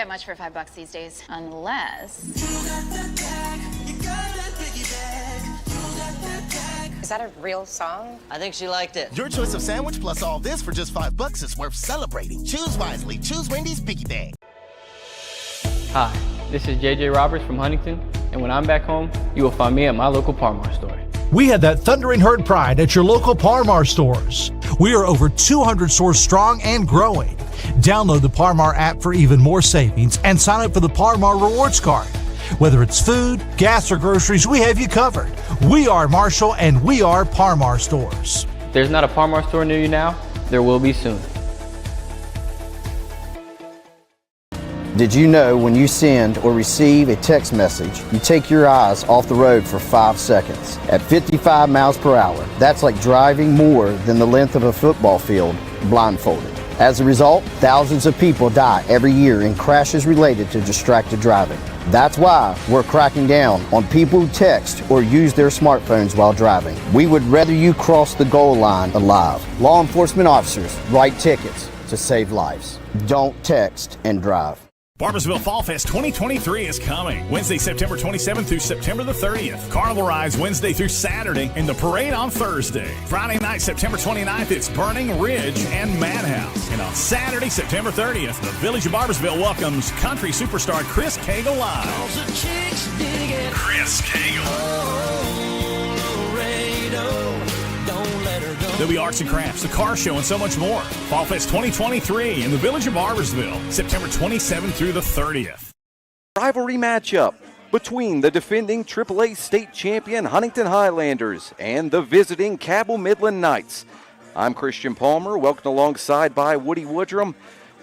get much for $5 these days, unless... Is that a real song? I think she liked it. Your choice of sandwich plus all this for just $5 is worth celebrating. Choose wisely. Choose Wendy's Piggy Bag. Hi, this is JJ Roberts from Huntington, and when I'm back home, you will find me at my local Par-Mar store. We had that thundering herd pride at your local Par-Mar stores. We are over 200 stores strong and growing. Download the Par-Mar app for even more savings and sign up for the Par-Mar rewards card. Whether it's food, gas, or groceries, we have you covered. We are Marshall, and we are Par-Mar stores. If there's not a Par-Mar store near you now, there will be soon. Did you know when you send or receive a text message, you take your eyes off the road for 5 seconds at 55 miles per hour? That's like driving more than the length of a football field blindfolded. As a result, thousands of people die every year in crashes related to distracted driving. That's why we're cracking down on people who text or use their smartphones while driving. We would rather you cross the goal line alive. Law enforcement officers write tickets to save lives. Don't text and drive. Barboursville Fall Fest 2023 is coming. Wednesday, September 27th through September the 30th. Carnival rides Wednesday through Saturday and the parade on Thursday. Friday night, September 29th, it's Burning Ridge and Madhouse. And on Saturday, September 30th, the Village of Barboursville welcomes country superstar Chris Cagle live. Chris Cagle. There'll be arts and crafts, the car show, and so much more. Fall Fest 2023 in the Village of Barboursville, September 27th through the 30th. Rivalry matchup between the defending AAA state champion Huntington Highlanders and the visiting Cabell Midland Knights. I'm Christian Palmer, welcomed alongside by Woody Woodrum.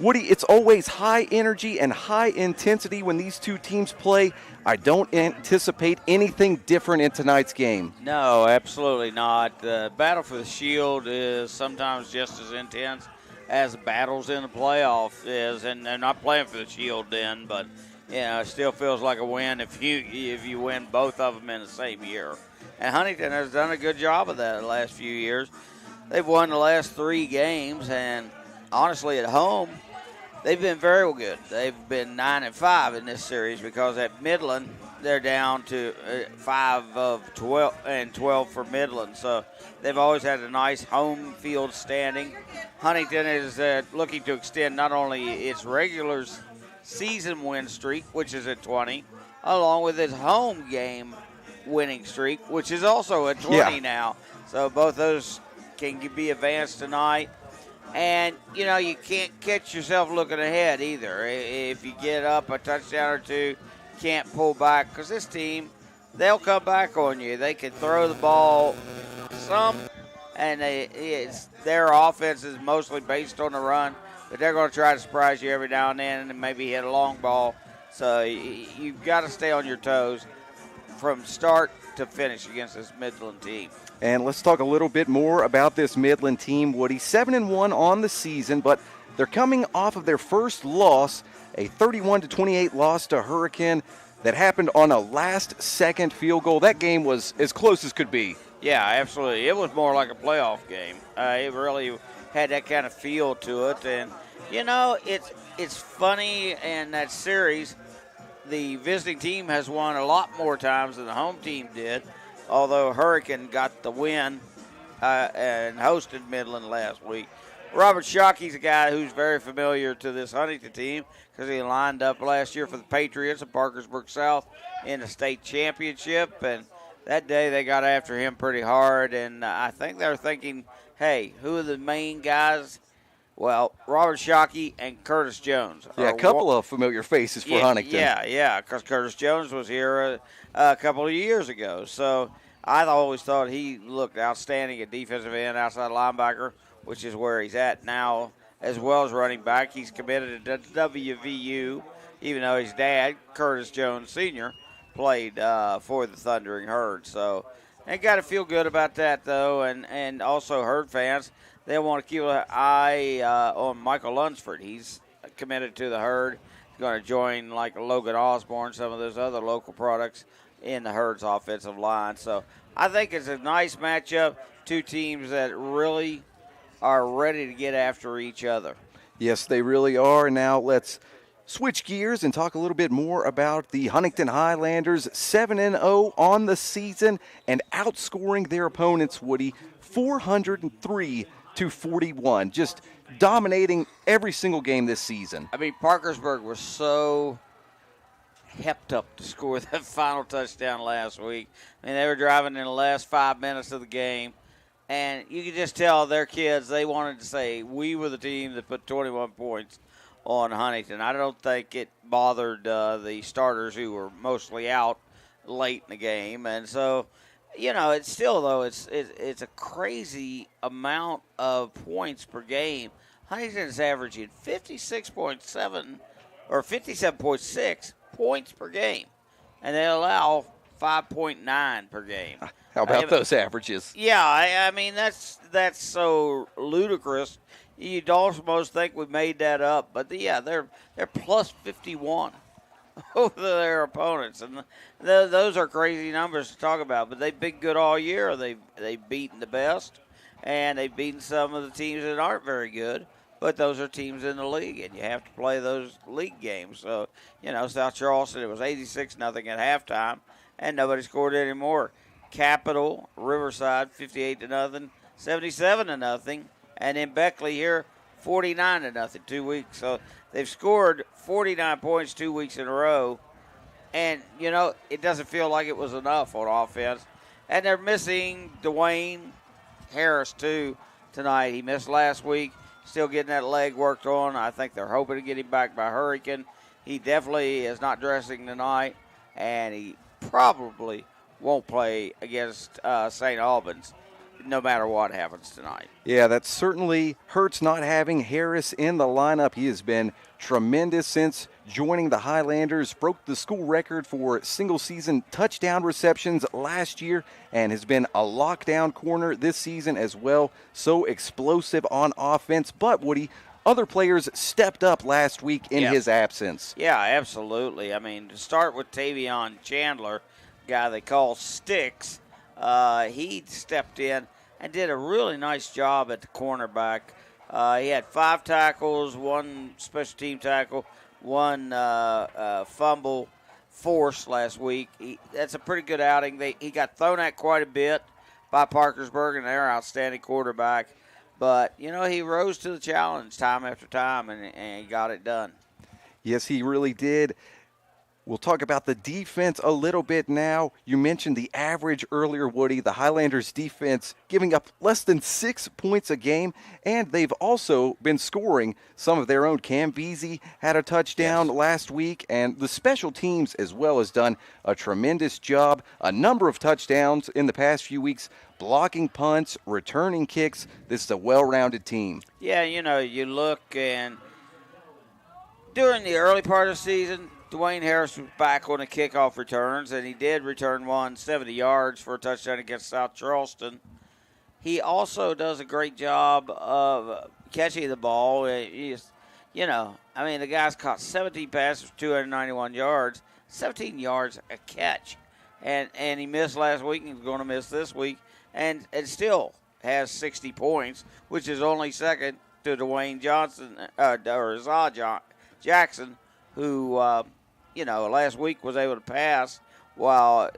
Woody, it's always high energy and high intensity when these two teams play. I don't anticipate anything different in tonight's game. No, absolutely not. The battle for the Shield is sometimes just as intense as the battles in the playoff is, and they're not playing for the Shield then, but it still feels like a win if you win both of them in the same year. And Huntington has done a good job of that the last few years. They've won the last 3 games, and honestly, at home, they've been very good. They've been 9-5 in this series because at Midland, they're down to 5 of 12 and 12 for Midland. So they've always had a nice home field standing. Huntington is looking to extend not only its regular season win streak, which is at 20, along with its home game winning streak, which is also at 20 now. So both those can be advanced tonight. And, you can't catch yourself looking ahead either. If you get up a touchdown or two, can't pull back because this team, they'll come back on you. They can throw the ball some, and their offense is mostly based on the run, but they're going to try to surprise you every now and then and maybe hit a long ball. So you've got to stay on your toes from start to finish against this Midland team. And let's talk a little bit more about this Midland team, Woody. 7-1 on the season, but they're coming off of their first loss, a 31-28 loss to Hurricane that happened on a last-second field goal. That game was as close as could be. Yeah, absolutely. It was more like a playoff game. It really had that kind of feel to it. And, it's funny in that series, the visiting team has won a lot more times than the home team did, although Hurricane got the win and hosted Midland last week. Robert Shockey's a guy who's very familiar to this Huntington team because he lined up last year for the Patriots at Parkersburg South in the state championship, and that day they got after him pretty hard, and I think they're thinking, hey, who are the main guys? Well, Robert Shockey and Curtis Jones. Yeah, a couple of familiar faces for Huntington. Yeah, because Curtis Jones was here a couple of years ago. So I always thought he looked outstanding at defensive end, outside linebacker, which is where he's at now, as well as running back. He's committed to WVU, even though his dad, Curtis Jones Sr., played for the Thundering Herd. So they got to feel good about that, though, and also Herd fans, they want to keep an eye on Michael Lunsford. He's committed to the Herd. He's going to join like Logan Osborne, some of those other local products in the Herd's offensive line. So I think it's a nice matchup, two teams that really are ready to get after each other. Yes, they really are. Now let's switch gears and talk a little bit more about the Huntington Highlanders, 7-0 on the season and outscoring their opponents, Woody, 403-41. Just dominating every single game this season. I mean, Parkersburg was so hepped up to score that final touchdown last week. I mean, they were driving in the last 5 minutes of the game, and you could just tell their kids, they wanted to say, we were the team that put 21 points on Huntington. I don't think it bothered the starters who were mostly out late in the game. And so, it's still, though, it's a crazy amount of points per game. Huntington's averaging 56.7 or 57.6 points per game, and they allow 5.9 per game. How about those averages? Yeah, I mean, that's so ludicrous. You'd almost think we made that up, but they're plus 51 over their opponents, and those are crazy numbers to talk about. But they've been good all year. They've beaten the best, and they've beaten some of the teams that aren't very good. But those are teams in the league, and you have to play those league games. So South Charleston, it was 86-0 at halftime, and nobody scored anymore. Capital, Riverside, 58-0, 77-0. And in Beckley here, 49-0, 2 weeks. So they've scored 49 points 2 weeks in a row. And, it doesn't feel like it was enough on offense. And they're missing Dwayne Harris, too, tonight. He missed last week. Still getting that leg worked on. I think they're hoping to get him back by Hurricane. He definitely is not dressing tonight. And he probably won't play against St. Albans, no matter what happens tonight. Yeah, that certainly hurts not having Harris in the lineup. He has been tremendous since joining the Highlanders, broke the school record for single-season touchdown receptions last year and has been a lockdown corner this season as well. So explosive on offense. But, Woody, other players stepped up last week in his absence. Yeah, absolutely. I mean, to start with Tavion Chandler, guy they call Sticks, he stepped in and did a really nice job at the cornerback. He had 5 tackles, 1 special team tackle, 1 fumble forced last week. That's a pretty good outing. He got thrown at quite a bit by Parkersburg and their outstanding quarterback. But, he rose to the challenge time after time, and he got it done. Yes, he really did. We'll talk about the defense a little bit now. You mentioned the average earlier, Woody. The Highlanders defense giving up less than 6 points a game, and they've also been scoring some of their own. Cam Veazey had a touchdown last week, and the special teams as well has done a tremendous job. A number of touchdowns in the past few weeks, blocking punts, returning kicks. This is a well-rounded team. Yeah, you look, and during the early part of the season, Dwayne Harris was back on the kickoff returns, and he did return one 70 yards for a touchdown against South Charleston. He also does a great job of catching the ball. The guy's caught 17 passes for 291 yards, 17 yards a catch. And he missed last week and he's going to miss this week, and still has 60 points, which is only second to Dwayne Johnson, or Zah Jackson, who last week was able to pass while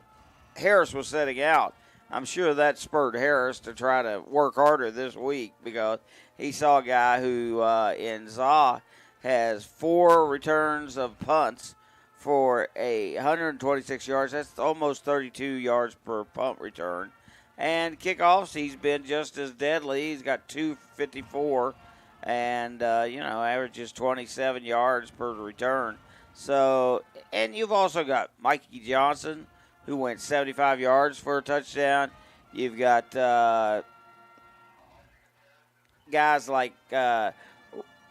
Harris was setting out. I'm sure that spurred Harris to try to work harder this week because he saw a guy who in Zah has 4 returns of punts for 126 yards. That's almost 32 yards per punt return. And kickoffs, he's been just as deadly. He's got 254 and, averages 27 yards per return. So, and you've also got Mikey Johnson, who went 75 yards for a touchdown. You've got guys like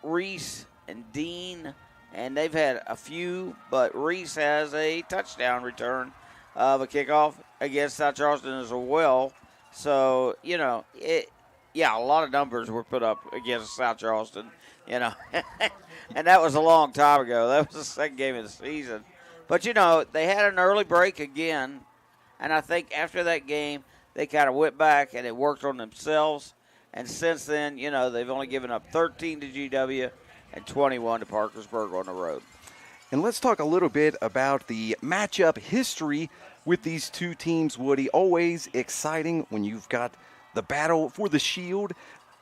Reese and Dean, and they've had a few, but Reese has a touchdown return of a kickoff against South Charleston as well. So, a lot of numbers were put up against South Charleston, and that was a long time ago. That was the second game of the season. But, they had an early break again, and I think after that game, they kind of went back and they worked on themselves. And since then, they've only given up 13 to GW and 21 to Parkersburg on the road. And let's talk a little bit about the matchup history with these two teams, Woody. Always exciting when you've got the battle for the Shield.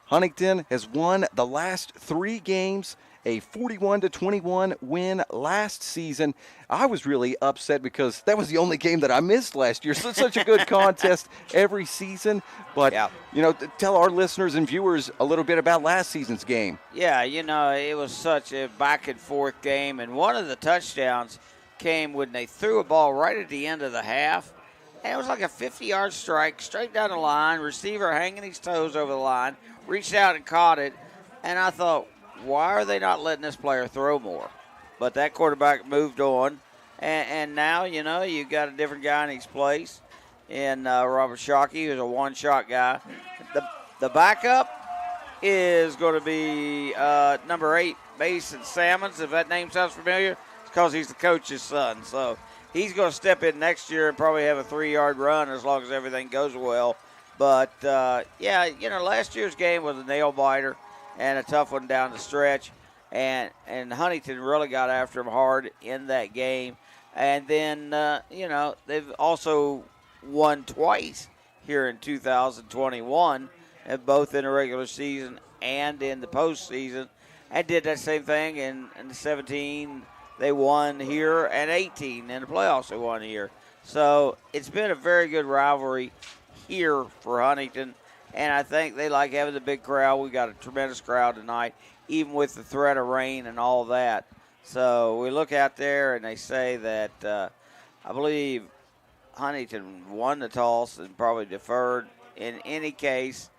Huntington has won the last 3 games, a 41-21 win last season. I was really upset because that was the only game that I missed last year. So it's such a good contest every season. But, tell our listeners and viewers a little bit about last season's game. Yeah, it was such a back-and-forth game, and one of the touchdowns came when they threw a ball right at the end of the half. And it was like a 50-yard strike, straight down the line, receiver hanging his toes over the line, reached out and caught it. And I thought, why are they not letting this player throw more? But that quarterback moved on. And now, you got a different guy in his place in Robert Shockey, who's a one-shot guy. The backup is going to be number 8, Mason Salmons. If that name sounds familiar, it's because he's the coach's son. So he's going to step in next year and probably have a 3-yard run as long as everything goes well. But, last year's game was a nail-biter and a tough one down the stretch. And Huntington really got after him hard in that game. And then, they've also won twice here in 2021, both in the regular season and in the postseason, and did that same thing in 17. They won here, and 18 in the playoffs they won here. So it's been a very good rivalry here for Huntington, and I think they like having the big crowd. We got a tremendous crowd tonight, even with the threat of rain and all that. So we look out there, and they say that I believe Huntington won the toss and probably deferred. In any case,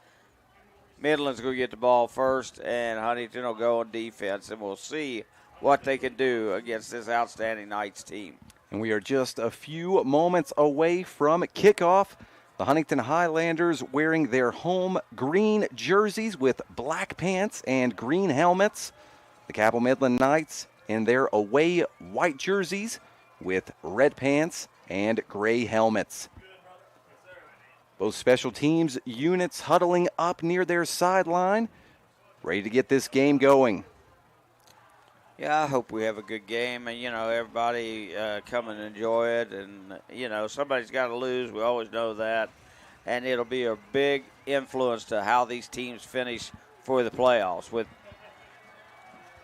Midland's going to get the ball first, and Huntington will go on defense, and we'll see what they can do against this outstanding Knights team. And we are just a few moments away from kickoff. The Huntington Highlanders wearing their home green jerseys with black pants and green helmets. The Cabell Midland Knights in their away white jerseys with red pants and gray helmets. Both special teams units huddling up near their sideline, ready to get this game going. Yeah, I hope we have a good game, and, everybody come and enjoy it. And, somebody's got to lose. We always know that. And it'll be a big influence to how these teams finish for the playoffs. With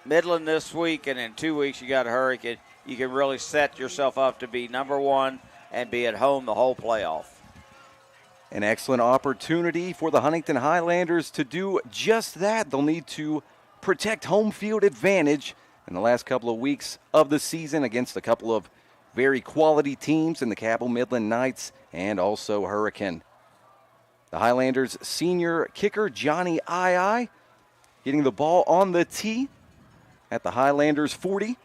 Midland this week, and in 2 weeks you got a Hurricane, you can really set yourself up to be number 1 and be at home the whole playoff. An excellent opportunity for the Huntington Highlanders to do just that. They'll need to protect home field advantage in the last couple of weeks of the season against a couple of very quality teams in the Cabell Midland Knights and also Hurricane. The Highlanders' senior kicker, Johnny II, getting the ball on the tee at the Highlanders' 40.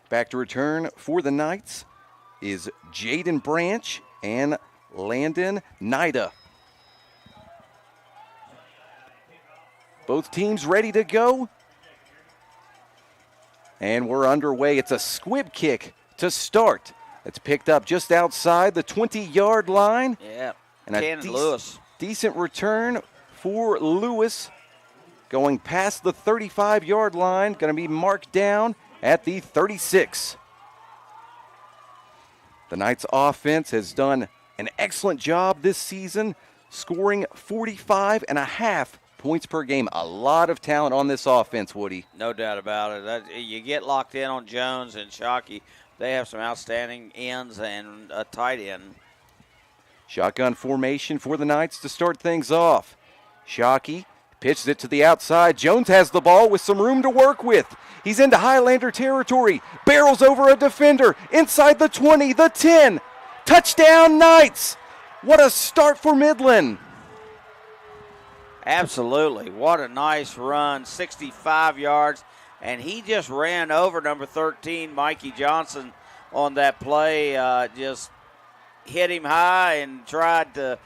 Back to return for the Knights is Jaden Branch and Landon Nida. Both teams ready to go. And we're underway. It's a squib kick to start. It's picked up just outside the 20-yard line. Yeah, and a decent return for Lewis. Going past the 35-yard line, going to be marked down at the 36. The Knights offense has done an excellent job this season, scoring 45.5 points per game. A lot of talent on this offense, Woody. No doubt about it. You get locked in on Jones and Shockey. They have some outstanding ends and a tight end. Shotgun formation for the Knights to start things off. Shockey pitches it to the outside. Jones has the ball with some room to work with. He's into Highlander territory. Barrels over a defender. Inside the 20, the 10. Touchdown, Knights. What a start for Midland. Absolutely. What a nice run. 65 yards. And he just ran over number 13, Mikey Johnson, on that play. Just hit him high and tried to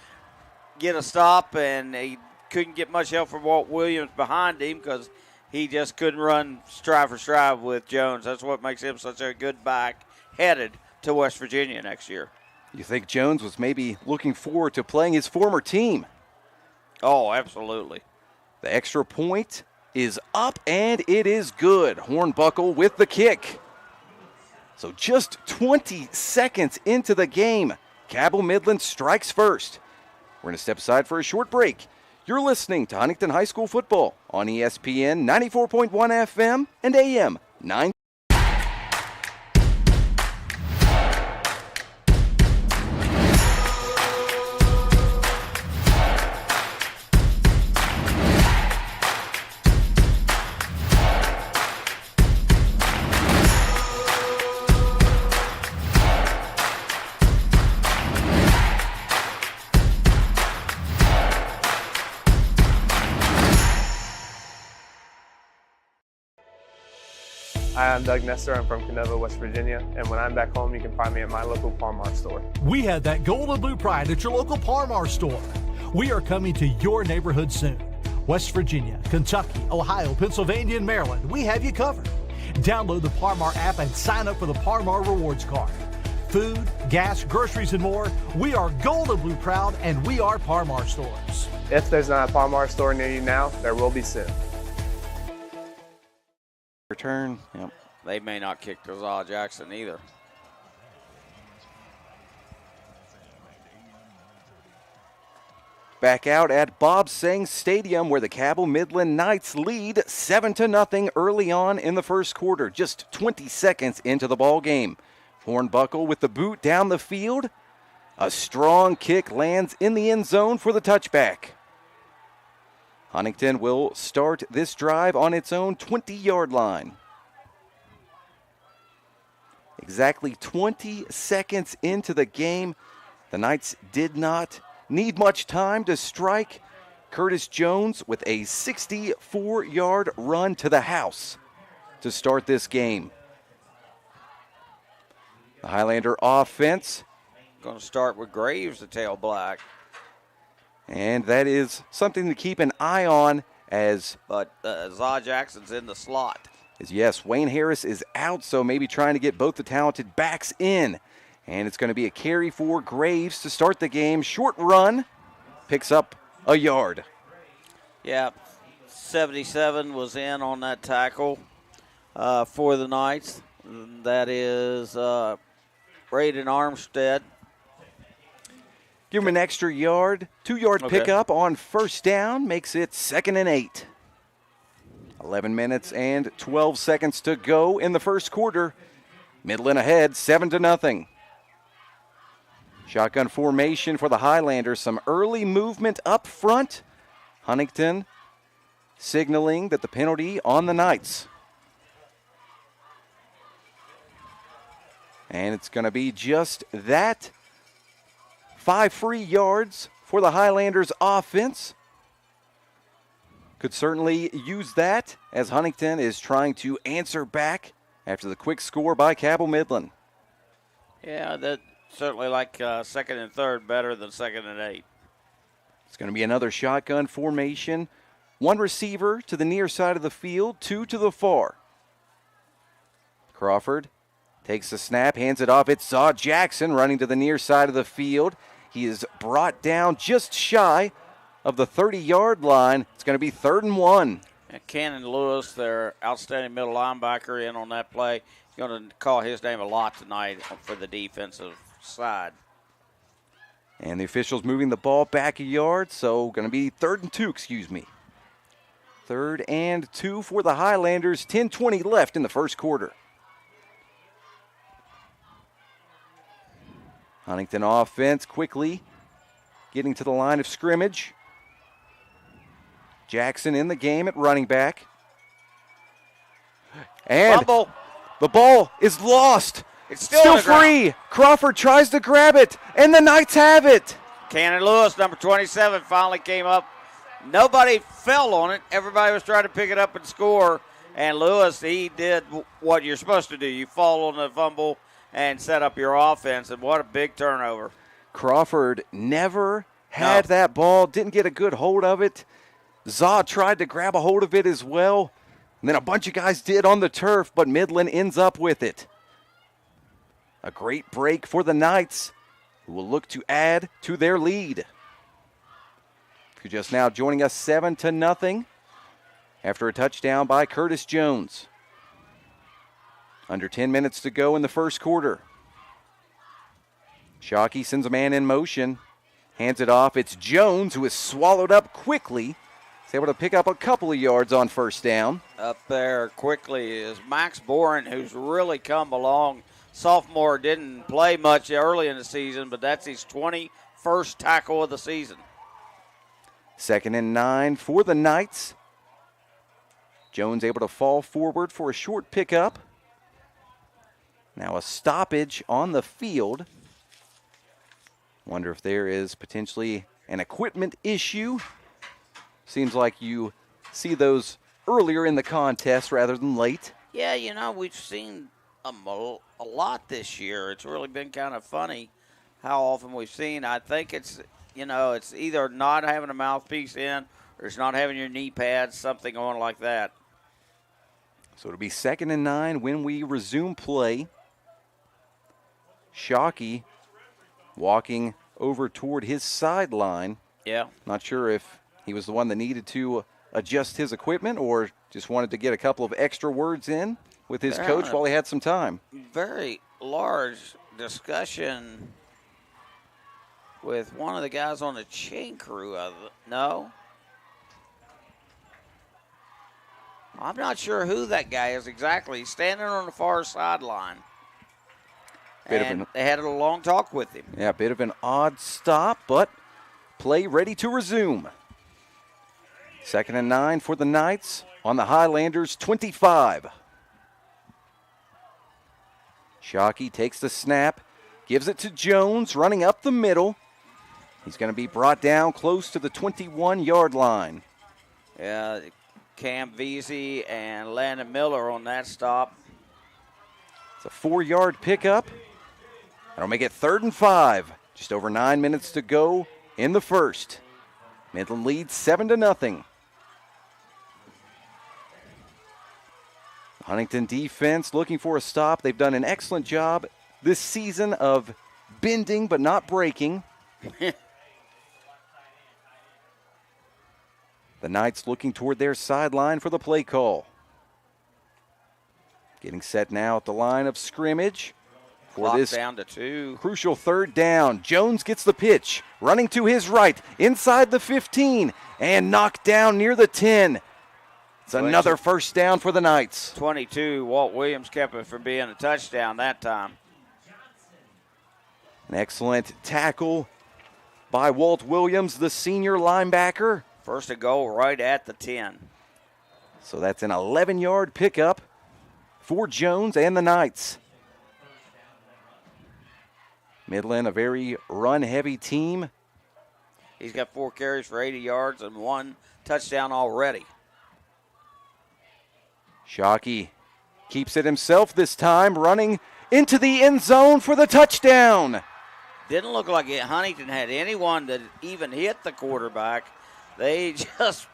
get a stop, and he couldn't get much help from Walt Williams behind him because he just couldn't run stride for stride with Jones. That's what makes him such a good back headed to West Virginia next year. You think Jones was maybe looking forward to playing his former team? Oh, absolutely. The extra point is up, and it is good. Hornbuckle with the kick. So just 20 seconds into the game, Cabell Midland strikes first. We're going to step aside for a short break. You're listening to Huntington High School football on ESPN 94.1 FM and AM 9. Hi, I'm Doug Nestor. I'm from Canova, West Virginia, and when I'm back home, you can find me at my local Par-Mar store. We have that gold and blue pride at your local Par-Mar store. We are coming to your neighborhood soon. West Virginia, Kentucky, Ohio, Pennsylvania, and Maryland, we have you covered. Download the Par-Mar app and sign up for the Par-Mar rewards card. Food, gas, groceries, and more, we are gold and blue proud, and we are Par-Mar stores. If there's not a Par-Mar store near you now, there will be soon. Return. Yep. They may not kick to Zaw Jackson either. Back out at Bob Sang Stadium, where the Cabell Midland Knights lead 7-0 early on in the first quarter, just 20 seconds into the ball game. Hornbuckle with the boot down the field. A strong kick lands in the end zone for the touchback. Huntington will start this drive on its own 20-yard line. Exactly 20 seconds into the game, the Knights did not need much time to strike. Curtis Jones with a 64-yard run to the house to start this game. The Highlander offense. Going to start with Graves, the tail black. And that is something to keep an eye on as... But Zaw Jackson's in the slot. Yes, Wayne Harris is out, so maybe trying to get both the talented backs in. And it's going to be a carry for Graves to start the game. Short run, picks up a yard. Yeah, 77 was in on that tackle for the Knights. That is Braden Armstead. Give him an extra yard. 2-yard pickup on first down. Makes it 2nd and 8. 11 minutes and 12 seconds to go in the first quarter. Midland ahead, 7-0. Shotgun formation for the Highlanders. Some early movement up front. Huntington signaling that the penalty on the Knights. And it's going to be just that. 5 free yards for the Highlanders offense. Could certainly use that as Huntington is trying to answer back after the quick score by Cabell Midland. Yeah, that certainly like 2nd and 3rd better than 2nd and 8. It's going to be another shotgun formation. 1 receiver to the near side of the field, 2 to the far. Crawford takes the snap, hands it off. It's Zaw Jackson running to the near side of the field. He is brought down just shy of the 30-yard line. It's going to be 3rd and 1. And Cannon Lewis, their outstanding middle linebacker, in on that play. He's going to call his name a lot tonight for the defensive side. And the officials moving the ball back a yard, so going to be 3rd and 2, excuse me. 3rd and 2 for the Highlanders. 10:20 left in the first quarter. Huntington offense quickly getting to the line of scrimmage. Jackson in the game at running back. And Fumble. The ball is lost. It's still free. Crawford tries to grab it, and the Knights have it. Cannon Lewis, number 27, finally came up. Nobody fell on it. Everybody was trying to pick it up and score. And Lewis, he did what you're supposed to do. You fall on the fumble and set up your offense, and what a big turnover. Crawford never had that ball, didn't get a good hold of it. Zaw tried to grab a hold of it as well, and then a bunch of guys did on the turf, but Midland ends up with it. A great break for the Knights, who will look to add to their lead. If you're just now joining us, 7-0. after a touchdown by Curtis Jones. Under 10 minutes to go in the first quarter. Shockey sends a man in motion, hands it off. It's Jones who is swallowed up quickly. He's able to pick up a couple of yards on first down. Up there quickly is Max Boren, who's really come along. Sophomore, didn't play much early in the season, but that's his 21st tackle of the season. 2nd and 9 for the Knights. Jones able to fall forward for a short pickup. Now a stoppage on the field. Wonder if there is potentially an equipment issue. Seems like you see those earlier in the contest rather than late. Yeah, you know, we've seen a lot this year. It's really been kind of funny how often we've seen. I think it's, you know, it's either not having a mouthpiece in or it's not having your knee pads, something on like that. So it'll be 2nd and 9 when we resume play. Shockey walking over toward his sideline. Yeah. Not sure if he was the one that needed to adjust his equipment or just wanted to get a couple of extra words in with his coach while he had some time. Very large discussion with one of the guys on the chain crew. No? I'm not sure who that guy is exactly. He's standing on the far sideline. And they had a long talk with him. Yeah, a bit of an odd stop, but play ready to resume. 2nd and 9 for the Knights on the Highlanders 25. Shockey takes the snap, gives it to Jones, running up the middle. He's going to be brought down close to the 21-yard line. Yeah, Cam Veazey and Landon Miller on that stop. It's a 4-yard pickup. That'll make it 3rd and 5. Just over 9 minutes to go in the first. Midland leads 7-0. Huntington defense looking for a stop. They've done an excellent job this season of bending but not breaking. The Knights looking toward their sideline for the play call. Getting set now at the line of scrimmage for Clock this down to 2. Crucial 3rd down. Jones gets the pitch, running to his right, inside the 15, and knocked down near the 10. It's another first down for the Knights. 22, Walt Williams kept it from being a touchdown that time. An excellent tackle by Walt Williams, the senior linebacker. First and goal right at the 10. So that's an 11-yard pickup for Jones and the Knights. Midland, a very run-heavy team. He's got 4 carries for 80 yards and 1 touchdown already. Shockey keeps it himself this time, running into the end zone for the touchdown. Didn't look like Huntington had anyone that even hit the quarterback. They just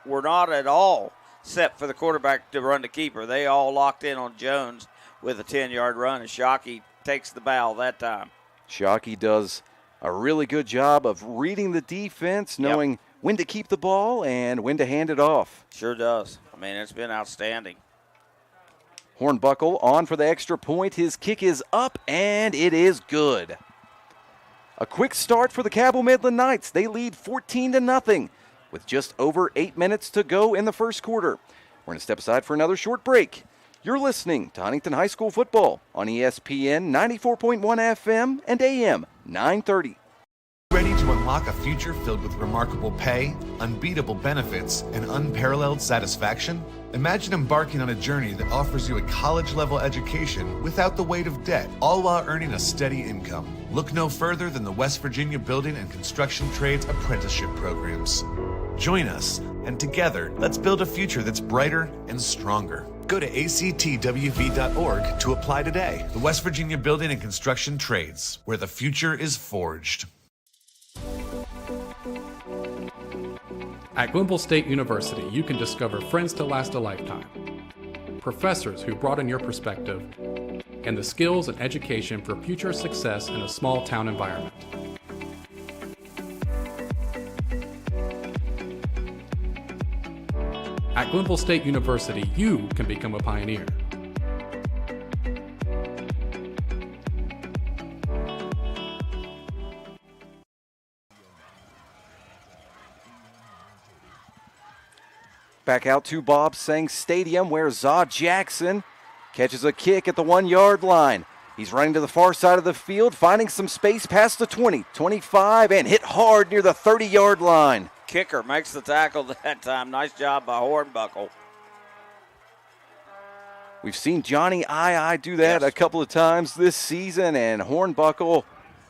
were not at all set for the quarterback to run the keeper. They all locked in on Jones with a 10-yard run, and Shockey takes the bow that time. Shockey does a really good job of reading the defense, knowing when to keep the ball and when to hand it off. Sure does. I mean, it's been outstanding. Hornbuckle on for the extra point. His kick is up, and it is good. A quick start for the Cabell Midland Knights. They lead 14-0 with just over 8 minutes to go in the first quarter. We're going to step aside for another short break. You're listening to Huntington High School football on ESPN 94.1 FM and AM 930. Ready to unlock a future filled with remarkable pay, unbeatable benefits, and unparalleled satisfaction? Imagine embarking on a journey that offers you a college-level education without the weight of debt, all while earning a steady income. Look no further than the West Virginia Building and Construction Trades Apprenticeship Programs. Join us, and together, let's build a future that's brighter and stronger. Go to actwv.org to apply today. The West Virginia Building and Construction Trades, where the future is forged. At Glenville State University, you can discover friends to last a lifetime, professors who broaden your perspective, and the skills and education for future success in a small town environment. At At Glenville State University, you can become a pioneer. Back out to Bob Sang Stadium where Zaw Jackson catches a kick at the 1-yard line. He's running to the far side of the field, finding some space past the 20, 25, and hit hard near the 30-yard line. Kicker makes the tackle that time. Nice job by Hornbuckle. We've seen Johnny I do that a couple of times this season, and Hornbuckle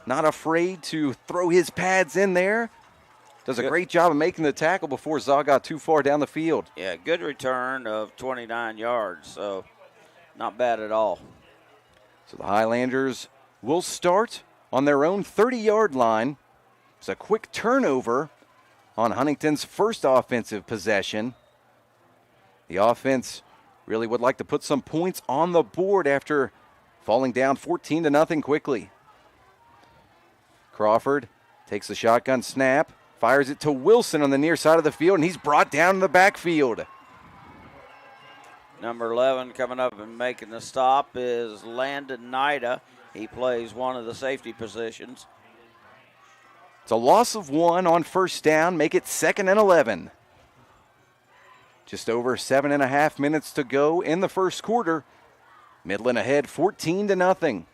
not afraid to throw his pads in there. Does a great job of making the tackle before Zaw got too far down the field. Yeah, good return of 29 yards, so not bad at all. So the Highlanders will start on their own 30-yard line. It's a quick turnover on Huntington's first offensive possession. The offense really would like to put some points on the board after falling down 14-0 quickly. Crawford takes the shotgun snap, fires it to Wilson on the near side of the field, and he's brought down in the backfield. Number 11 coming up and making the stop is Landon Nida. He plays one of the safety positions. It's a loss of 1 on first down, make it 2nd and 11. Just over 7.5 minutes to go in the first quarter. Midland ahead 14-0.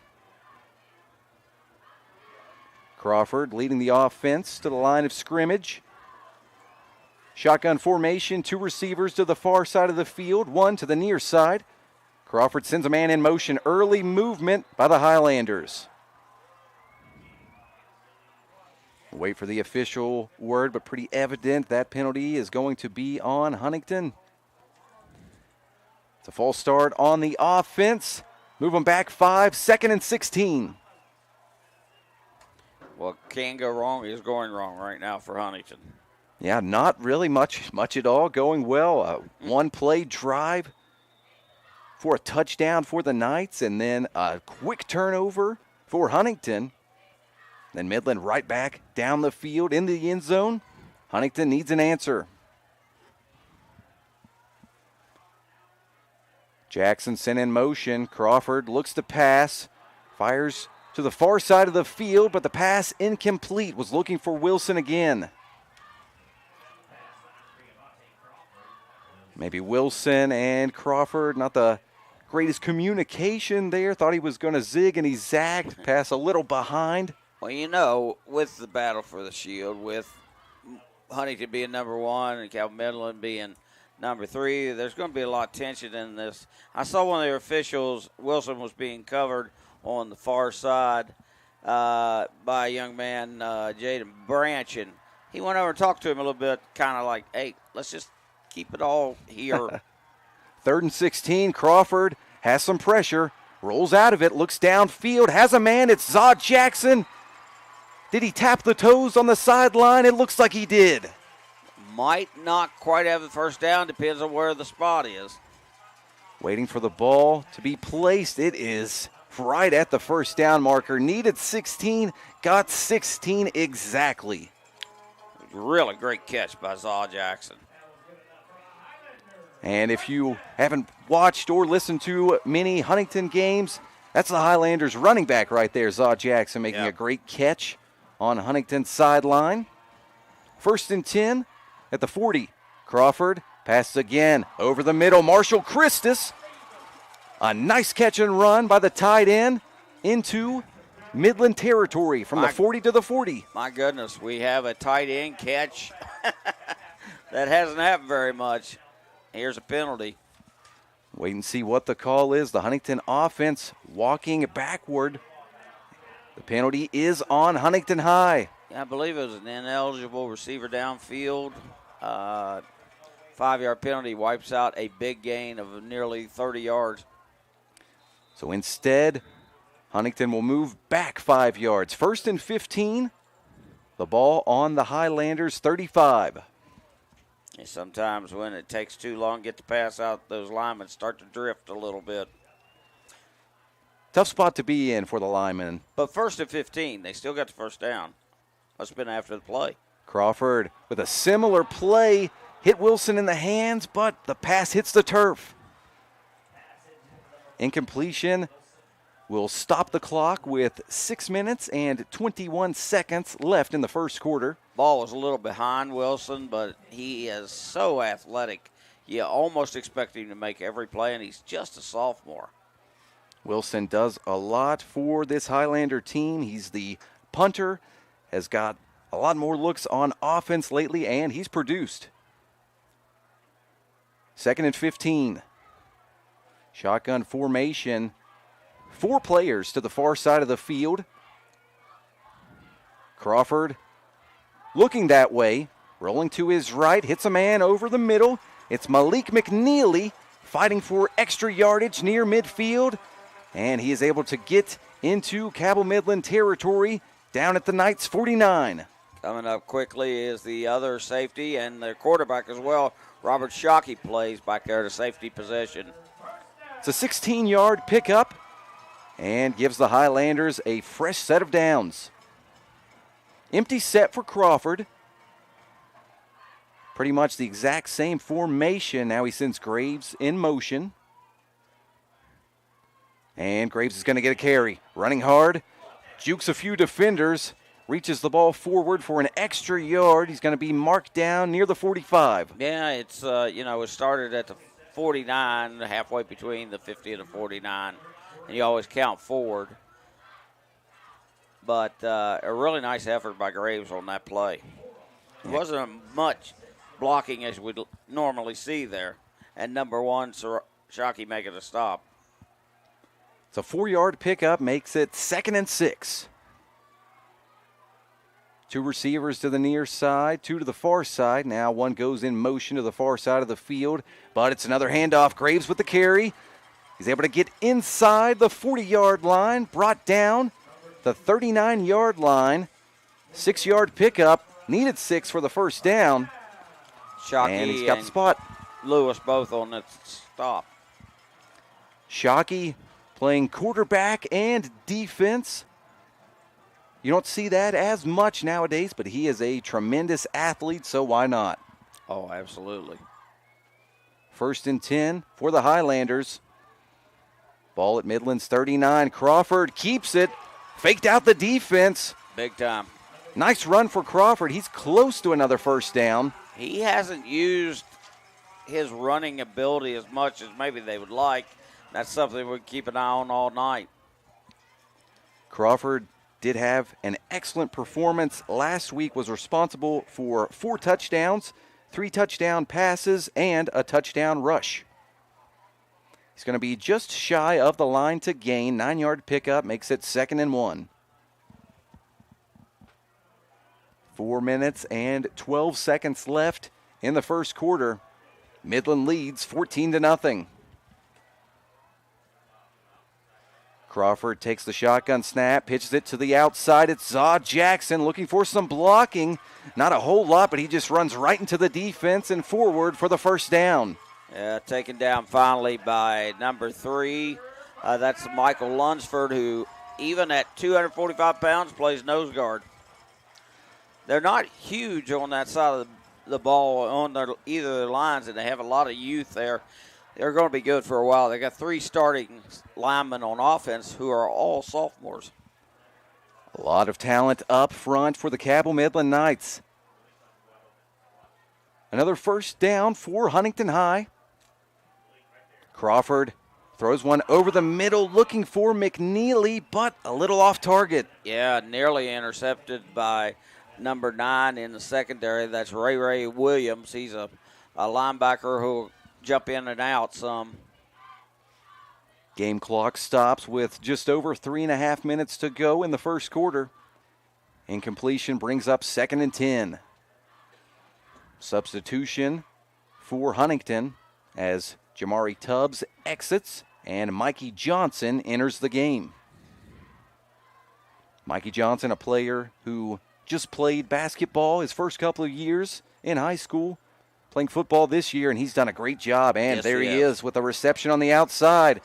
Crawford leading the offense to the line of scrimmage. Shotgun formation, 2 receivers to the far side of the field, 1 to the near side. Crawford sends a man in motion, early movement by the Highlanders. Wait for the official word, but pretty evident that penalty is going to be on Huntington. It's a false start on the offense. Move them back 5, 2nd and 16. What can go wrong is going wrong right now for Huntington. Yeah, not really much at all going well. One-play drive for a touchdown for the Knights, and then a quick turnover for Huntington. Then Midland right back down the field in the end zone. Huntington needs an answer. Jackson sent in motion. Crawford looks to pass, fires to the far side of the field, but the pass incomplete. Was looking for Wilson again. Maybe Wilson and Crawford, not the greatest communication there. Thought he was going to zig and he zagged, pass a little behind. Well, you know, with the battle for the Shield, with Huntington being number 1 and Cabell Midland being number 3, there's going to be a lot of tension in this. I saw one of their officials, Wilson was being covered on the far side by a young man, Jaden Branch, and he went over and talked to him a little bit, kind of like, hey, let's just keep it all here. 3rd and 16, Crawford has some pressure, rolls out of it, looks downfield, has a man, it's Zaw Jackson. Did he tap the toes on the sideline? It looks like he did. Might not quite have the first down, depends on where the spot is. Waiting for the ball to be placed. It is right at the first down marker. Needed 16, got 16 exactly. Really great catch by Zaw Jackson. And if you haven't watched or listened to many Huntington games, that's the Highlanders running back right there, Zaw Jackson, making a great catch on Huntington's sideline. 1st and 10 at the 40. Crawford passes again over the middle. Marshall Christus. A nice catch and run by the tight end into Midland territory from the 40 to the 40. My goodness, we have a tight end catch. That hasn't happened very much. Here's a penalty. Wait and see what the call is. The Huntington offense walking backward. The penalty is on Huntington High. Yeah, I believe it was an ineligible receiver downfield. 5-yard penalty wipes out a big gain of nearly 30 yards. So instead, Huntington will move back 5 yards. 1st and 15. The ball on the Highlanders 35. And sometimes when it takes too long to get the pass out, those linemen start to drift a little bit. Tough spot to be in for the linemen. But 1st and 15, they still got the first down. Must have been after the play. Crawford with a similar play hit Wilson in the hands, but the pass hits the turf. Incompletion will stop the clock with 6 minutes and 21 seconds left in the first quarter. Ball was a little behind Wilson, but he is so athletic. You almost expect him to make every play, and he's just a sophomore. Wilson does a lot for this Highlander team. He's the punter, has got a lot more looks on offense lately, and he's produced. 2nd and 15. Shotgun formation. 4 players to the far side of the field. Crawford looking that way, rolling to his right, hits a man over the middle. It's Malik McNeely fighting for extra yardage near midfield, and he is able to get into Cabell Midland territory down at the Knights 49. Coming up quickly is the other safety and the quarterback as well. Robert Shockey plays back there to safety position. It's a 16-yard pickup and gives the Highlanders a fresh set of downs. Empty set for Crawford. Pretty much the exact same formation. Now he sends Graves in motion. And Graves is going to get a carry. Running hard, jukes a few defenders, reaches the ball forward for an extra yard. He's going to be marked down near the 45. Yeah, it's, it started at the 49, halfway between the 50 and the 49. And you always count forward. But a really nice effort by Graves on that play. It wasn't much blocking as we'd normally see there. And number 1, Shockey making a stop. It's a 4-yard pickup, makes it 2nd and 6. 2 receivers to the near side, 2 to the far side. Now 1 goes in motion to the far side of the field, but it's another handoff. Graves with the carry. He's able to get inside the 40-yard line, brought down the 39-yard line. 6-yard pickup, needed 6 for the first down. Shockey and he's got the spot. Lewis both on that stop. Shockey playing quarterback and defense. You don't see that as much nowadays, but he is a tremendous athlete, so why not? Oh, absolutely. 1st and 10 for the Highlanders. Ball at Midland's 39. Crawford keeps it. Faked out the defense. Big time. Nice run for Crawford. He's close to another first down. He hasn't used his running ability as much as maybe they would like. That's something we keep an eye on all night. Crawford did have an excellent performance last week, was responsible for 4 touchdowns, 3 touchdown passes, and a touchdown rush. He's going to be just shy of the line to gain. 9-yard pickup makes it 2nd and 1. 4 minutes and 12 seconds left in the first quarter. Midland leads 14-0. Crawford takes the shotgun snap, pitches it to the outside. It's Zod Jackson looking for some blocking. Not a whole lot, but he just runs right into the defense and forward for the first down. Taken down finally by number 3. That's Michael Lunsford, who even at 245 pounds plays nose guard. They're not huge on that side of the ball on either of their lines, and they have a lot of youth there. They're going to be good for a while. They got 3 starting linemen on offense who are all sophomores. A lot of talent up front for the Cabell Midland Knights. Another first down for Huntington High. Crawford throws one over the middle looking for McNeely, but a little off target. Yeah, nearly intercepted by number 9 in the secondary. That's Ray Williams. He's a linebacker who jump in and out some. Game clock stops with just over 3.5 minutes to go in the first quarter. Incompletion brings up 2nd and 10. Substitution for Huntington as Jamari Tubbs exits and Mikey Johnson enters the game. Mikey Johnson, a player who just played basketball his first couple of years in high school, playing football this year, and he's done a great job. And yes, there he is with a reception on the outside.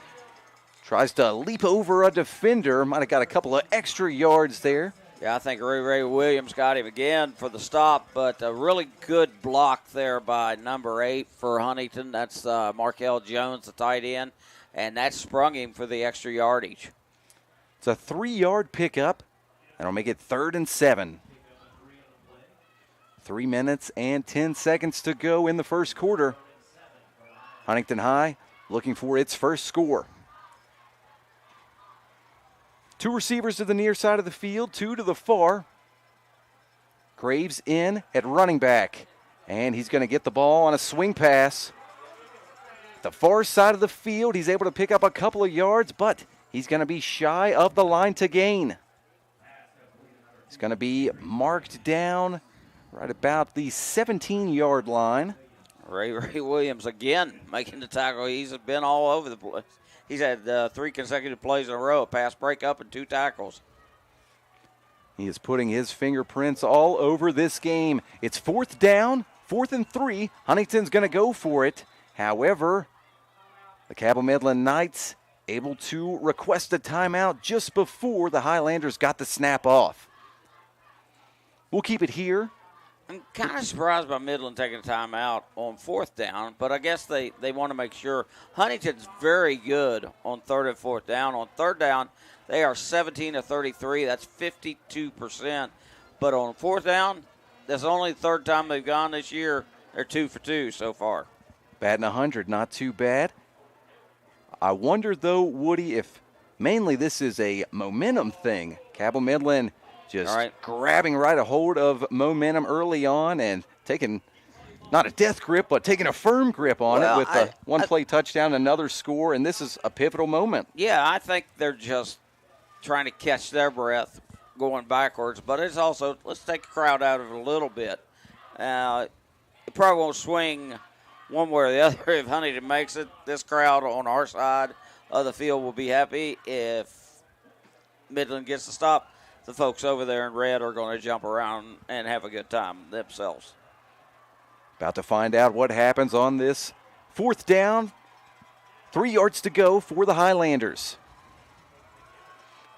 Tries to leap over a defender. Might have got a couple of extra yards there. Yeah, I think Ray Williams got him again for the stop, but a really good block there by number 8 for Huntington. That's Markel Jones, the tight end, and that sprung him for the extra yardage. It's a 3-yard pickup. That'll make it 3rd and 7. 3 minutes and 10 seconds to go in the first quarter. Huntington High looking for its first score. 2 receivers to the near side of the field, 2 to the far. Graves in at running back, and he's going to get the ball on a swing pass. The far side of the field, he's able to pick up a couple of yards, but he's going to be shy of the line to gain. He's going to be marked down right about the 17-yard line. Ray Williams again making the tackle. He's been all over the place. He's had 3 consecutive plays in a row, a pass breakup and 2 tackles. He is putting his fingerprints all over this game. It's 4th down, 4th and 3. Huntington's going to go for it. However, the Cabell Midland Knights able to request a timeout just before the Highlanders got the snap off. We'll keep it here. I'm kind of surprised by Midland taking a timeout on 4th down, but I guess they want to make sure. Huntington's very good on 3rd and 4th down. On 3rd down, they are 17 of 33. That's 52%. But on 4th down, that's only the 3rd time they've gone this year. They're 2 for 2 so far. Batting 100, not too bad. I wonder, though, Woody, if mainly this is a momentum thing. Cabell Midland just grabbing right a hold of momentum early on and taking, not a death grip, but taking a firm grip on it with a one-play touchdown, another score, and this is a pivotal moment. Yeah, I think they're just trying to catch their breath going backwards, but it's also, let's take the crowd out of it a little bit. It probably won't swing one way or the other if Huntington makes it. This crowd on our side of the field will be happy. If Midland gets the stop, the folks over there in red are going to jump around and have a good time themselves. About to find out what happens on this 4th down. 3 yards to go for the Highlanders.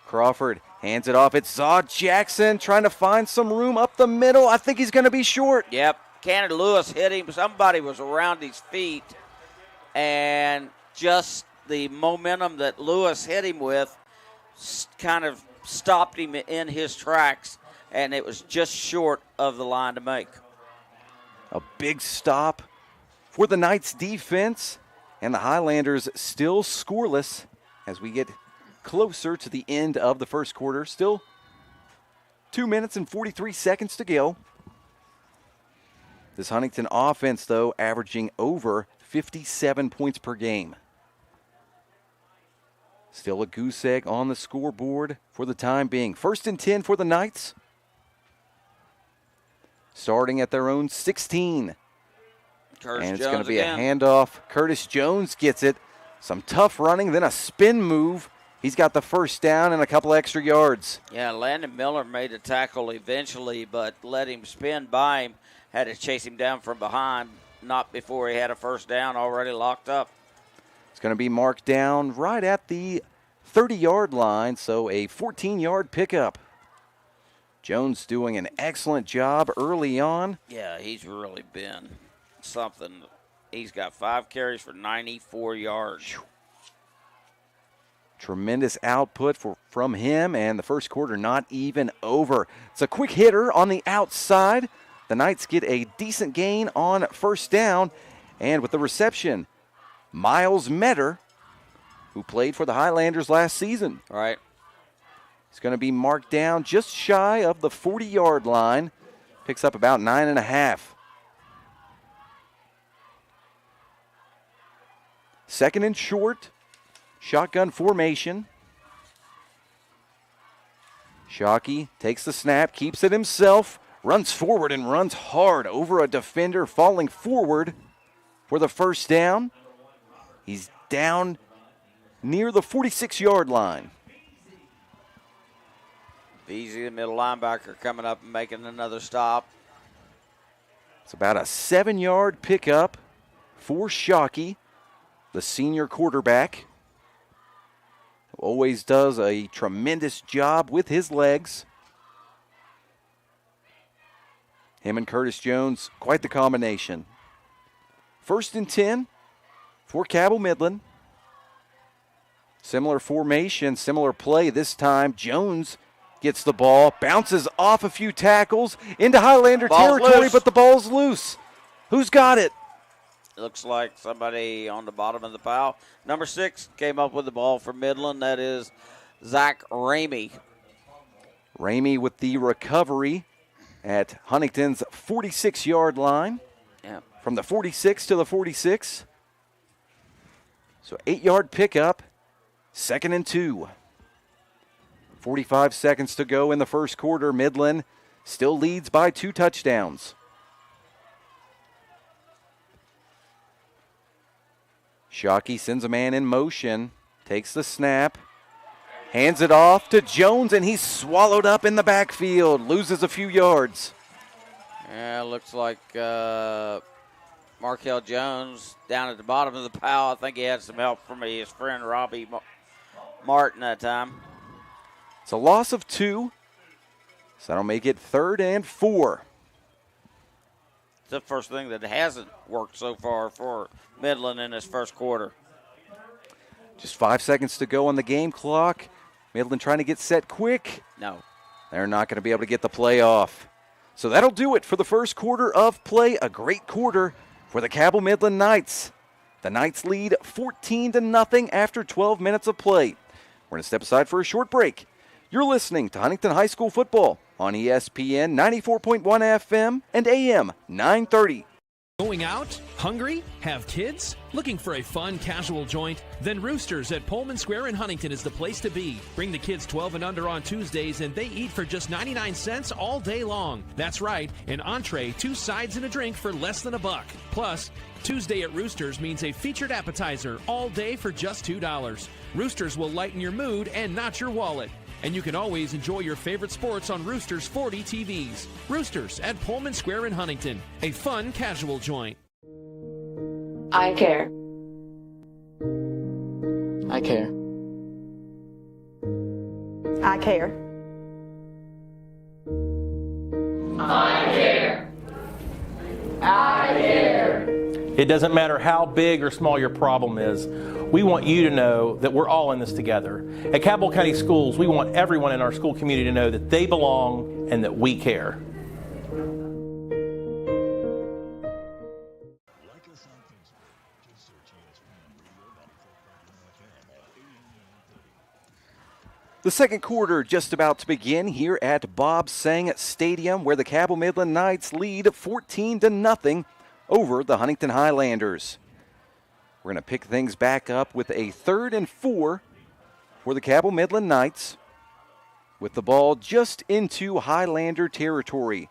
Crawford hands it off. It's Zod Jackson trying to find some room up the middle. I think he's going to be short. Yep. Cannon Lewis hit him. Somebody was around his feet, and just the momentum that Lewis hit him with kind of stopped him in his tracks, and it was just short of the line to make. A big stop for the Knights defense, and the Highlanders still scoreless as we get closer to the end of the first quarter. Still 2 minutes and 43 seconds to go. This Huntington offense, though, averaging over 57 points per game. Still a goose egg on the scoreboard for the time being. 1st and 10 for the Knights. Starting at their own 16. And it's going to be a handoff. Curtis Jones gets it. Some tough running, then a spin move. He's got the first down and a couple extra yards. Yeah, Landon Miller made a tackle eventually, but let him spin by him. Had to chase him down from behind, not before he had a first down already locked up. It's going to be marked down right at the 30-yard line, so a 14-yard pickup. Jones doing an excellent job early on. Yeah, he's really been something. He's got 5 carries for 94 yards. Tremendous output from him, and the first quarter not even over. It's a quick hitter on the outside. The Knights get a decent gain on first down, and with the reception, Miles Metter, who played for the Highlanders last season. Right. He's going to be marked down just shy of the 40-yard line. Picks up about 9.5. 2nd and short. Shotgun formation. Shockey takes the snap, keeps it himself, runs forward and runs hard over a defender, falling forward for the first down. He's down near the 46-yard line. Easy, the middle linebacker, coming up and making another stop. It's about a 7-yard pickup for Shockey, the senior quarterback. Always does a tremendous job with his legs. Him and Curtis Jones, quite the combination. 1st and 10 for Cabell Midland. Similar formation, similar play this time. Jones gets the ball, bounces off a few tackles into Highlander territory, loose. but the ball's loose. Who's got it? It looks like somebody on the bottom of the pile. Number 6 came up with the ball for Midland. That is Zach Ramey. Ramey with the recovery at Huntington's 46-yard line. Yeah. From the 46 to the 46. So 8-yard pickup, 2nd and 2. 45 seconds to go in the first quarter. Midland still leads by 2 touchdowns. Shockey sends a man in motion, takes the snap, hands it off to Jones, and he's swallowed up in the backfield, loses a few yards. Yeah, looks like Markel Jones down at the bottom of the pile. I think he had some help from his friend Robbie Martin that time. It's a loss of 2, so that'll make it 3rd and 4. It's the first thing that hasn't worked so far for Midland in this first quarter. Just 5 seconds to go on the game clock. Midland trying to get set quick. No. They're not going to be able to get the play off. So that'll do it for the first quarter of play. A great quarter for the Cabell Midland Knights. The Knights lead 14-0 after 12 minutes of play. We're going to step aside for a short break. You're listening to Huntington High School football on ESPN 94.1 FM and AM 930. Going out? Hungry? Have kids? Looking for a fun, casual joint? Then Roosters at Pullman Square in Huntington is the place to be. Bring the kids 12 and under on Tuesdays, and they eat for just 99 cents all day long. That's right, an entree, 2 sides, and a drink for less than $1. Plus, Tuesday at Roosters means a featured appetizer all day for just $2. Roosters will lighten your mood and not your wallet. And you can always enjoy your favorite sports on Roosters 40 TVs. Roosters at Pullman Square in Huntington. A fun, casual joint. I care. I care. I care. I care. I care. It doesn't matter how big or small your problem is. We want you to know that we're all in this together. At Cabell County Schools, we want everyone in our school community to know that they belong and that we care. The second quarter just about to begin here at Bob Sang Stadium, where the Cabell Midland Knights lead 14-0 over the Huntington Highlanders. We're going to pick things back up with a 3rd and 4 for the Cabell Midland Knights, with the ball just into Highlander territory.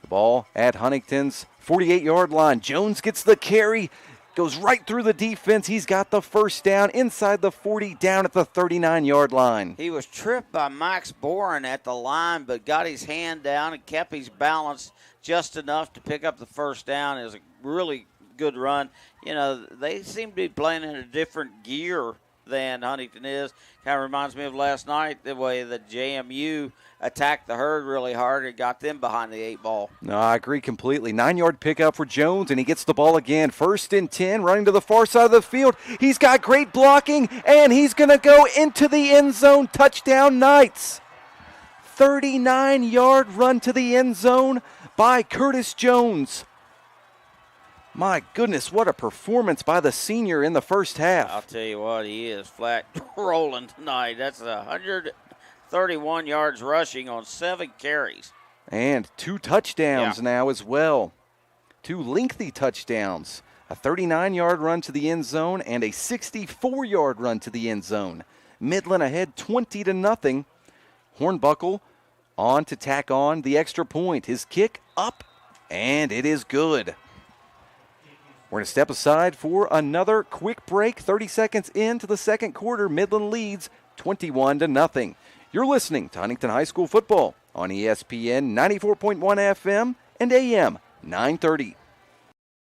The ball at Huntington's 48-yard line. Jones gets the carry, goes right through the defense. He's got the first down inside the 40, down at the 39-yard line. He was tripped by Max Boren at the line, but got his hand down and kept his balance just enough to pick up the first down. It was a really good run. You know, they seem to be playing in a different gear than Huntington is. Kind of reminds me of last night, the way that JMU attacked the herd really hard and got them behind the 8 ball. No, I agree completely. 9-yard pickup for Jones, and he gets the ball again. 1st and 10, running to the far side of the field. He's got great blocking, and he's going to go into the end zone. Touchdown, Knights. 39-yard run to the end zone by Curtis Jones. My goodness, what a performance by the senior in the first half. I'll tell you what, he is flat rolling tonight. That's 131 yards rushing on 7 carries. And 2 touchdowns now as well. 2 lengthy touchdowns. A 39-yard run to the end zone and a 64-yard run to the end zone. Midland ahead 20-0. Hornbuckle on to tack on the extra point. His kick up, and it is good. We're going to step aside for another quick break. 30 seconds into the second quarter, Midland leads 21-0. You're listening to Huntington High School football on ESPN 94.1 FM and AM 930. The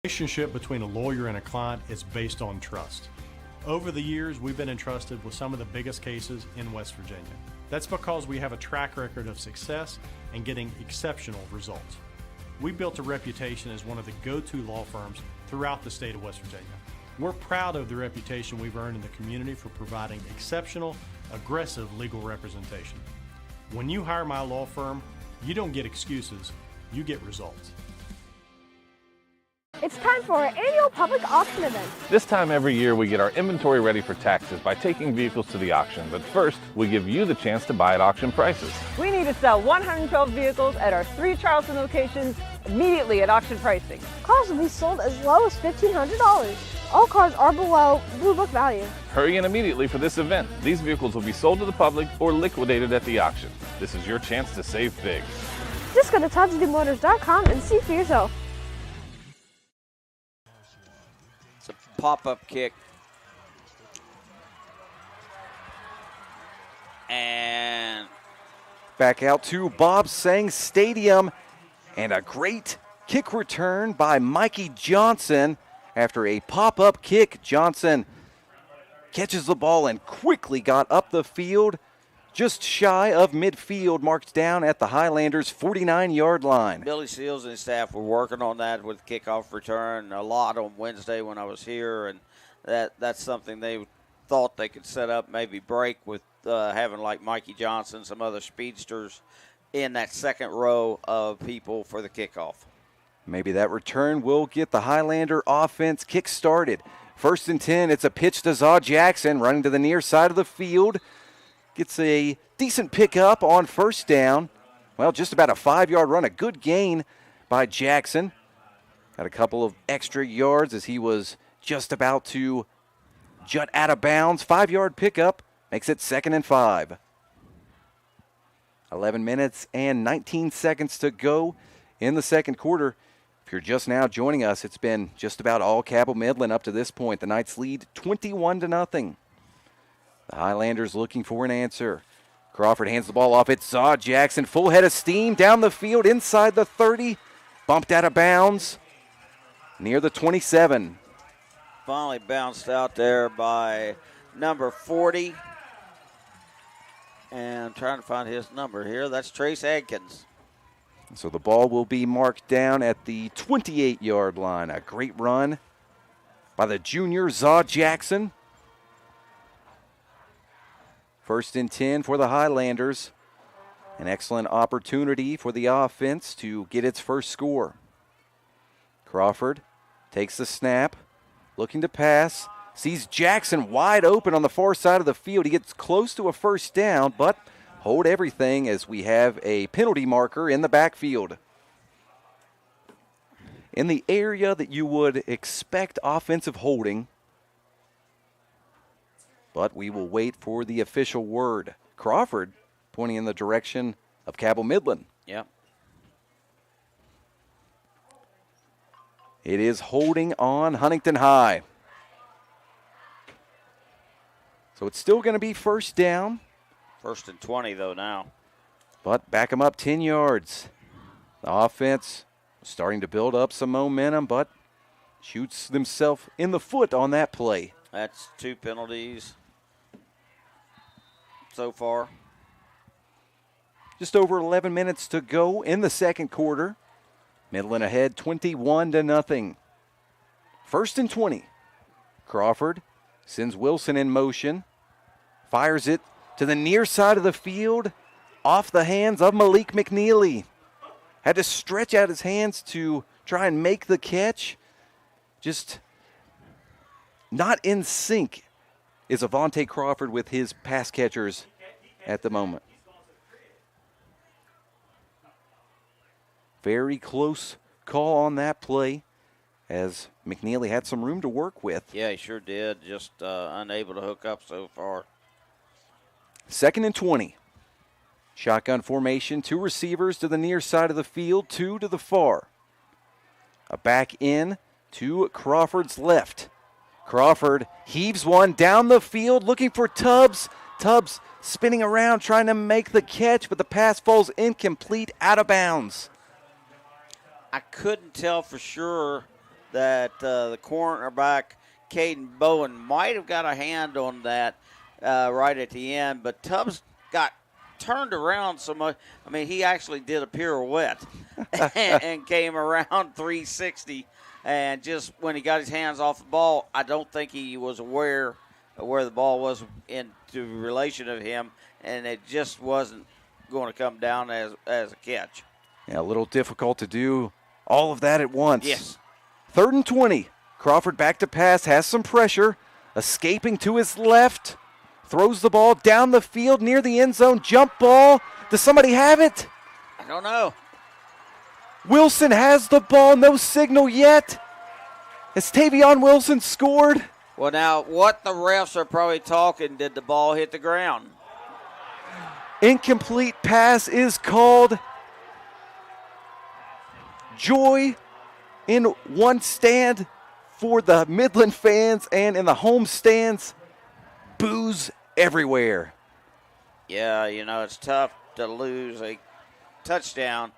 relationship between a lawyer and a client is based on trust. Over the years, we've been entrusted with some of the biggest cases in West Virginia. That's because we have a track record of success and getting exceptional results. we built a reputation as one of the go-to law firms throughout the state of West Virginia. We're proud of the reputation we've earned in the community for providing exceptional, aggressive legal representation. When you hire my law firm, you don't get excuses, you get results. It's time for our annual public auction event. This time every year we get our inventory ready for taxes by taking vehicles to the auction. But first, we give you the chance to buy at auction prices. We need to sell 112 vehicles at our 3 Charleston locations immediately at auction pricing. Cars will be sold as low as $1,500. All cars are below Blue Book value. Hurry in immediately for this event. These vehicles will be sold to the public or liquidated at the auction. This is your chance to save big. Just go to ToddsDMotors.com and see for yourself. It's a pop-up kick. And back out to Bob Sang Stadium. And a great kick return by Mikey Johnson. After a pop-up kick, Johnson catches the ball and quickly got up the field. Just shy of midfield, marked down at the Highlanders' 49-yard line. Billy Seals and his staff were working on that with kickoff return a lot on Wednesday when I was here, and that's something they thought they could set up, maybe break with having like Mikey Johnson, some other speedsters in that second row of people for the kickoff. Maybe that return will get the Highlander offense kick-started. 1st and 10, it's a pitch to Zaw Jackson, running to the near side of the field. Gets a decent pickup on 1st down. Well, just about a 5-yard run, a good gain by Jackson. Got a couple of extra yards as he was just about to jut out of bounds. 5-yard pickup makes it 2nd and 5. 11 minutes and 19 seconds to go in the second quarter. If you're just now joining us, it's been just about all Cabell Midland up to this point. The Knights lead 21-0. The Highlanders looking for an answer. Crawford hands the ball off. It's Zaw Jackson, full head of steam down the field inside the 30. Bumped out of bounds near the 27. Finally bounced out there by number 40. And I'm trying to find his number here. That's Trace Adkins. So the ball will be marked down at the 28-yard line. A great run by the junior Zaw Jackson. 1st and 10 for the Highlanders. An excellent opportunity for the offense to get its first score. Crawford takes the snap, looking to pass, sees Jackson wide open on the far side of the field. He gets close to a 1st down, but hold everything as we have a penalty marker in the backfield. In the area that you would expect offensive holding, but we will wait for the official word. Crawford pointing in the direction of Cabell Midland. Yep. It is holding on Huntington High. So it's still going to be 1st down. 1st and 20, though, now. But back them up 10 yards. The offense starting to build up some momentum, but shoots themselves in the foot on that play. That's 2 penalties so far. Just over 11 minutes to go in the second quarter. Midland ahead 21-0. 1st and 20. Crawford sends Wilson in motion. Fires it to the near side of the field. Off the hands of Malik McNeely. Had to stretch out his hands to try and make the catch. Just not in sync is Avante Crawford with his pass catchers at the moment. Very close call on that play as McNeely had some room to work with. Yeah, he sure did. Just unable to hook up so far. 2nd and 20. Shotgun formation, 2 receivers to the near side of the field, 2 to the far. A back in to Crawford's left. Crawford heaves one down the field looking for Tubbs. Tubbs spinning around trying to make the catch, but the pass falls incomplete, out of bounds. I couldn't tell for sure that the cornerback, Caden Bowen, might have got a hand on that right at the end, but Tubbs got turned around so much. I mean, he actually did a pirouette and came around 360. And just when he got his hands off the ball, I don't think he was aware of where the ball was into relation of him, and it just wasn't going to come down as a catch. Yeah, a little difficult to do all of that at once. Yes. 3rd and 20. Crawford back to pass, has some pressure, escaping to his left, throws the ball down the field near the end zone, jump ball. Does somebody have it? I don't know. Wilson has the ball, no signal yet. Has Tavion Wilson scored? Well, now, what the refs are probably talking, did the ball hit the ground? Incomplete pass is called. Joy in one stand for the Midland fans, and in the home stands, boos everywhere. Yeah, it's tough to lose a touchdown,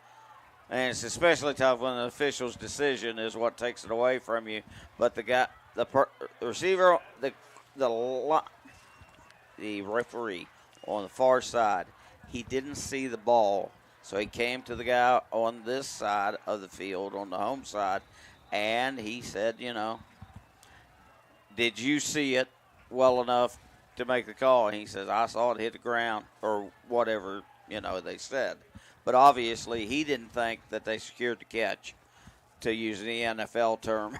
and it's especially tough when the official's decision is what takes it away from you. But the receiver, the referee on the far side, he didn't see the ball, so he came to the guy on this side of the field, on the home side, and he said, did you see it well enough to make the call? And he says, I saw it hit the ground, or whatever, they said. But obviously he didn't think that they secured the catch, to use the NFL term.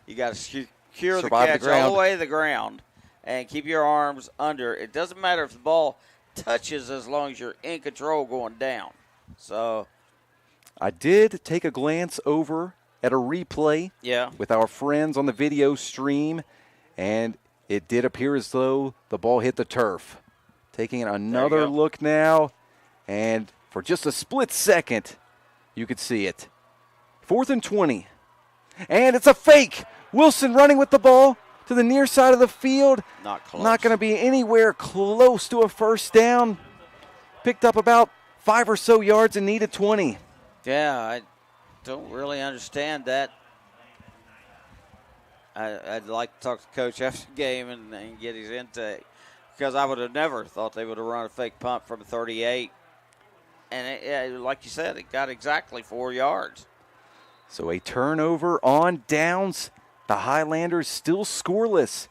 You got to secure the catch all the way to the ground and keep your arms under. It doesn't matter if the ball touches as long as you're in control going down. So I did take a glance over at a replay with our friends on the video stream, and it did appear as though the ball hit the turf. Taking another look now, and for just a split second, you could see it. 4th and 20, and it's a fake. Wilson running with the ball to the near side of the field. Not close. Not going to be anywhere close to a first down. Picked up about 5 or so yards and needed 20. Yeah, I don't really understand that. I'd like to talk to Coach after the game and get his intake, because I would have never thought they would have run a fake punt from 38. And like you said, it got exactly 4 yards. So a turnover on downs. The Highlanders still scoreless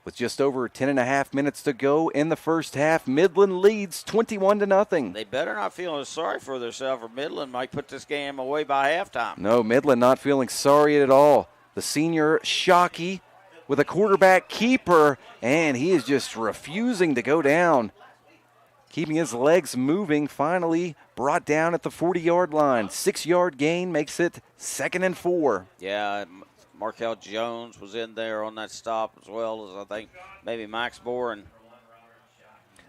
with just over 10.5 minutes to go in the first half. Midland leads 21-0. They better not feel sorry for themselves, or Midland might put this game away by halftime. No, Midland not feeling sorry at all. The senior Shockey with a quarterback keeper, and he is just refusing to go down. Keeping his legs moving, finally brought down at the 40-yard line. 6-yard gain makes it 2nd and 4. Yeah, Markel Jones was in there on that stop, as well as I think maybe Max Boren.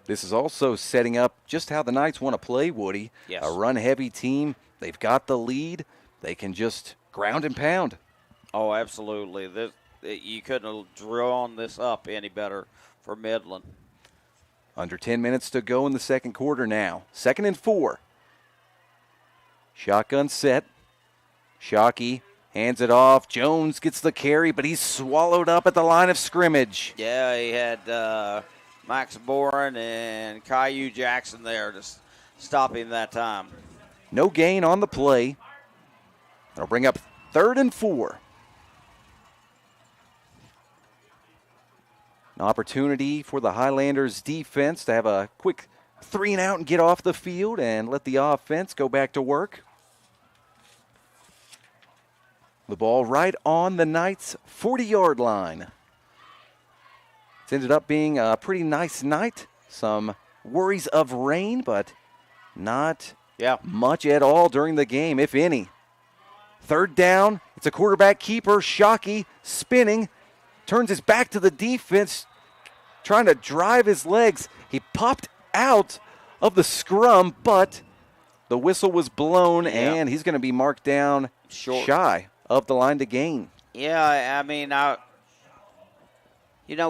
This is also setting up just how the Knights want to play, Woody. Yes. A run-heavy team. They've got the lead. They can just ground and pound. Oh, absolutely. You couldn't have drawn this up any better for Midland. Under 10 minutes to go in the second quarter now. 2nd and 4. Shotgun set. Shockey hands it off. Jones gets the carry, but he's swallowed up at the line of scrimmage. Yeah, he had Max Boren and Caillou Jackson there to stop him that time. No gain on the play. That'll bring up 3rd and 4. An opportunity for the Highlanders defense to have a quick 3-and-out and get off the field and let the offense go back to work. The ball right on the Knights' 40-yard line. It's ended up being a pretty nice night. Some worries of rain, but not much at all during the game, if any. 3rd down. It's a quarterback keeper. Shockey spinning. Turns his back to the defense, trying to drive his legs. He popped out of the scrum, but the whistle was blown, and he's going to be marked down shy of the line to gain. Yeah, I mean,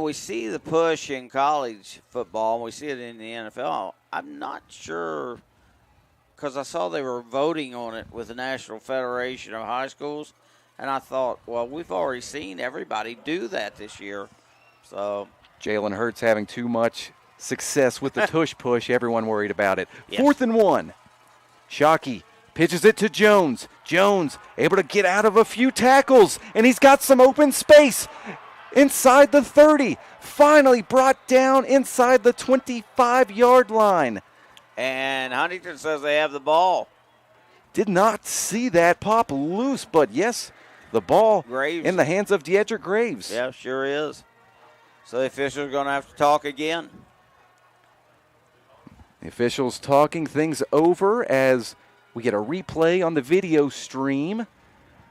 we see the push in college football, and we see it in the NFL. I'm not sure, because I saw they were voting on it with the National Federation of High Schools, and I thought, well, we've already seen everybody do that this year. So Jalen Hurts having too much success with the tush push. Everyone worried about it. 4th and 1. Shockey pitches it to Jones. Jones able to get out of a few tackles, and he's got some open space inside the 30. Finally brought down inside the 25-yard line. And Huntington says they have the ball. Did not see that pop loose, but yes, the ball Graves. in the hands of Deidre Graves. Yeah, sure is. So the officials are going to have to talk again. The officials talking things over as we get a replay on the video stream.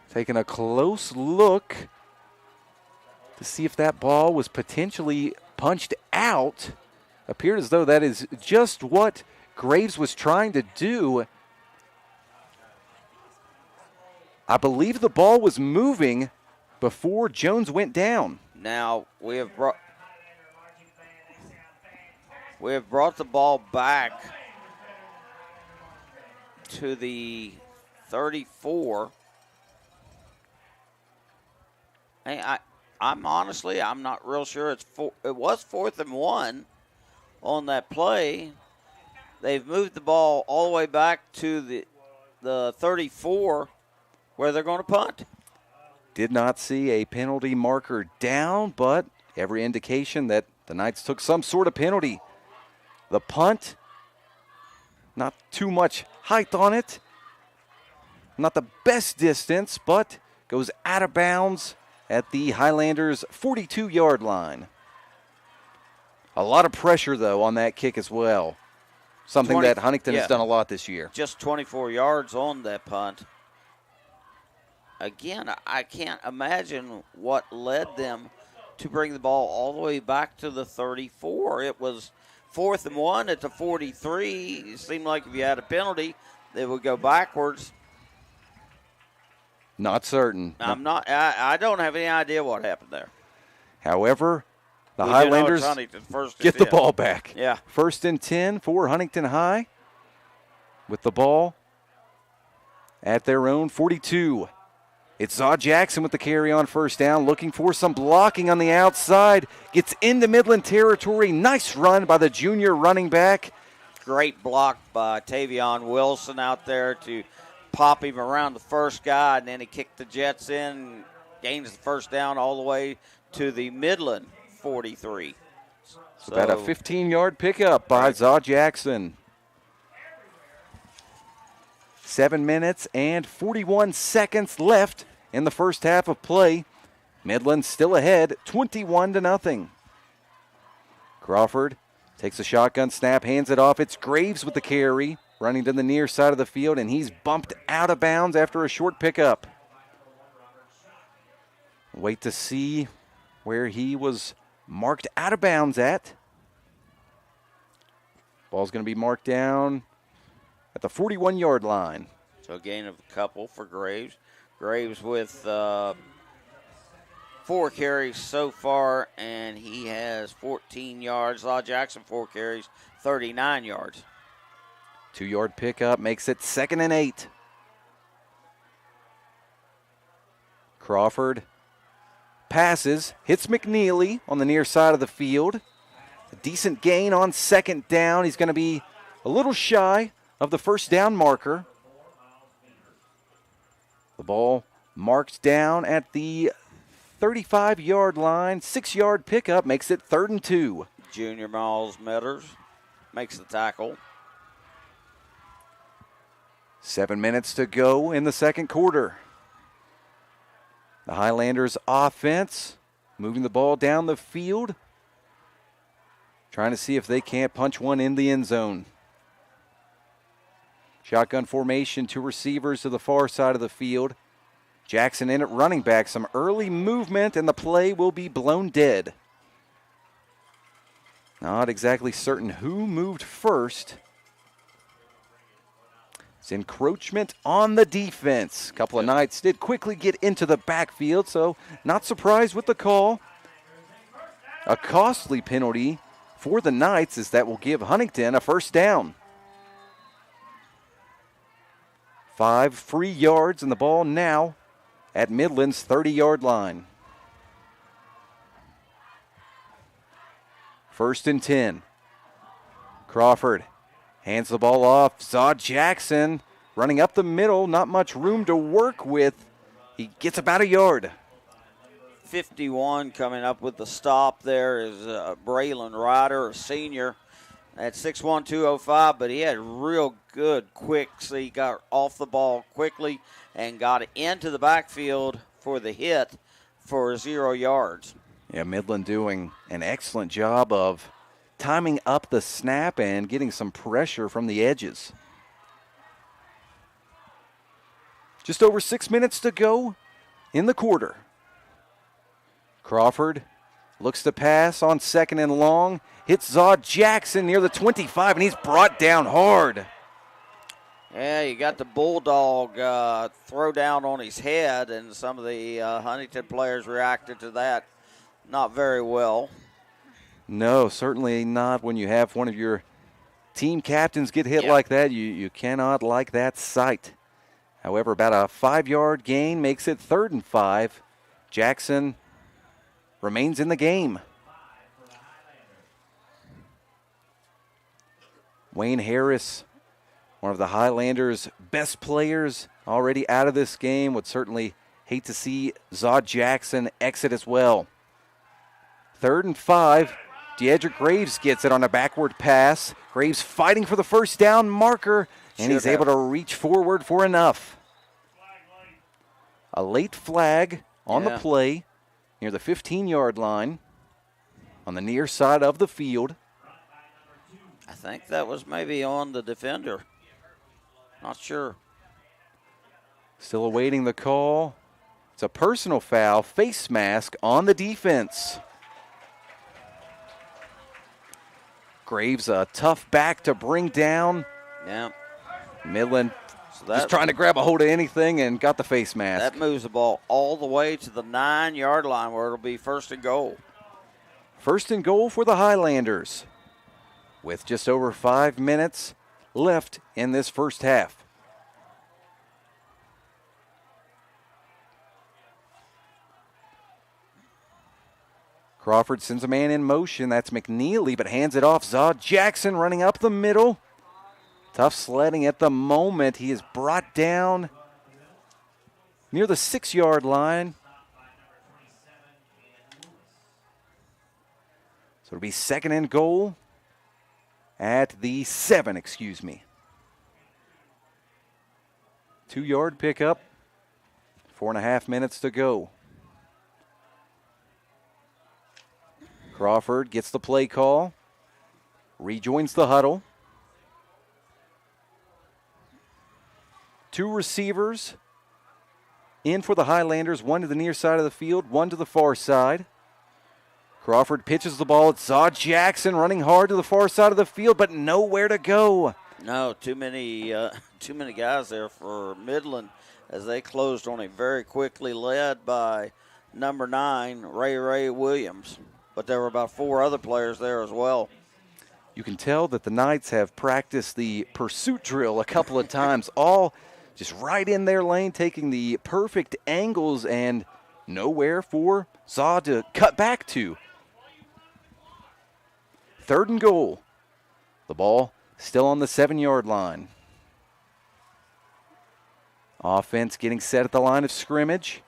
Taking a close look to see if that ball was potentially punched out. Appeared as though that is just what Graves was trying to do. I believe the ball was moving before Jones went down. Now we have brought the ball back to the 34. Hey, I'm not real sure. It was 4th and 1 on that play. They've moved the ball all the way back to the 34 where they're going to punt. Did not see a penalty marker down, but every indication that the Knights took some sort of penalty. The punt, not too much height on it. Not the best distance, but goes out of bounds at the Highlanders' 42-yard line. A lot of pressure, though, on that kick as well. Something that Huntington has done a lot this year. Just 24 yards on that punt. Again, I can't imagine what led them to bring the ball all the way back to the 34. It was 4th and 1 at the 43. It seemed like if you had a penalty, they would go backwards. Not certain. I don't have any idea what happened there. However, the Highlanders get the ball back. Yeah. 1st and 10 for Huntington High with the ball at their own 42. It's Zaw Jackson with the carry on 1st down, looking for some blocking on the outside. Gets into Midland territory. Nice run by the junior running back. Great block by Tavion Wilson out there to pop him around the first guy, and then he kicked the Jets in, gains the 1st down all the way to the Midland 43. So about a 15-yard pickup by Zaw Jackson. 7 minutes and 41 seconds left in the first half of play. Midland still ahead, 21-0. Crawford takes a shotgun snap, hands it off. It's Graves with the carry, running to the near side of the field, and he's bumped out of bounds after a short pickup. Wait to see where he was marked out of bounds at. Ball's going to be marked down at the 41-yard line. So a gain of a couple for Graves. Graves with 4 carries so far, and he has 14 yards. Law Jackson, 4 carries, 39 yards. 2-yard pickup makes it 2nd and 8. Crawford passes, hits McNeely on the near side of the field. A decent gain on 2nd down. He's going to be a little shy of the 1st down marker. The ball marked down at the 35-yard line. 6-yard pickup makes it 3rd and 2. Junior Miles Metters makes the tackle. 7 minutes to go in the second quarter. The Highlanders offense moving the ball down the field, trying to see if they can't punch one in the end zone. Shotgun formation, 2 receivers to the far side of the field. Jackson in at running back. Some early movement, and the play will be blown dead. Not exactly certain who moved first. It's encroachment on the defense. A couple of Knights did quickly get into the backfield, so not surprised with the call. A costly penalty for the Knights, as that will give Huntington a 1st down. 5 free yards, and the ball now at Midland's 30-yard line. 1st and 10. Crawford hands the ball off. Zaw Jackson running up the middle, not much room to work with. He gets about a yard. 51 coming up with the stop there is Braylon Ryder, a senior at 6'1", 205, but he had real good quick, so he got off the ball quickly and got into the backfield for the hit for 0 yards. Yeah, Midland doing an excellent job of timing up the snap and getting some pressure from the edges. Just over 6 minutes to go in the quarter. Crawford looks to pass on 2nd and long. Hits Zod Jackson near the 25, and he's brought down hard. Yeah, you got the Bulldog throw down on his head, and some of the Huntington players reacted to that not very well. No, certainly not when you have one of your team captains get hit like that. You cannot like that sight. However, about a 5-yard gain makes it 3rd and 5. Jackson remains in the game. Wayne Harris, one of the Highlanders' best players, already out of this game. Would certainly hate to see Zod Jackson exit as well. 3rd and 5. Deidrick Graves gets it on a backward pass. Graves fighting for the first down marker, and he's able to reach forward for enough. A late flag on the play near the 15-yard line on the near side of the field. I think that was maybe on the defender. Not sure. Still awaiting the call. It's a personal foul, face mask on the defense. Graves, a tough back to bring down. Yeah. Midland just trying to grab a hold of anything and got the face mask. That moves the ball all the way to the 9-yard line where it'll be 1st and goal. 1st and goal for the Highlanders with just over 5 minutes left in this first half. Crawford sends a man in motion. That's McNeely, but hands it off. Zod Jackson running up the middle. Tough sledding at the moment. He is brought down near the 6-yard line. So it'll be 2nd and goal at the 7, 2-yard pickup. 4.5 minutes to go. Crawford gets the play call. Rejoins the huddle. 2 receivers in for the Highlanders, 1 to the near side of the field, 1 to the far side. Crawford pitches the ball. It's Zod Jackson running hard to the far side of the field, but nowhere to go. No, too many guys there for Midland as they closed on him very quickly, led by number 9, Ray Williams. But there were about 4 other players there as well. You can tell that the Knights have practiced the pursuit drill a couple of times, all just right in their lane, taking the perfect angles and nowhere for Zod to cut back to. 3rd and goal. The ball still on the 7-yard line. Offense getting set at the line of scrimmage.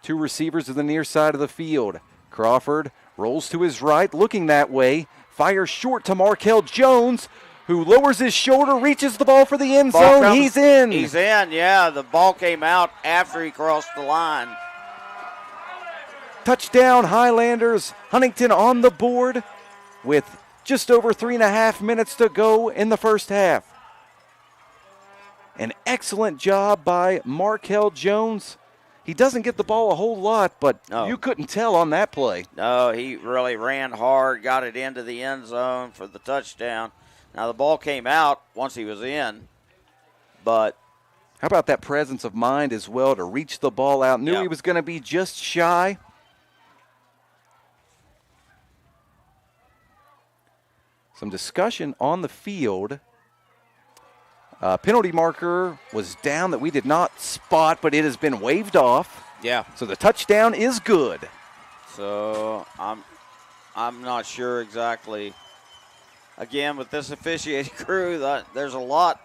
2 receivers to the near side of the field. Crawford rolls to his right, looking that way. Fires short to Markel Jones, who lowers his shoulder, reaches the ball for the end zone. He's in. He's in, yeah. The ball came out after he crossed the line. Touchdown, Highlanders. Huntington on the board with just over 3.5 minutes to go in the first half. An excellent job by Markel Jones. He doesn't get the ball a whole lot, but you couldn't tell on that play. No, he really ran hard, got it into the end zone for the touchdown. Now, the ball came out once he was in, but... How about that presence of mind as well to reach the ball out? Knew he was going to be just shy. Some discussion on the field. Penalty marker was down that we did not spot, but it has been waved off. Yeah. So the touchdown is good. So I'm not sure exactly. Again, with this officiating crew, there's a lot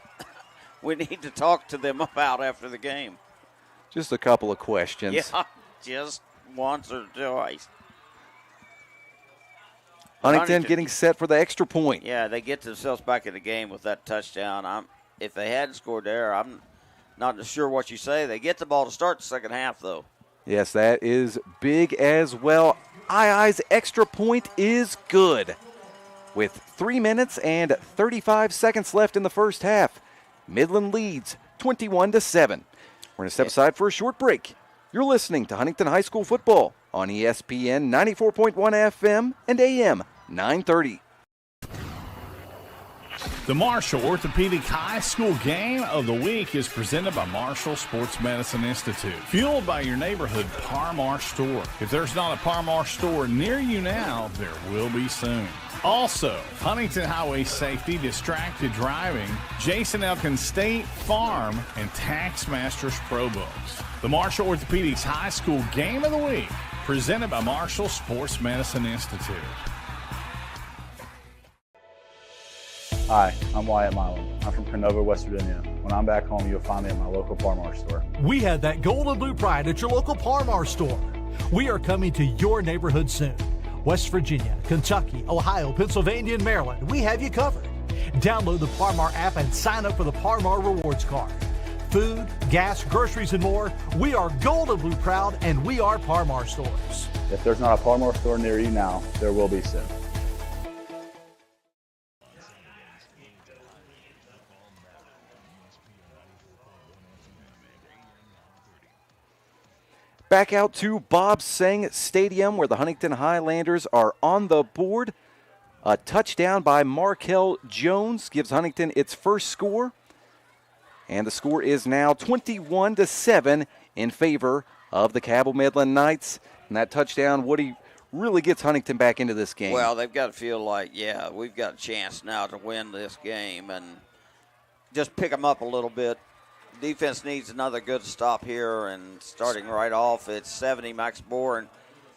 we need to talk to them about after the game. Just a couple of questions. Yeah, just once or twice. Huntington getting set for the extra point. Yeah, they get themselves back in the game with that touchdown. If they hadn't scored there, I'm not sure what you say. They get the ball to start the second half, though. Yes, that is big as well. II's extra point is good. With 3 minutes and 35 seconds left in the first half, Midland leads 21-7. We're going to step aside for a short break. You're listening to Huntington High School football on ESPN 94.1 FM and AM 930. The Marshall Orthopedic High School Game of the Week is presented by Marshall Sports Medicine Institute, fueled by your neighborhood Par-Mar store. If there's not a Par-Mar store near you now, there will be soon. Also, Huntington Highway Safety, Distracted Driving, Jason Elkin State Farm, and Taxmasters Pro Books. The Marshall Orthopedics High School Game of the Week, presented by Marshall Sports Medicine Institute. Hi, I'm Wyatt Milam. I'm from Canova, West Virginia. When I'm back home, you'll find me at my local Par-Mar store. We have that gold and blue pride at your local Par-Mar store. We are coming to your neighborhood soon. West Virginia, Kentucky, Ohio, Pennsylvania, and Maryland, we have you covered. Download the Par-Mar app and sign up for the Par-Mar Rewards Card. Food, gas, groceries, and more, we are gold and blue proud, and we are Par-Mar stores. If there's not a Par-Mar store near you now, there will be soon. Back out to Bob Seng Stadium where the Huntington Highlanders are on the board. A touchdown by Markel Jones gives Huntington its first score. And the score is now 21-7 in favor of the Cabell Midland Knights. And that touchdown, Woody, really gets Huntington back into this game. Well, they've got to feel like, yeah, we've got a chance now to win this game and just pick them up a little bit. Defense needs another good stop here, and starting right off, it's 70 Max Bourne.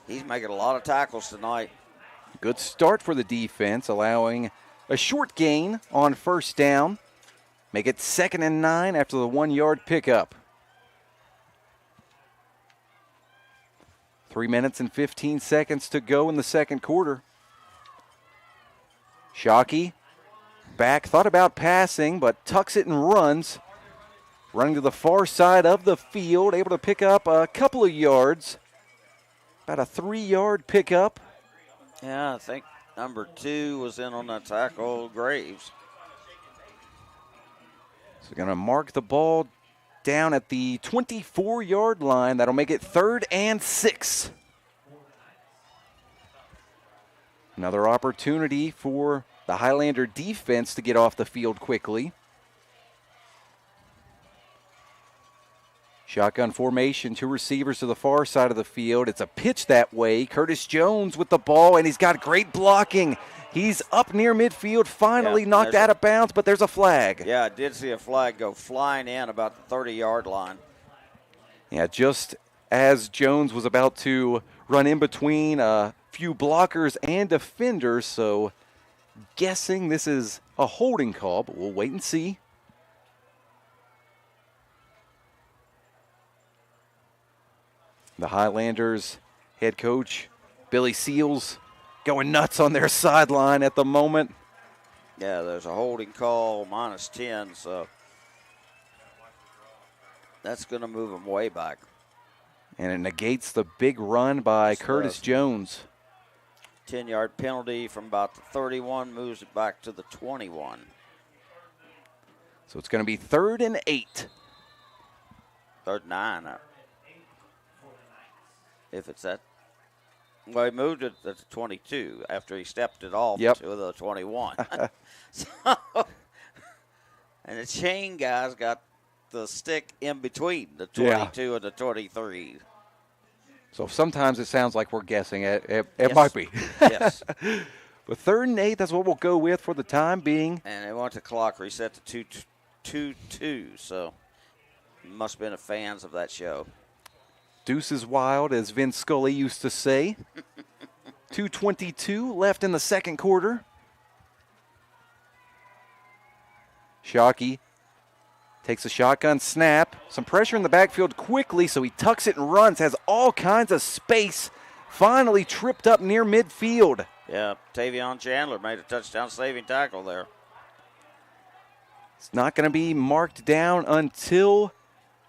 He's making a lot of tackles tonight. Good start for the defense, allowing a short gain on first down. Make it 2nd and 9 after the 1-yard pickup. 3 minutes and 15 seconds to go in the second quarter. Shockey back, thought about passing, but tucks it and runs. Running to the far side of the field, able to pick up a couple of yards. About a 3-yard pickup. Yeah, I think number 2 was in on that tackle, Graves. So going to mark the ball down at the 24-yard line. That'll make it 3rd and 6. Another opportunity for the Highlander defense to get off the field quickly. Shotgun formation, 2 receivers to the far side of the field. It's a pitch that way. Curtis Jones with the ball, and he's got great blocking. He's up near midfield, finally knocked out of bounds, but there's a flag. Yeah, I did see a flag go flying in about the 30-yard line. Yeah, just as Jones was about to run in between a few blockers and defenders, so guessing this is a holding call, but we'll wait and see. The Highlanders head coach, Billy Seals, going nuts on their sideline at the moment. Yeah, there's a holding call, -10, so that's going to move them way back. And it negates the big run by Curtis Jones. 10-yard penalty from about the 31, moves it back to the 21. So it's going to be 3rd and 8. 3rd and 9. If it's that. Well, he moved it to the 22 after he stepped it off to the 21. So, and the chain guys got the stick in between the 22 and the 23. So sometimes it sounds like we're guessing. It might be. Yes. But 3rd and 8, that's what we'll go with for the time being. And they want the clock reset to 2-2, so must have been fans of that show. Deuce is wild, as Vin Scully used to say. 2:22 left in the second quarter. Shockey Takes a shotgun snap. Some pressure in the backfield quickly, so he tucks it and runs. Has all kinds of space. Finally tripped up near midfield. Yeah, Tavion Chandler made a touchdown saving tackle there. It's not going to be marked down until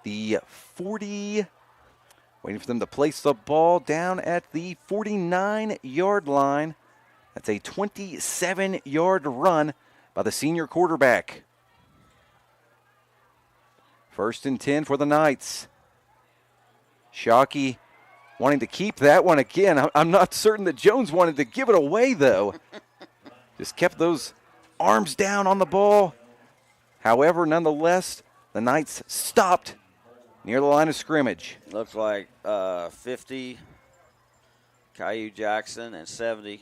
the 40. Waiting for them to place the ball down at the 49-yard line. That's a 27-yard run by the senior quarterback. 1st and 10 for the Knights. Shockey wanting to keep that one again. I'm not certain that Jones wanted to give it away, though. Just kept those arms down on the ball. However, nonetheless, the Knights stopped near the line of scrimmage. Looks like 50, Caillou Jackson, and 70,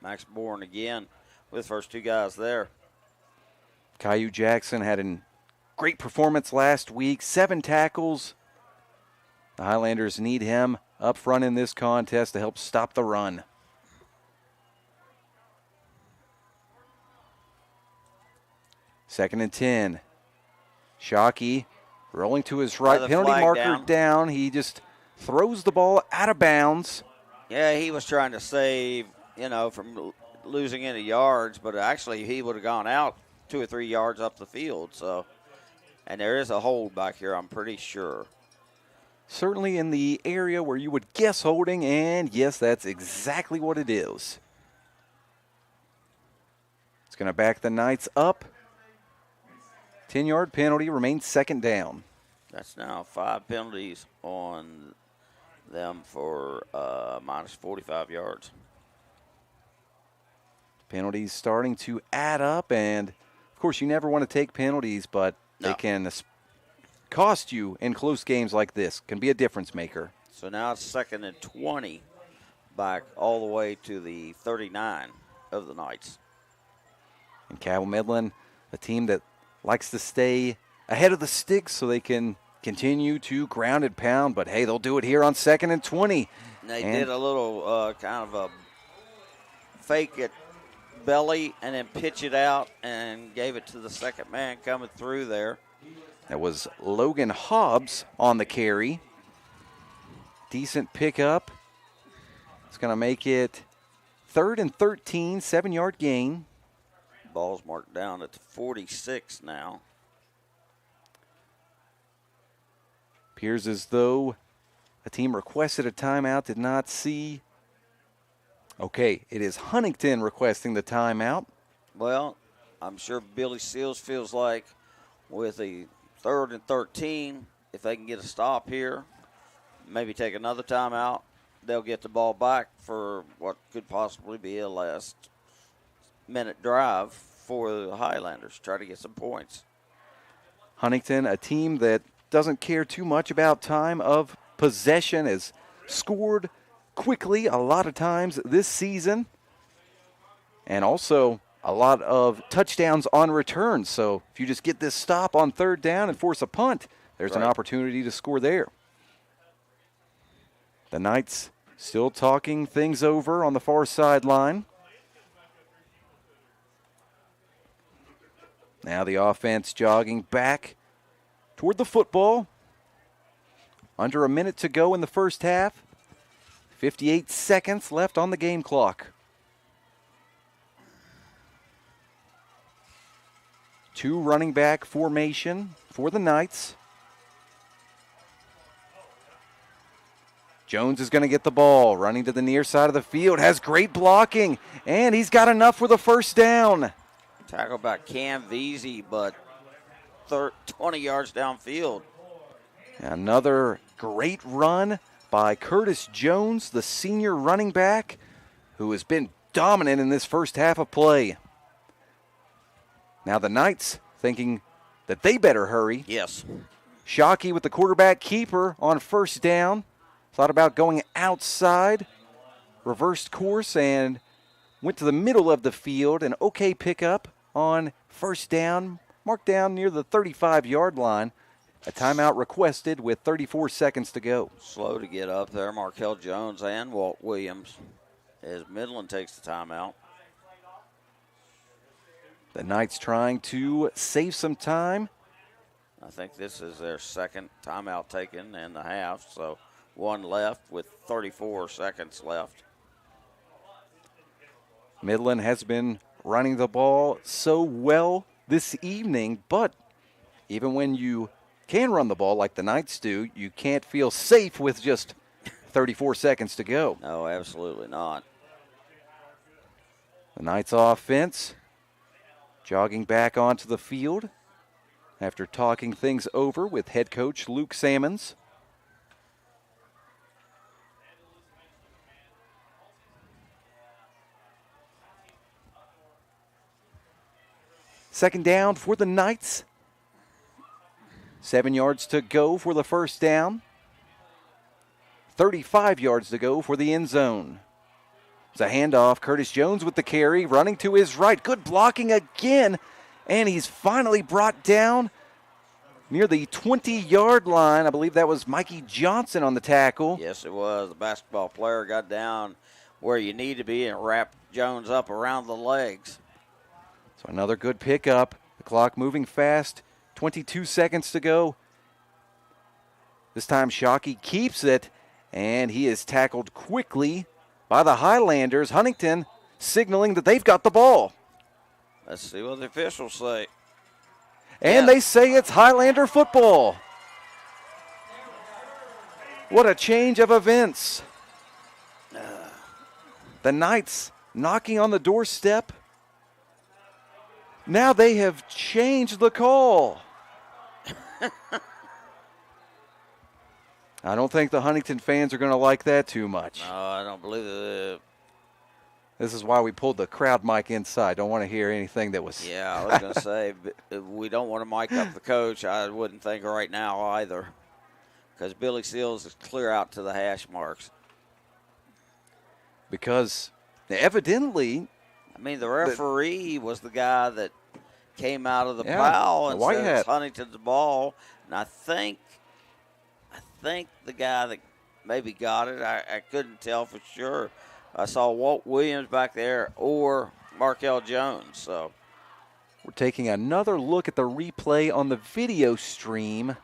Max Bourne again with the first two guys there. Caillou Jackson had a great performance last week, 7 tackles. The Highlanders need him up front in this contest to help stop the run. Second and 10. Shockey rolling to his right. Penalty marker down. He just throws the ball out of bounds. Yeah, he was trying to save, from losing any yards, but actually he would have gone out 2 or 3 yards up the field. So, and there is a hold back here, I'm pretty sure. Certainly in the area where you would guess holding, and yes, that's exactly what it is. It's going to back the Knights up. 10-yard penalty, remains 2nd down. That's now 5 penalties on them for minus 45 yards. Penalties starting to add up, and of course you never want to take penalties, but they can cost you in close games like this. Can be a difference maker. So now it's 2nd and 20 back all the way to the 39 of the Knights. And Cabell Midland, a team that likes to stay ahead of the sticks so they can continue to ground and pound, but hey, they'll do it here on 2nd and 20. They did a little kind of a fake it belly and then pitch it out and gave it to the second man coming through there. That was Logan Hobbs on the carry. Decent pickup. It's going to make it 3rd and 13, 7-yard gain. Ball's marked down at 46 now. Appears as though a team requested a timeout, did not see. Okay, it is Huntington requesting the timeout. Well, I'm sure Billy Seals feels like with a 3rd and 13, if they can get a stop here, maybe take another timeout, they'll get the ball back for what could possibly be a last-minute drive for the Highlanders, try to get some points. Huntington, a team that doesn't care too much about time of possession, has scored quickly a lot of times this season, and also a lot of touchdowns on return. So if you just get this stop on 3rd down and force a punt, there's an opportunity to score there. The Knights still talking things over on the far sideline. Now the offense jogging back toward the football. Under a minute to go in the first half. 58 seconds left on the game clock. 2 running back formation for the Knights. Jones is going to get the ball, running to the near side of the field, has great blocking, and he's got enough for the 1st down. Tackle by Cam Veazey, but 20 yards downfield. Another great run by Curtis Jones, the senior running back, who has been dominant in this first half of play. Now the Knights thinking that they better hurry. Yes. Shockey with the quarterback keeper on 1st down. Thought about going outside, reversed course, and went to the middle of the field. An okay pickup on 1st down, marked down near the 35-yard line. A timeout requested with 34 seconds to go. Slow to get up there, Markel Jones and Walt Williams, as Midland takes the timeout. The Knights trying to save some time I think this is their second timeout taken in the half, so one left with 34 seconds left. Midland has been running the ball so well this evening, but even when you can run the ball like the Knights do, you can't feel safe with just 34 seconds to go. No, absolutely not. The Knights offense jogging back onto the field after talking things over with head coach Luke Sammons. Second down for the Knights. 7 yards to go for the first down. 35 yards to go for the end zone. It's a handoff. Curtis Jones with the carry, running to his right. Good blocking again, and he's finally brought down near the 20-yard line. I believe that was Mikey Johnson on the tackle. Yes, it was. The basketball player got down where you need to be and wrapped Jones up around the legs. So another good pickup. The clock moving fast. 22 seconds to go. This time Shockey keeps it, and he is tackled quickly by the Highlanders. Huntington signaling that they've got the ball. Let's see what the officials say. And they say it's Highlander football. What a change of events. The Knights knocking on the doorstep. Now they have changed the call. I don't think the Huntington fans are going to like that too much. No, I don't believe it. This is why we pulled the crowd mic inside. Don't want to hear anything that was... Yeah, I was going to say, we don't want to mic up the coach. I wouldn't think right now either, because Billy Seals is clear out to the hash marks. Because evidently... I mean, the referee was the guy that came out of the foul and said it's Huntington's ball. And I think the guy that maybe got it, I couldn't tell for sure. I saw Walt Williams back there or Markel Jones. So we're taking another look at the replay on the video stream.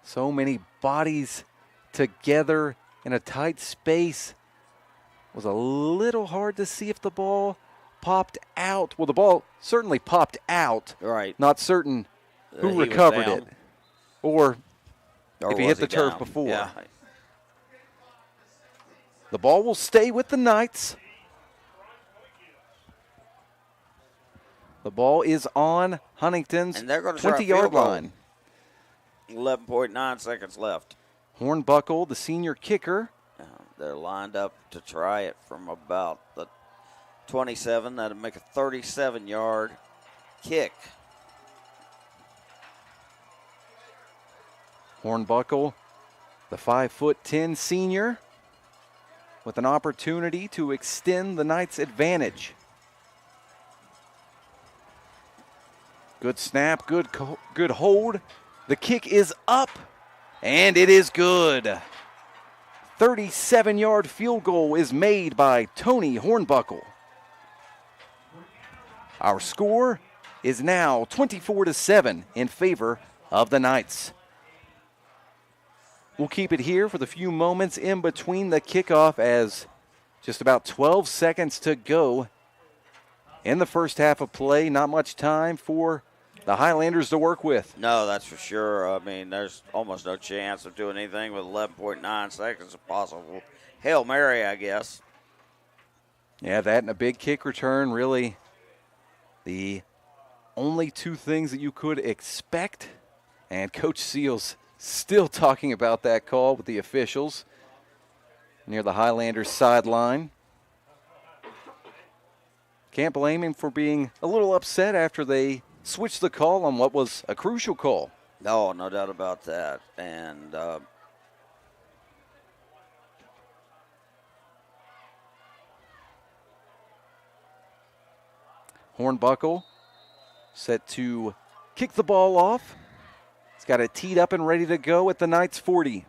So many bodies together in a tight space. It was a little hard to see if the ball popped out. Well, the ball certainly popped out. Right. Not certain who recovered it. Or if he hit the turf down before. Yeah. The ball will stay with the Knights. The ball is on Huntington's 20-yard line. 11.9 seconds left. Hornbuckle, the senior kicker. They're lined up to try it from about the 27. That'll make a 37-yard kick. Hornbuckle, the 5'10" senior, with an opportunity to extend the Knights' advantage. Good snap, good hold. The kick is up, and it is good. 37-yard field goal is made by Tony Hornbuckle. Our score is now 24-7 in favor of the Knights. We'll keep it here for the few moments in between the kickoff as just about 12 seconds to go in the first half of play. Not much time for the Highlanders to work with. No, that's for sure. I mean, there's almost no chance of doing anything with 11.9 seconds if possible. Hail Mary, I guess. Yeah, that and a big kick return, really the only two things that you could expect. And Coach Seals still talking about that call with the officials near the Highlanders sideline. Can't blame him for being a little upset after they switched the call on what was a crucial call. No, no doubt about that. And Hornbuckle set to kick the ball off. He's got it teed up and ready to go at the Knights 40.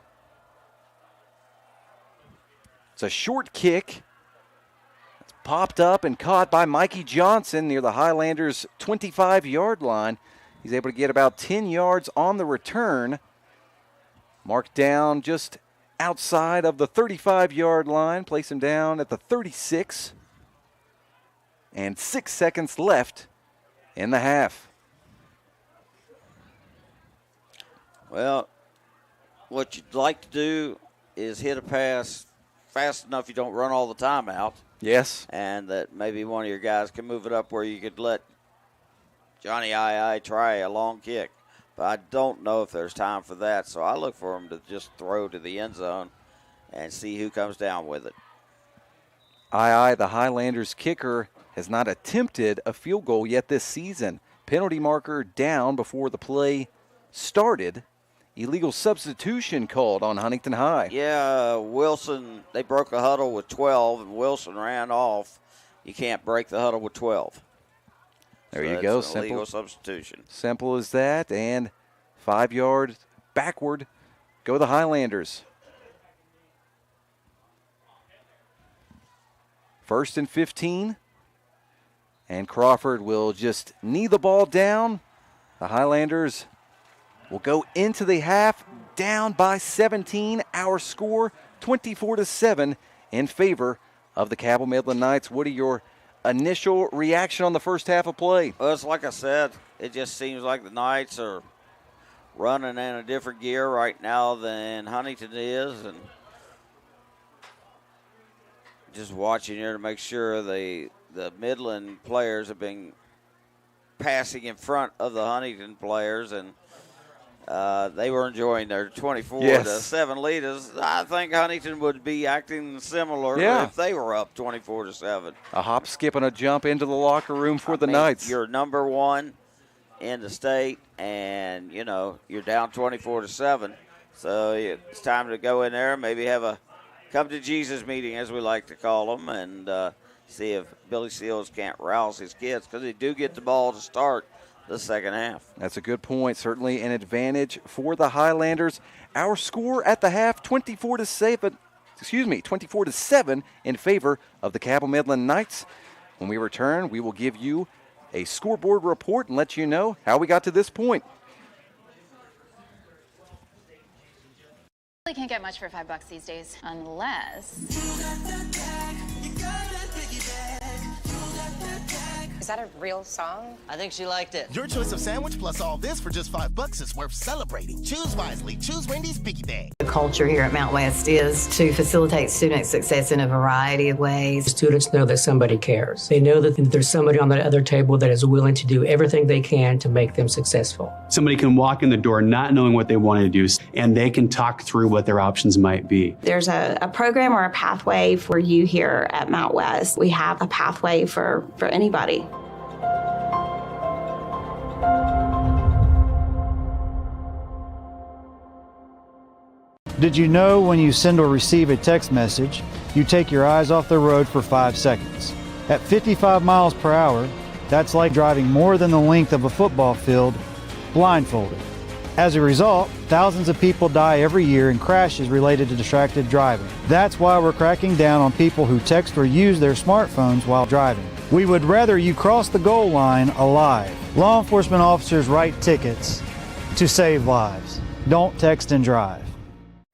It's a short kick. It's popped up and caught by Mikey Johnson near the Highlanders' 25-yard line. He's able to get about 10 yards on the return. Marked down just outside of the 35-yard line. Place him down at the 36. And 6 seconds left in the half. Well, what you'd like to do is hit a pass fast enough you don't run all the time out. Yes. And that maybe one of your guys can move it up where you could let Johnny I try a long kick. But I don't know if there's time for that, so I look for him to just throw to the end zone and see who comes down with it. the Highlanders kicker, has not attempted a field goal yet this season. Penalty marker down before the play started. Illegal substitution called on Huntington High. Yeah, Wilson, they broke a huddle with 12, and Wilson ran off. You can't break the huddle with 12. There So you go. it's an illegal substitution. Simple as that. And 5 yards backward go the Highlanders. 1st and 15. And Crawford will just knee the ball down. The Highlanders will go into the half down by 17. Our score 24-7 in favor of the Cabell Midland Knights. What are your initial reaction on the first half of play? Well, it's like I said, it just seems like the Knights are running in a different gear right now than Huntington is, and just watching here to make sure the Midland players have been passing in front of the Huntington players, and they were enjoying their 24-7 leaders. I think Huntington would be acting similar if they were up 24-7. A hop, skip, and a jump into the locker room for the Knights. You're number one in the state, and, you know, you're down 24-7. So it's time to go in there and maybe have a come-to-Jesus meeting, as we like to call them, and see if Billy Seals can't rouse his kids, because they do get the ball to start the second half. That's a good point. Certainly an advantage for the Highlanders. Our score at the half, 24-7 in favor of the Cabell Midland Knights. When we return, we will give you a scoreboard report and let you know how we got to this point. Really can't get much for $5 these days, unless... Is that a real song? I think she liked it. Your choice of sandwich plus all this for just $5 is worth celebrating. Choose wisely. Choose Wendy's Piggy Bank. The culture here at Mount West is to facilitate student success in a variety of ways. Students know that somebody cares. They know that there's somebody on the other table that is willing to do everything they can to make them successful. Somebody can walk in the door not knowing what they want to do, and they can talk through what their options might be. There's a program or a pathway for you here at Mount West. We have a pathway for anybody. Did you know when you send or receive a text message, you take your eyes off the road for 5 seconds? At 55 miles per hour, that's like driving more than the length of a football field blindfolded. As a result, thousands of people die every year in crashes related to distracted driving. That's why we're cracking down on people who text or use their smartphones while driving. We would rather you cross the goal line alive. Law enforcement officers write tickets to save lives. Don't text and drive.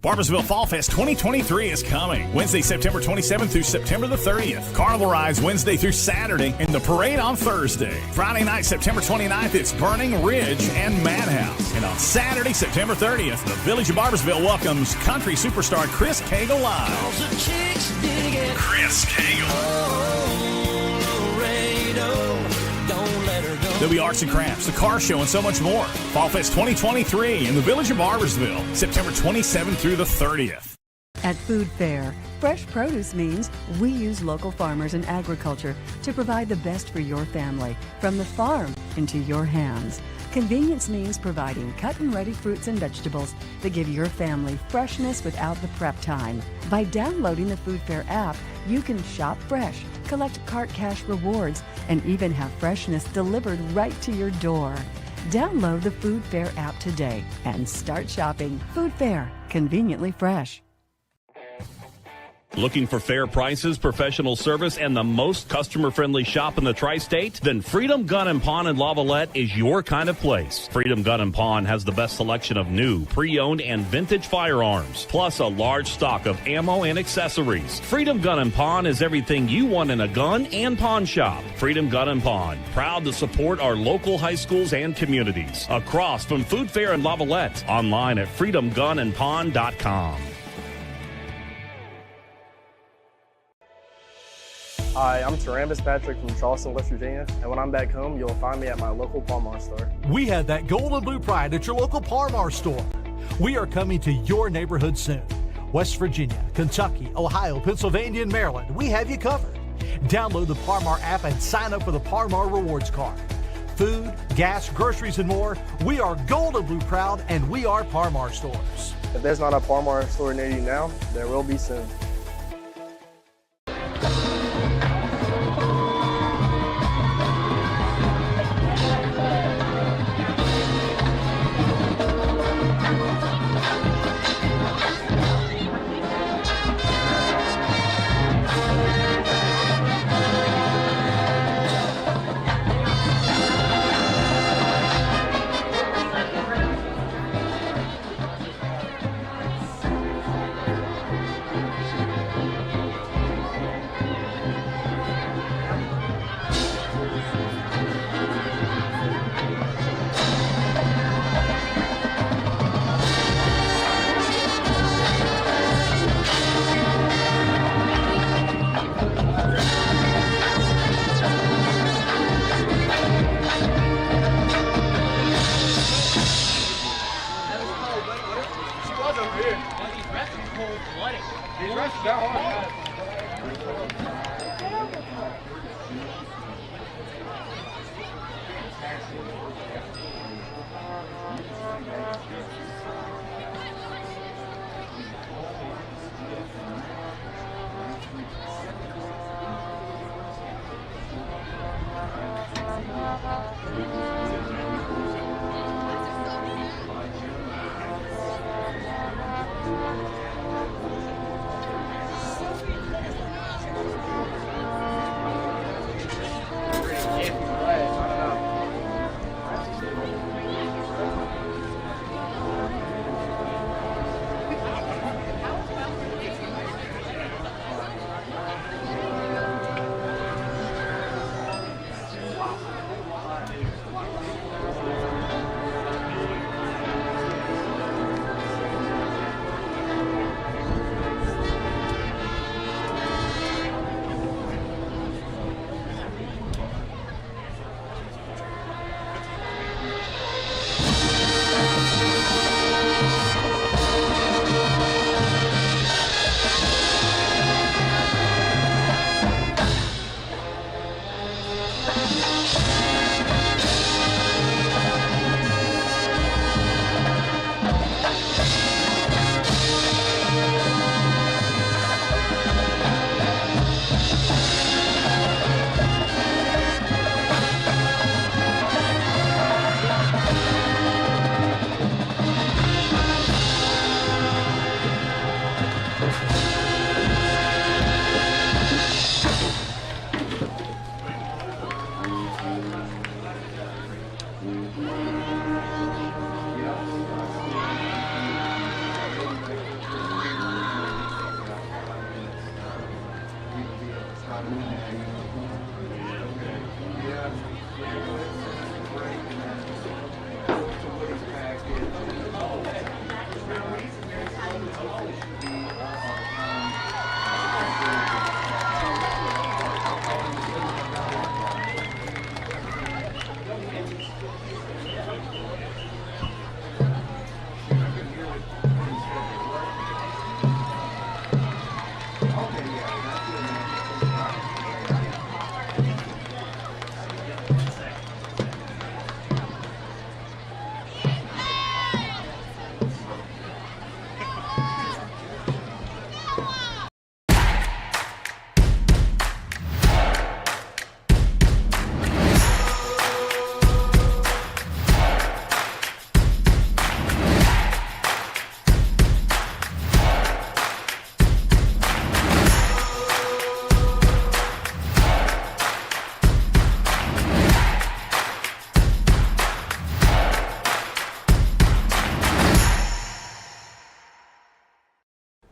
Barboursville Fall Fest 2023 is coming. Wednesday, September 27th through September the 30th. Carnival rides Wednesday through Saturday, and the parade on Thursday. Friday night, September 29th, it's Burning Ridge and Madhouse. And on Saturday, September 30th, the Village of Barboursville welcomes country superstar Chris Cagle live. Chris Cagle. There'll be arts and crafts, the car show, and so much more. Fall Fest 2023 in the Village of Barboursville, September 27th through the 30th. At Food Fair, fresh produce means we use local farmers and agriculture to provide the best for your family, from the farm into your hands. Convenience means providing cut-and-ready fruits and vegetables that give your family freshness without the prep time. By downloading the Food Fair app, you can shop fresh, collect Cart Cash rewards, and even have freshness delivered right to your door. Download the Food Fair app today and start shopping. Food Fair, conveniently fresh. Looking for fair prices, professional service, and the most customer-friendly shop in the tri-state? Then Freedom Gun & Pawn in Lavalette is your kind of place. Freedom Gun & Pawn has the best selection of new, pre-owned, and vintage firearms, plus a large stock of ammo and accessories. Freedom Gun & Pawn is everything you want in a gun and pawn shop. Freedom Gun & Pawn, proud to support our local high schools and communities. Across from Food Fair in Lavalette, online at freedomgunandpawn.com. Hi, I'm Tarambus Patrick from Charleston, West Virginia, and when I'm back home, you'll find me at my local Palmar store. We have that gold and blue pride at your local Palmar store. We are coming to your neighborhood soon. West Virginia, Kentucky, Ohio, Pennsylvania, and Maryland, we have you covered. Download the Palmar app and sign up for the Palmar Rewards Card. Food, gas, groceries, and more, we are gold and blue proud, and we are Palmar stores. If there's not a Palmar store near you now, there will be soon.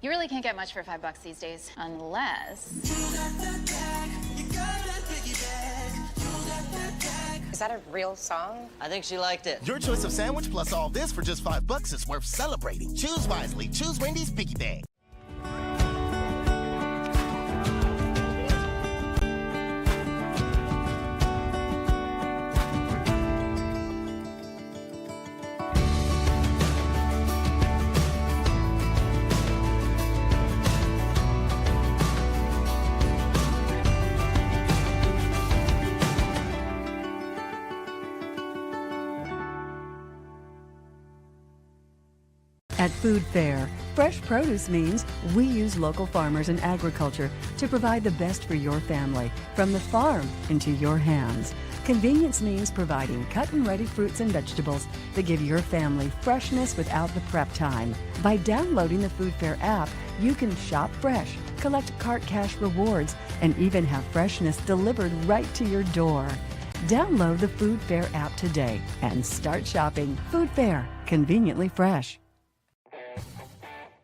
You really can't get much for $5 these days, unless... Is that a real song? I think she liked it. Your choice of sandwich plus all this for just $5 is worth celebrating. Choose wisely. Choose Wendy's Piggy Bank. At Food Fair, fresh produce means we use local farmers and agriculture to provide the best for your family, from the farm into your hands. Convenience means providing cut and ready fruits and vegetables that give your family freshness without the prep time. By downloading the Food Fair app, you can shop fresh, collect cart cash rewards, and even have freshness delivered right to your door. Download the Food Fair app today and start shopping. Food Fair, conveniently fresh.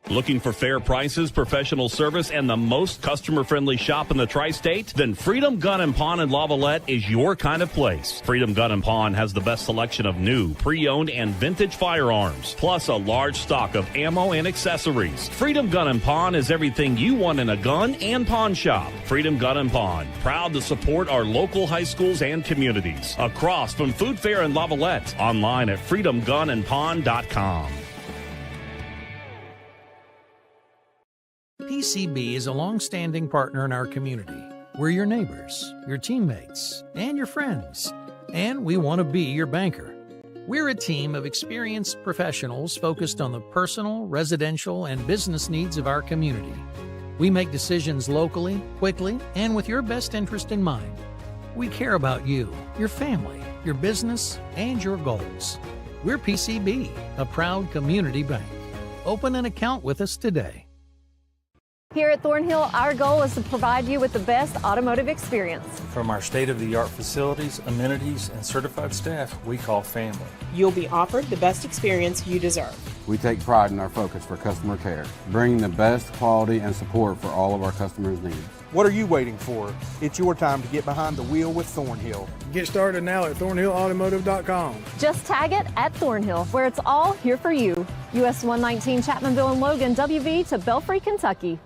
Looking for fair prices, professional service, and the most customer-friendly shop in the tri-state? Then Freedom Gun & Pawn in Lavalette is your kind of place. Freedom Gun & Pawn has the best selection of new, pre-owned, and vintage firearms, plus a large stock of ammo and accessories. Freedom Gun & Pawn is everything you want in a gun and pawn shop. Freedom Gun & Pawn, proud to support our local high schools and communities. Across from Food Fair in Lavalette, online at freedomgunandpawn.com. PCB is a long-standing partner in our community. We're your neighbors, your teammates, and your friends, and we want to be your banker. We're a team of experienced professionals focused on the personal, residential, and business needs of our community. We make decisions locally, quickly, and with your best interest in mind. We care about you, your family, your business, and your goals. We're PCB, a proud community bank. Open an account with us today. Here at Thornhill, our goal is to provide you with the best automotive experience. From our state-of-the-art facilities, amenities, and certified staff we call family. You'll be offered the best experience you deserve. We take pride in our focus for customer care, bringing the best quality and support for all of our customers' needs. What are you waiting for? It's your time to get behind the wheel with Thornhill. Get started now at thornhillautomotive.com. Just tag it at Thornhill, where it's all here for you. US 119 Chapmanville and Logan, WV to Belfry, Kentucky.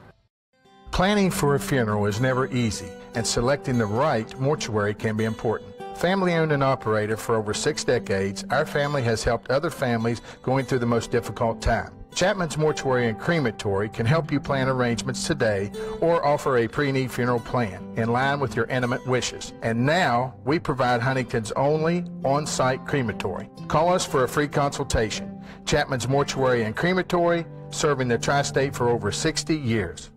Planning for a funeral is never easy, and selecting the right mortuary can be important. Family owned and operated for over 6 decades, our family has helped other families going through the most difficult time. Chapman's Mortuary and Crematory can help you plan arrangements today or offer a pre-need funeral plan in line with your intimate wishes. And now we provide Huntington's only on-site crematory. Call us for a free consultation. Chapman's Mortuary and Crematory, serving the tri-state for over 60 years.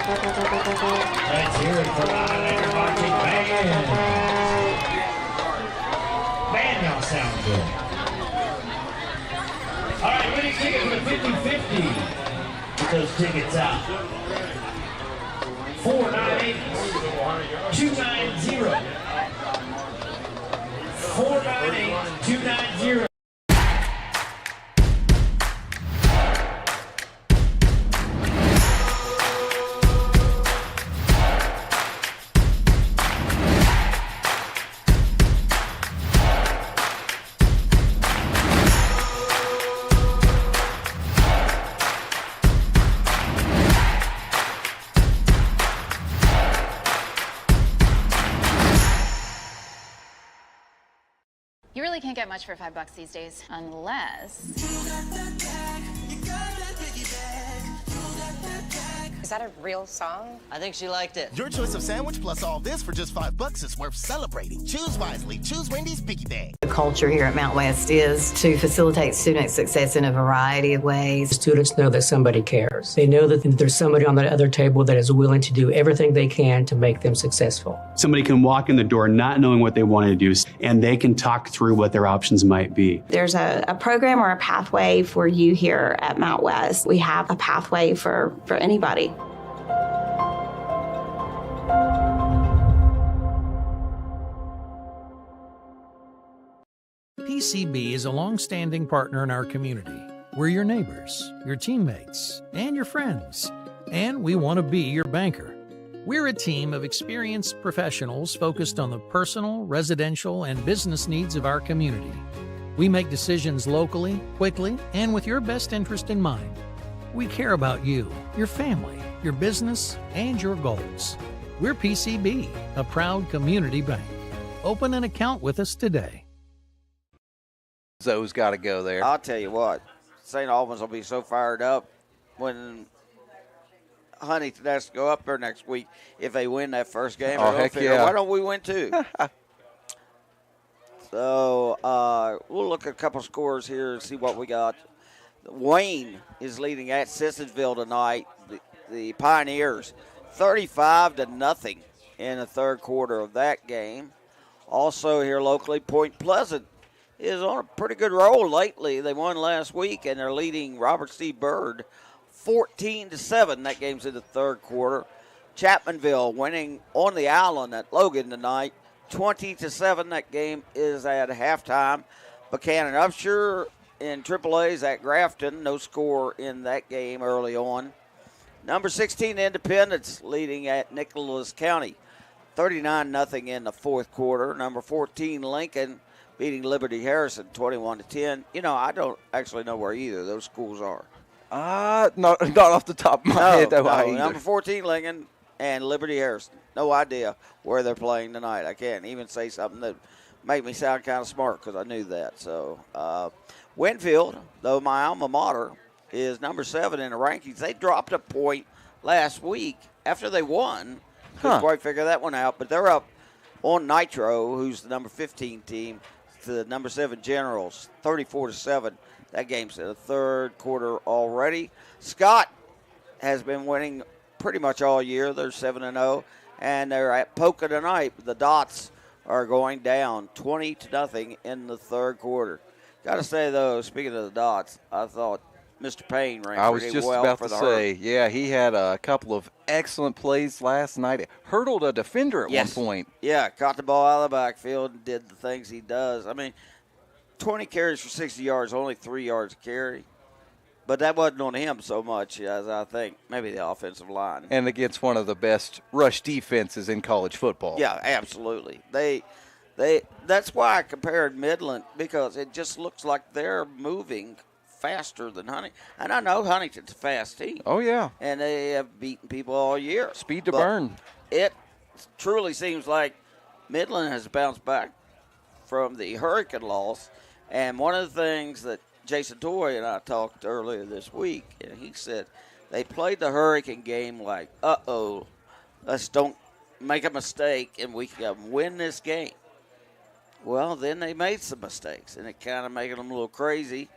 Let's hear it for the Highlander marching band. Man, y'all sound good. All right, winning ticket for the 50-50. Get those tickets out. 498-290. 498-290. You really can't get much for $5 these days, unless... Is that a real song? I think she liked it. Your choice of sandwich plus all this for just $5 is worth celebrating. Choose wisely. Choose Wendy's Piggy Bag. The culture here at Mount West is to facilitate student success in a variety of ways. Students know that somebody cares. They know that there's somebody on that other table that is willing to do everything they can to make them successful. Somebody can walk in the door not knowing what they want to do, and they can talk through what their options might be. There's a program or a pathway for you here at Mount West. We have a pathway for anybody. PCB is a long-standing partner in our community. We're your neighbors, your teammates, and your friends, and we want to be your banker. We're a team of experienced professionals focused on the personal, residential, and business needs of our community. We make decisions locally, quickly, and with your best interest in mind. We care about you, your family, your business, and your goals. We're PCB, a proud community bank. Open an account with us today. Zoe's got to go there. I'll tell you what, St. Albans will be so fired up when Huntington has to go up there next week if they win that first game. Oh, heck yeah. Why don't we win too? So we'll look at a couple scores here and see what we got. Wayne is leading at Sissonsville tonight. The Pioneers, 35-0 in the third quarter of that game. Also here locally, Point Pleasant is on a pretty good roll lately. They won last week, and they're leading Robert C. Byrd 14-7. That game's in the third quarter. Chapmanville winning on the island at Logan tonight, 20-7. That game is at halftime. Buchanan Upshur in AAA's at Grafton. No score in that game early on. Number 16 Independence leading at Nicholas County, 39-0 in the fourth quarter. Number 14 Lincoln beating Liberty Harrison 21-10. You know, I don't actually know where either of those schools are. Not off the top of my head, though. No, number 14 Lincoln and Liberty Harrison. No idea where they're playing tonight. I can't even say something that made me sound kind of smart because I knew that. So, Winfield, though my alma mater, is number 7 in the rankings. They dropped a point last week after they won. Couldn't quite figure that one out, but they're up on Nitro, who's the number 15 team, to the number 7 Generals, 34-7. That game's in the third quarter already. Scott has been winning pretty much all year. They're 7-0, and they're at Polka tonight. The Dots are going down 20-0 in the third quarter. Got to say, though, speaking of the Dots, I thought Mr. Payne ran pretty well. I was just about to say, yeah, he had a couple of excellent plays last night. Hurdled a defender at one point. Yeah, caught the ball out of the backfield and did the things he does. I mean, 20 carries for 60 yards, only 3 yards a carry. But that wasn't on him so much as I think maybe the offensive line. And against one of the best rush defenses in college football. Yeah, absolutely. That's why I compared Midland, because it just looks like they're moving faster than Huntington. And I know Huntington's a fast team. Oh, yeah. And they have beaten people all year. Speed to burn. It truly seems like Midland has bounced back from the Hurricane loss. And one of the things that Jason Toy and I talked earlier this week, and he said they played the Hurricane game like, let's don't make a mistake and we can win this game. Well, then they made some mistakes, and it kind of made them a little crazy.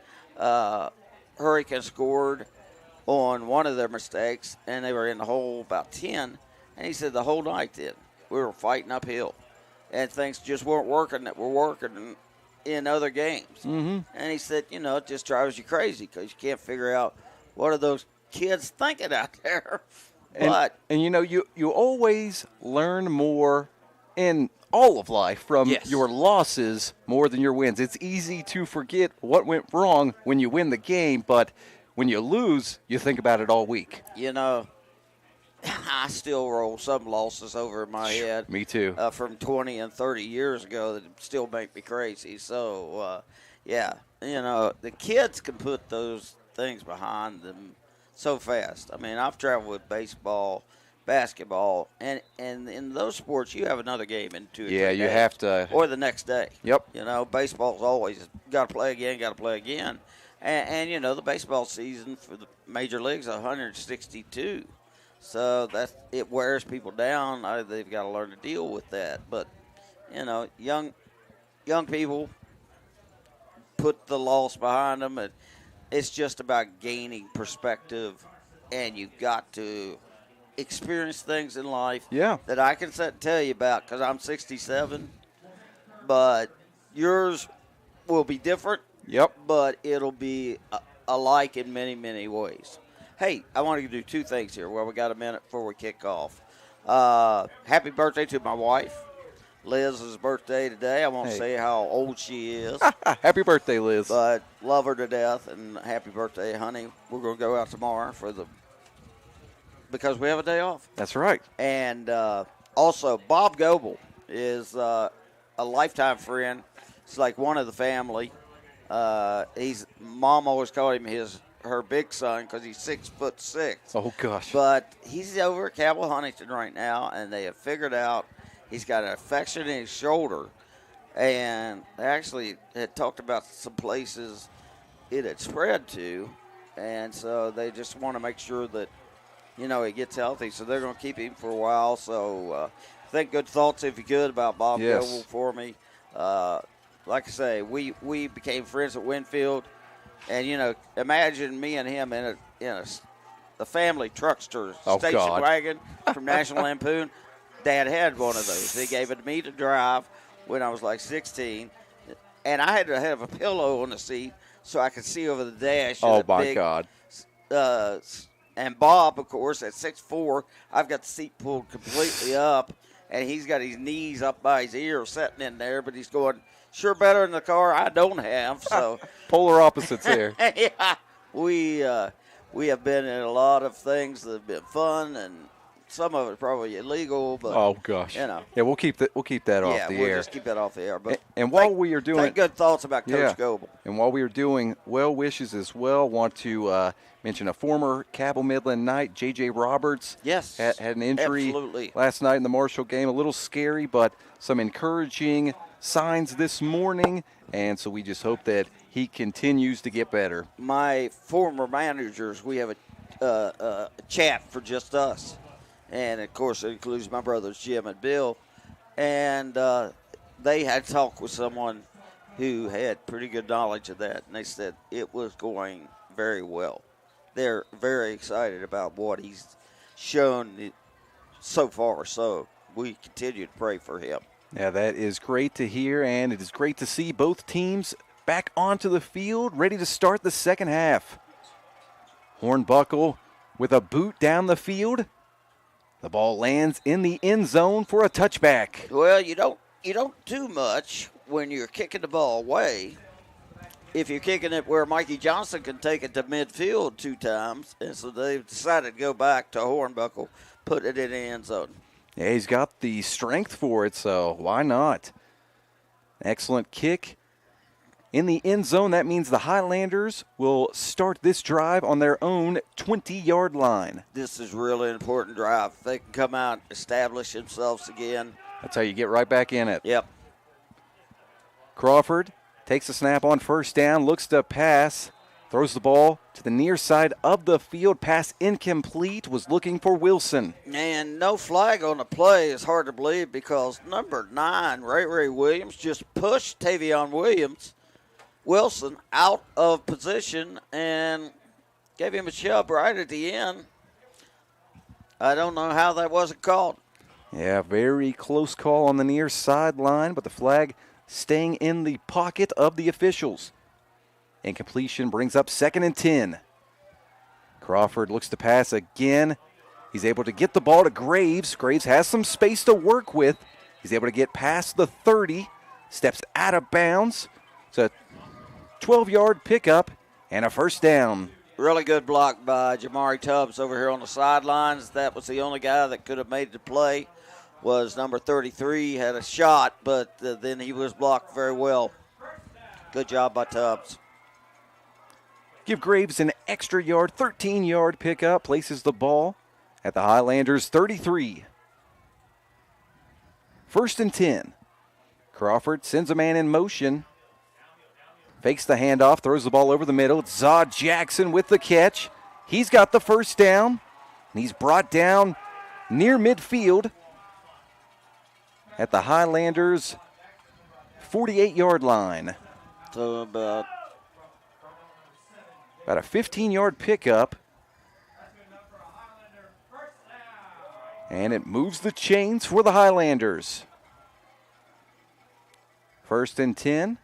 Hurricane scored on one of their mistakes, and they were in the hole about 10. And he said the whole night then we were fighting uphill, and things just weren't working that were working in other games. Mm-hmm. And he said, it just drives you crazy because you can't figure out what are those kids thinking out there. But you always learn more in all of life from your losses more than your wins. It's easy to forget what went wrong when you win the game, but when you lose, you think about it all week. I still roll some losses over in my head. Me too. From 20 and 30 years ago that still make me crazy. So, the kids can put those things behind them so fast. I mean, I've traveled with baseball, basketball, and in those sports, you have another game in 2 or 3 days. You have to. Or the next day. Yep. Baseball's always got to play again. And the baseball season for the major leagues is 162. So it wears people down. They've got to learn to deal with that. But, young people put the loss behind them. And it's just about gaining perspective, and you've got to experience things in life that I can tell you about because I'm 67. But yours will be different. Yep. But it'll be alike in many, many ways. Hey, I want to do 2 things here. Well, we got a minute before we kick off. Happy birthday to my wife. Liz's birthday today. I won't say how old she is. Happy birthday, Liz. But love her to death, and happy birthday, honey. We're going to go out tomorrow because we have a day off. That's right. And also, Bob Goebel is a lifetime friend. It's like one of the family. Mom always called him her big son because he's 6'6". Oh gosh! But he's over at Cabell Huntington right now, and they have figured out he's got an infection in his shoulder, and they actually had talked about some places it had spread to, and so they just want to make sure that he gets healthy. So they're going to keep him for a while. So think good thoughts if you could about Bob Goebel for me. Like I say, we became friends at Winfield, and imagine me and him in a family truckster station wagon from National Lampoon. Dad had one of those. He gave it to me to drive when I was like 16, and I had to have a pillow on the seat so I could see over the dash. Oh my God! And Bob, of course, at 6'4", I've got the seat pulled completely up, and he's got his knees up by his ear sitting in there, but he's going. Sure better in the car I don't have. So polar opposites here. Yeah, we have been in a lot of things that have been fun, and some of it probably illegal. But oh gosh, we'll keep that off the air. Yeah, we'll just keep that off the air. But while we are doing good thoughts about Coach Goebel, and while we are doing well wishes as well, want to mention a former Cabell Midland Knight, J.J. Roberts. Yes, had an injury absolutely last night in the Marshall game. A little scary, but some encouraging signs this morning, and so we just hope that he continues to get better. My former managers, we have a chat for just us, and of course it includes my brothers Jim and Bill, and they had talked with someone who had pretty good knowledge of that, and they said it was going very well. They're very excited about what he's shown so far, so we continue to pray for him. Yeah, that is great to hear, and it is great to see both teams back onto the field, ready to start the second half. Hornbuckle with a boot down the field. The ball lands in the end zone for a touchback. Well, you don't do much when you're kicking the ball away. If you're kicking it where Mikey Johnson can take it to midfield 2 times, and so they've decided to go back to Hornbuckle, put it in the end zone. Yeah, he's got the strength for it, so why not? Excellent kick in the end zone. That means the Highlanders will start this drive on their own 20-yard line. This is really an important drive. If they can come out and establish themselves again. That's how you get right back in it. Yep. Crawford takes a snap on first down, looks to pass. Throws the ball to the near side of the field. Pass incomplete. Was looking for Wilson. And no flag on the play is hard to believe because number 9, Ray Williams, just pushed Tavion Wilson out of position. And gave him a shove right at the end. I don't know how that wasn't called. Yeah, very close call on the near sideline, but the flag staying in the pocket of the officials. Incompletion brings up 2nd and 10. Crawford looks to pass again. He's able to get the ball to Graves. Graves has some space to work with. He's able to get past the 30, steps out of bounds. It's a 12-yard pickup and a first down. Really good block by Jamari Tubbs over here on the sidelines. That was the only guy that could have made the play, was number 33. Had a shot, but then he was blocked very well. Good job by Tubbs. Give Graves an extra yard, 13-yard pickup, places the ball at the Highlanders' 33. 1st and 10. Crawford sends a man in motion. Fakes the handoff, throws the ball over the middle. It's Zod Jackson with the catch. He's got the first down, and he's brought down near midfield at the Highlanders' 48-yard line. So about a 15-yard pickup. And it moves the chains for the Highlanders. 1st and 10.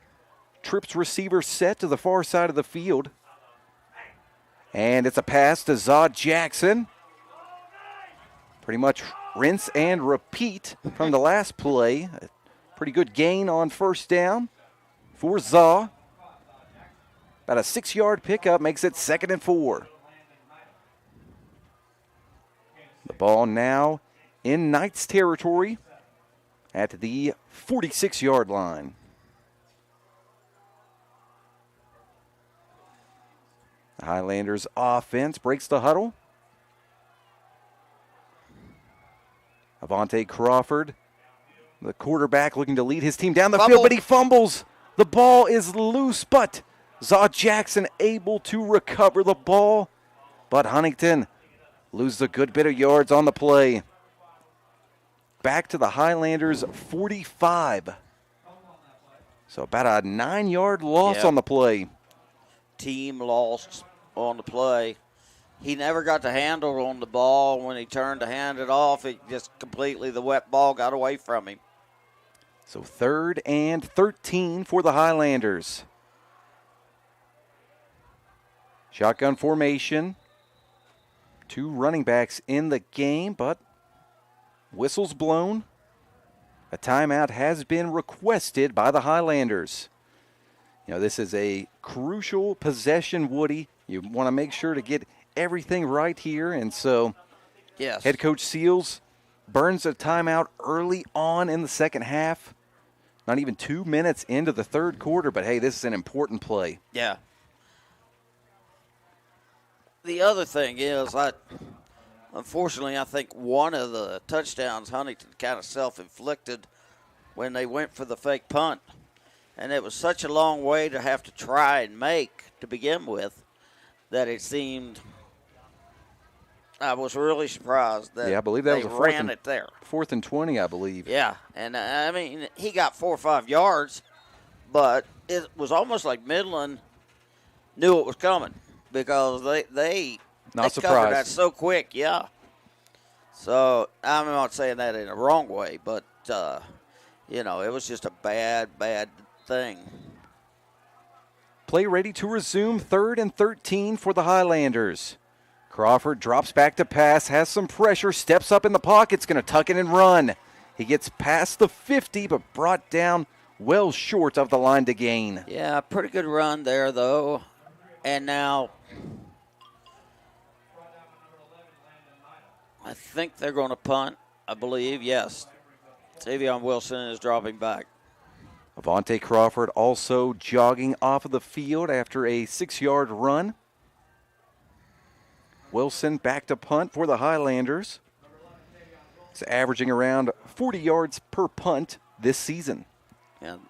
Trips receiver set to the far side of the field. And it's a pass to Zod Jackson. Pretty much rinse and repeat from the last play. A pretty good gain on first down for Zaw. About a 6-yard pickup makes it 2nd and 4. The ball now in Knights territory at the 46-yard line. The Highlanders offense breaks the huddle. Avante Crawford, the quarterback, looking to lead his team down the field, but he fumbles. The ball is loose, but Zaw Jackson able to recover the ball. But Huntington loses a good bit of yards on the play. Back to the Highlanders' 45. So about a 9-yard loss on the play. Team lost on the play. He never got the handle on the ball. When he turned to hand it off, it just completely, the wet ball got away from him. So 3rd and 13 for the Highlanders. Shotgun formation. 2 running backs in the game, but whistle's blown. A timeout has been requested by the Highlanders. You know, this is a crucial possession, Woody. You want to make sure to get everything right here. And so yes, head coach Seals burns a timeout early on in the second half. Not even 2 minutes into the third quarter, but hey, this is an important play. Yeah. The other thing is, unfortunately, I think one of the touchdowns Huntington kind of self-inflicted when they went for the fake punt. And it was such a long way to have to try and make to begin with that it seemed, I was really surprised that I believe that they was a ran it there. 4th and 20, I believe. Yeah, and I mean, he got 4 or 5 yards, but it was almost like Midland knew it was coming because they covered that so quick, yeah. So I'm not saying that in a wrong way, but, you know, it was just a bad thing. Play ready to resume, 3rd and 13 for the Highlanders. Crawford drops back to pass, has some pressure, steps up in the pocket, going to tuck it and run. He gets past the 50, but brought down well short of the line to gain. Yeah, pretty good run there, though. And now I think they're going to punt, I believe, yes. Tavion Wilson is dropping back. Avante Crawford also jogging off of the field after a 6-yard run. Wilson back to punt for the Highlanders. He's averaging around 40 yards per punt this season. And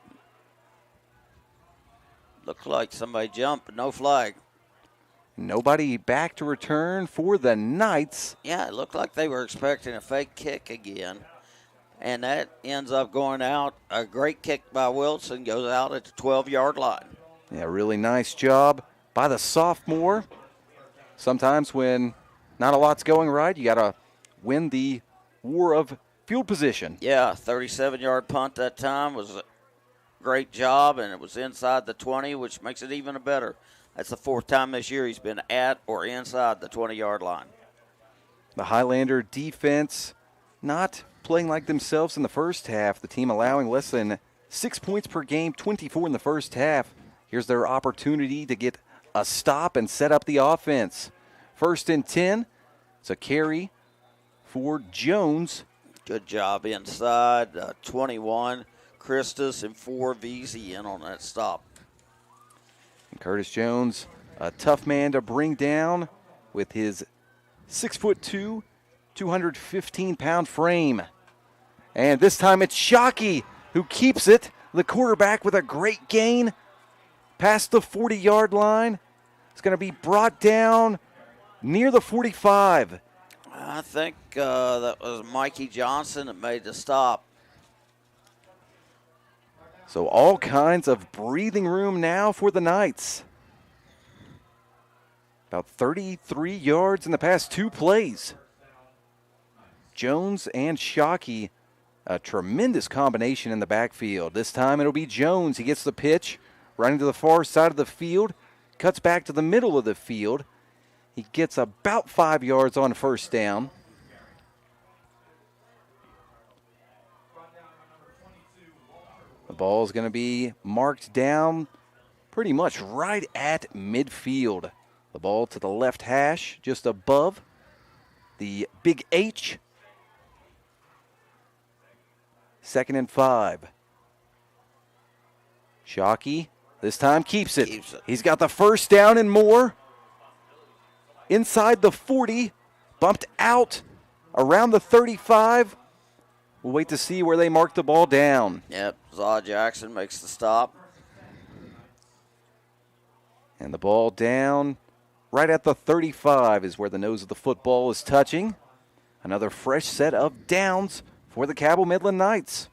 looked like somebody jumped, but no flag. Nobody back to return for the Knights. Yeah, it looked like they were expecting a fake kick again. And that ends up going out. A great kick by Wilson goes out at the 12-yard line. Yeah, really nice job by the sophomore. sometimes when not a lot's going right, you got to win the war of field position. Yeah, 37-yard punt that time was a great job, and it was inside the 20, which makes it even better. That's the 4th time this year he's been at or inside the 20-yard line. The Highlander defense not playing like themselves in the first half. The team allowing less than 6 points per game, 24 in the first half. Here's their opportunity to get a stop and set up the offense. 1st and 10. It's a carry for Jones. Good job inside. 21, Christus, and 4, Veazey in on that stop. And Curtis Jones, a tough man to bring down with his 6'2", 215-pound frame. And this time it's Shockey who keeps it. The quarterback with a great gain past the 40-yard line. It's going to be brought down near the 45. I think that was Mikey Johnson that made the stop. So all kinds of breathing room now for the Knights. About 33 yards in the past 2 plays. Jones and Shockey, a tremendous combination in the backfield. This time it'll be Jones. He gets the pitch, running to the far side of the field, cuts back to the middle of the field. He gets about 5 yards on 1st down. The ball is going to be marked down pretty much right at midfield. The ball to the left hash, just above the big H. 2nd and 5. Shockey this time keeps it. He's got the 1st down and more. Inside the 40, bumped out around the 35. We'll wait to see where they mark the ball down. Yep, Zaw Jackson makes the stop. And the ball down right at the 35 is where the nose of the football is touching. Another fresh set of downs for the Cabell Midland Knights.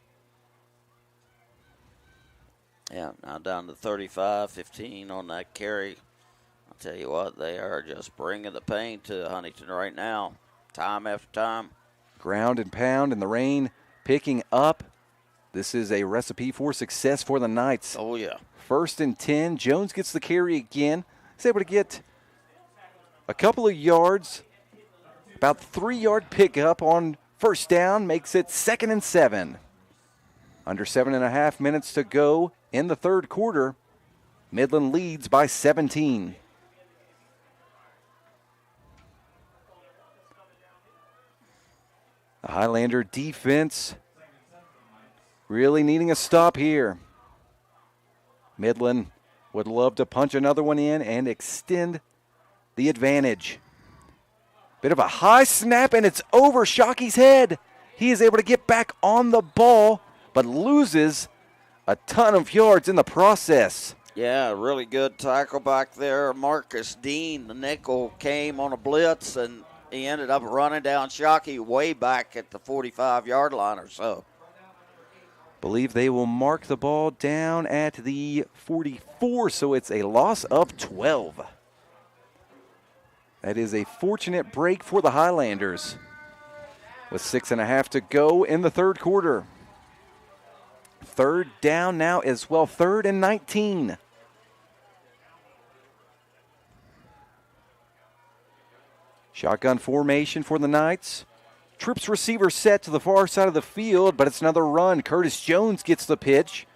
Yeah, now down to 35-15 on that carry. I'll tell you what, they are just bringing the pain to Huntington right now, time after time. Ground and pound and the rain picking up. This is a recipe for success for the Knights. Oh, yeah. 1st and 10. Jones gets the carry again. He's able to get a couple of yards. About 3-yard pickup on 1st down makes it 2nd and 7. Under 7.5 minutes to go in the 3rd quarter. Midland leads by 17. The Highlander defense really needing a stop here. Midland would love to punch another one in and extend the advantage. Bit of a high snap, and it's over Shockey's head. He is able to get back on the ball, but loses a ton of yards in the process. Yeah, really good tackle back there. Marcus Dean, the nickel, came on a blitz, and he ended up running down Shockey way back at the 45-yard line or so. Believe they will mark the ball down at the 44, so it's a loss of 12. That is a fortunate break for the Highlanders with 6.5 to go in the 3rd quarter. 3rd down now as well, 3rd and 19. Shotgun formation for the Knights. Trips receiver set to the far side of the field, but it's another run. Curtis Jones gets the pitch.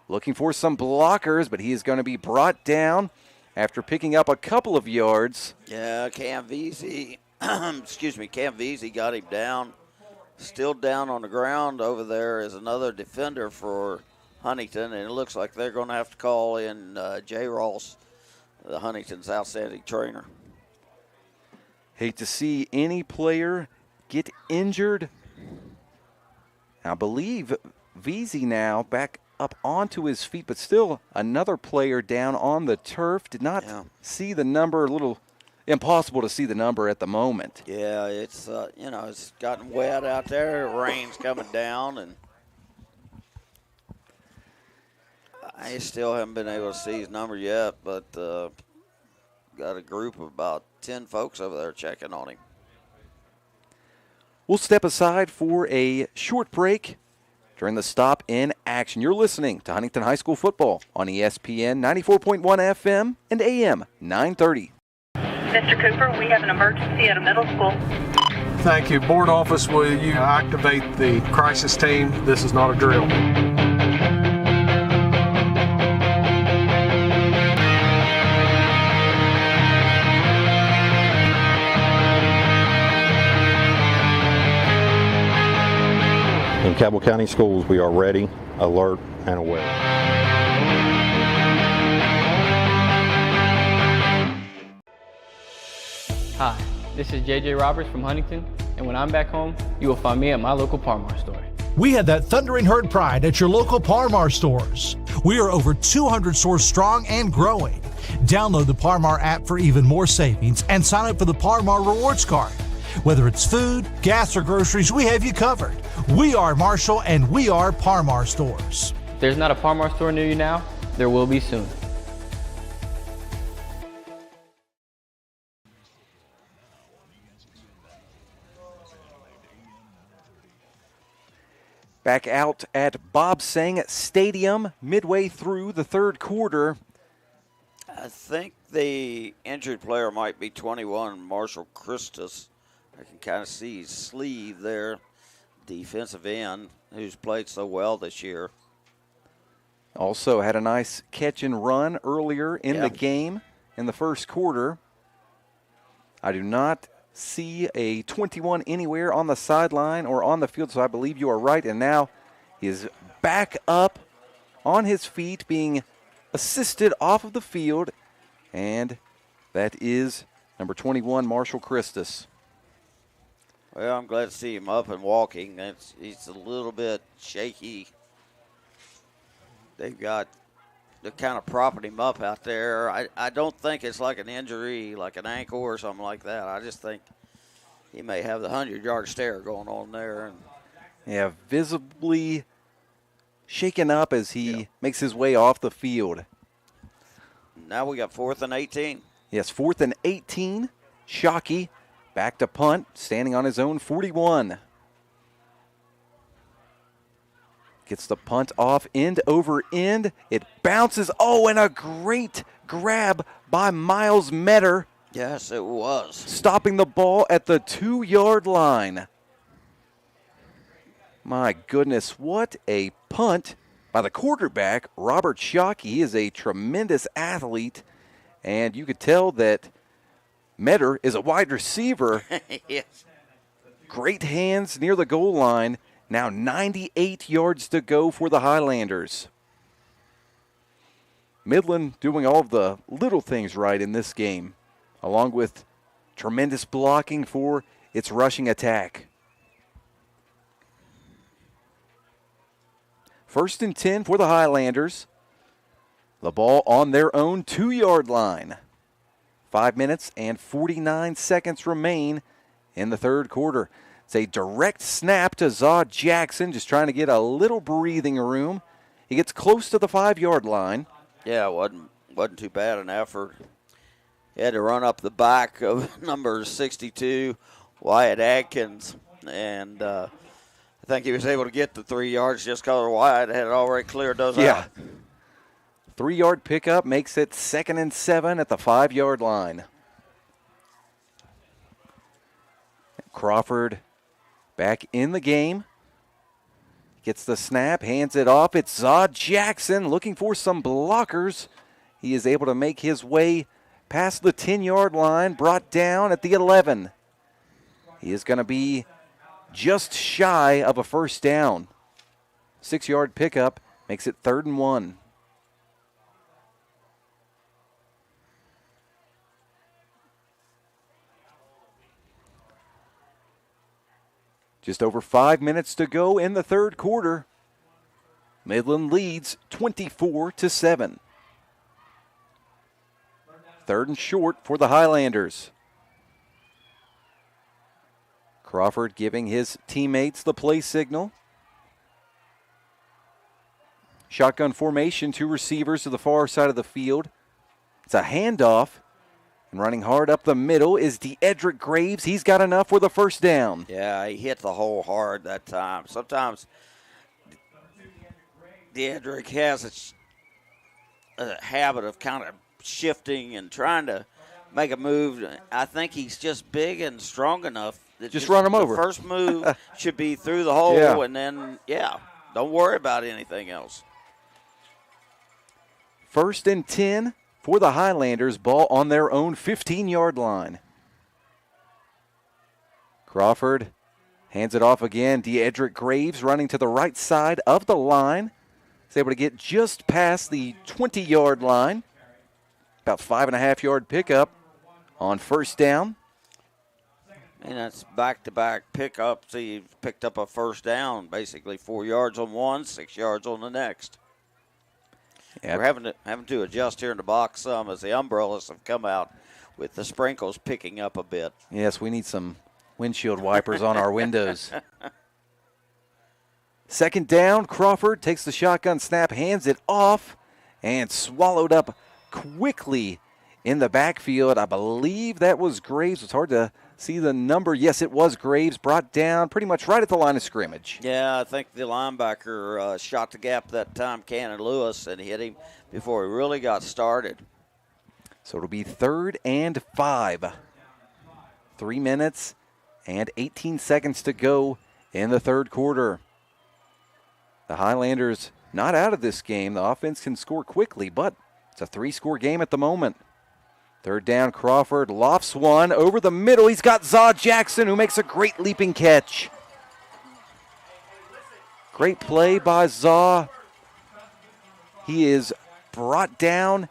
Looking for some blockers, but he is going to be brought down after picking up a couple of yards. Yeah, Cam Veazey, Cam Veazey got him down. Still down on the ground over there is another defender for Huntington, and it looks like they're going to have to call in Jay Ross, the Huntington's outstanding trainer. Hate to see any player get injured. I believe Veazey now back up onto his feet, but still another player down on the turf. Did not see the number, a little impossible to see the number at the moment. Yeah, it's, it's gotten wet out there. Rain's coming down, and I still haven't been able to see his number yet, but got a group of about 10 folks over there checking on him. We'll step aside for a short break during the stop in action. You're listening to Huntington High School football on ESPN 94.1 FM and AM 930. Mr. Cooper, we have an emergency at a middle school. Thank you. Board office, will you activate the crisis team? This is not a drill. In Cabell County Schools, we are ready, alert, and aware. Hi, this is JJ Roberts from Huntington, and when I'm back home, you will find me at my local Parmar store. We had that thundering herd pride at your local Parmar stores. We are over 200 stores strong and growing. Download the Parmar app for even more savings and sign up for the Parmar Rewards Card. Whether it's food, gas, or groceries, we have you covered. We are Marshall and we are Parmar stores. If there's not a Parmar store near you now, there will be soon. Back out at Bob Sang Stadium midway through the third quarter. I think the injured player might be 21, Marshall Christus. I can kind of see his sleeve there, defensive end, who's played so well this year. Also had a nice catch and run earlier in the game in the first quarter. I do not see a 21 anywhere on the sideline or on the field, so I believe you are right. And now he is back up on his feet, being assisted off of the field, and that is number 21, Marshall Christus. Well, I'm glad to see him up and walking. He's a little bit shaky. They've kind of propping him up out there. I don't think it's like an injury, like an ankle or something like that. I just think he may have the 100-yard stare going on there. Yeah, visibly shaken up as he makes his way off the field. Now we got 4th and 18. Yes, 4th and 18. Shockey back to punt, standing on his own 41. Gets the punt off end over end. It bounces. Oh, and a great grab by Miles Metter. Yes, it was. Stopping the ball at the 2-yard line. My goodness, what a punt by the quarterback, Robert Shockey. He is a tremendous athlete, and you could tell that Metter is a wide receiver. Yes. Great hands near the goal line. Now 98 yards to go for the Highlanders. Midland doing all of the little things right in this game, along with tremendous blocking for its rushing attack. 1st and 10 for the Highlanders. The ball on their own 2-yard line. 5 minutes and 49 seconds remain in the third quarter. It's a direct snap to Zod Jackson, just trying to get a little breathing room. He gets close to the 5-yard line. Yeah, it wasn't too bad an effort. He had to run up the back of number 62, Wyatt Adkins, and I think he was able to get the 3 yards just because Wyatt had already cleared those out. 3-yard pickup makes it 2nd and 7 at the 5-yard line. Crawford back in the game. Gets the snap, hands it off. It's Zod Jackson looking for some blockers. He is able to make his way past the 10-yard line, brought down at the 11. He is going to be just shy of a first down. 6-yard pickup makes it 3rd and 1. Just over 5 minutes to go in the third quarter. Midland leads 24-7. 3rd and short for the Highlanders. Crawford giving his teammates the play signal. Shotgun formation, 2 receivers to the far side of the field. It's a handoff, And running hard up the middle is DeEdric Graves. He's got enough for the first down. Yeah, he hit the hole hard that time. Sometimes DeEdric has a habit of kind of shifting and trying to make a move. I think he's just big and strong enough that just run him over. The first move should be through the hole, and then, don't worry about anything else. 1st and 10 for the Highlanders. Ball on their own 15-yard line. Crawford hands it off again. DeEdric Graves running to the right side of the line. He's able to get just past the 20-yard line. About 5.5-yard pickup on first down. And that's back-to-back pickups. He picked up a first down, basically 4 yards on one, 6 yards on the next. Yep. We're having to adjust here in the box some as the umbrellas have come out with the sprinkles picking up a bit. Yes, we need some windshield wipers on our windows. 2nd down, Crawford takes the shotgun snap, hands it off, and swallowed up quickly in the backfield. I believe that was Graves. It's hard to see the number. Yes, it was Graves, brought down pretty much right at the line of scrimmage. Yeah, I think the linebacker shot the gap that time, Cannon Lewis, and hit him before he really got started. So it'll be 3rd and 5. 3 minutes and 18 seconds to go in the third quarter. The Highlanders not out of this game. The offense can score quickly, but it's a 3-score game at the moment. 3rd down, Crawford lofts one over the middle. He's got Zaw Jackson, who makes a great leaping catch. Great play by Zaw. He is brought down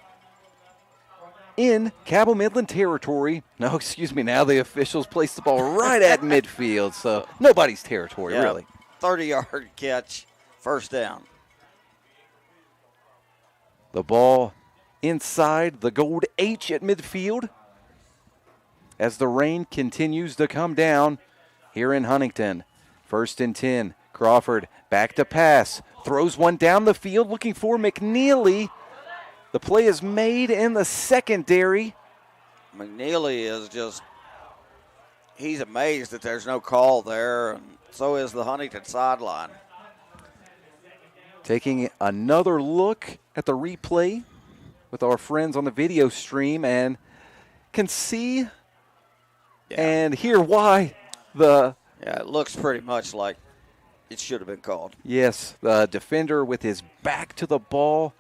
in Cabell Midland territory. No, excuse me, now the officials place the ball right at midfield, so nobody's territory, really. 30-yard catch, first down. The ball inside the gold H at midfield as the rain continues to come down here in Huntington. 1st and 10. Crawford back to pass. Throws one down the field looking for McNeely. The play is made in the secondary. McNeely is he's amazed that there's no call there, and so is the Huntington sideline. Taking another look at the replay with our friends on the video stream, and can see and hear why it looks pretty much like it should have been called. Yes, the defender with his back to the ball,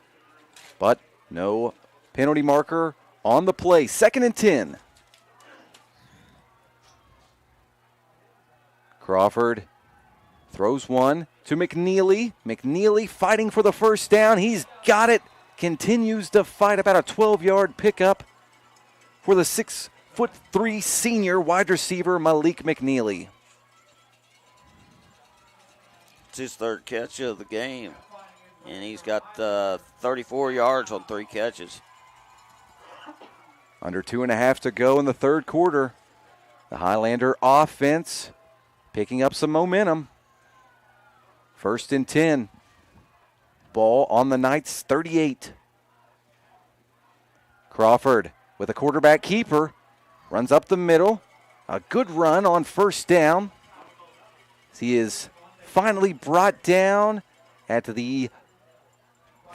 but no penalty marker on the play. 2nd and 10. Crawford throws one to McNeely. McNeely fighting for the first down. He's got it. Continues to fight. About a 12-yard pickup for the 6'3" senior wide receiver Malik McNeely. It's his 3rd catch of the game, and he's got 34 yards on 3 catches. Under 2.5 to go in the third quarter. The Highlander offense picking up some momentum. 1st and 10. Ball on the Knights' 38. Crawford with a quarterback keeper. Runs up the middle. A good run on first down. He is finally brought down at the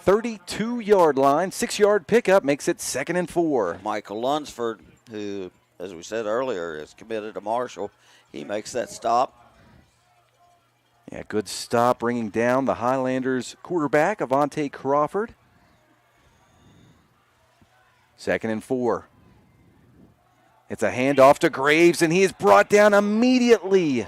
32-yard line. 6-yard pickup makes it 2nd and 4. Michael Lunsford, who, as we said earlier, is committed to Marshall, he makes that stop. Yeah, good stop, bringing down the Highlanders quarterback, Avante Crawford. 2nd and 4. It's a handoff to Graves, and he is brought down immediately.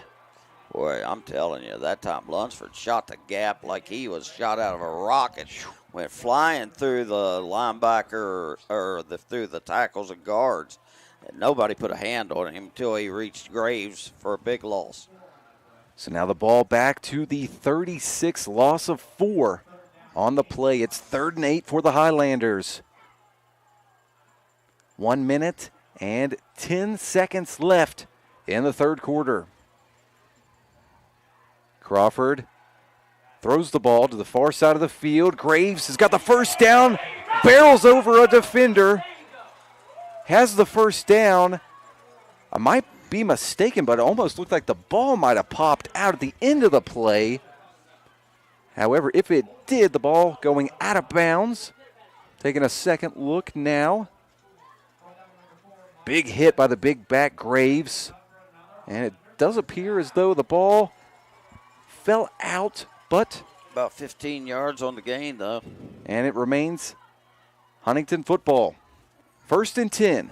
Boy, I'm telling you, that time Lunsford shot the gap like he was shot out of a rocket. Went flying through the linebacker or through the tackles and guards. And nobody put a hand on him until he reached Graves for a big loss. So now the ball back to the 36, loss of 4 on the play. It's 3rd and 8 for the Highlanders. 1 minute and 10 seconds left in the third quarter. Crawford throws the ball to the far side of the field. Graves has got the first down, barrels over a defender. has the first down. I might be mistaken, but it almost looked like the ball might have popped out at the end of the play. However, if it did, the ball going out of bounds. Taking a second look now. Big hit by the big back Graves. And it does appear as though the ball fell out, but about 15 yards on the gain, though. And it remains Huntington football. 1st and 10.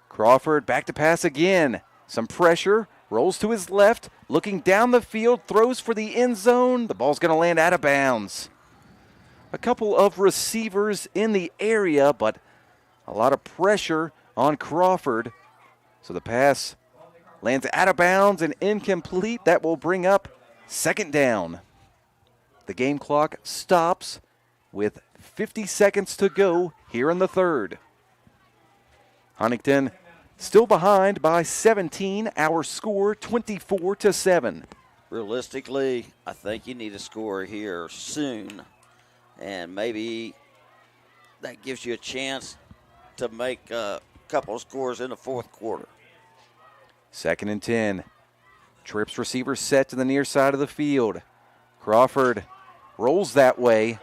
Crawford back to pass again. Some pressure. Rolls to his left. Looking down the field. Throws for the end zone. The ball's going to land out of bounds. A couple of receivers in the area, but a lot of pressure on Crawford. So the pass lands out of bounds and incomplete. That will bring up 2nd down. The game clock stops with 50 seconds to go here in the 3rd. Huntington still behind by 17. Our score 24-7. Realistically, I think you need a score here soon. And maybe that gives you a chance to make a couple of scores in the 4th quarter. 2nd and 10. Trips receiver set to the near side of the field. Crawford rolls that way.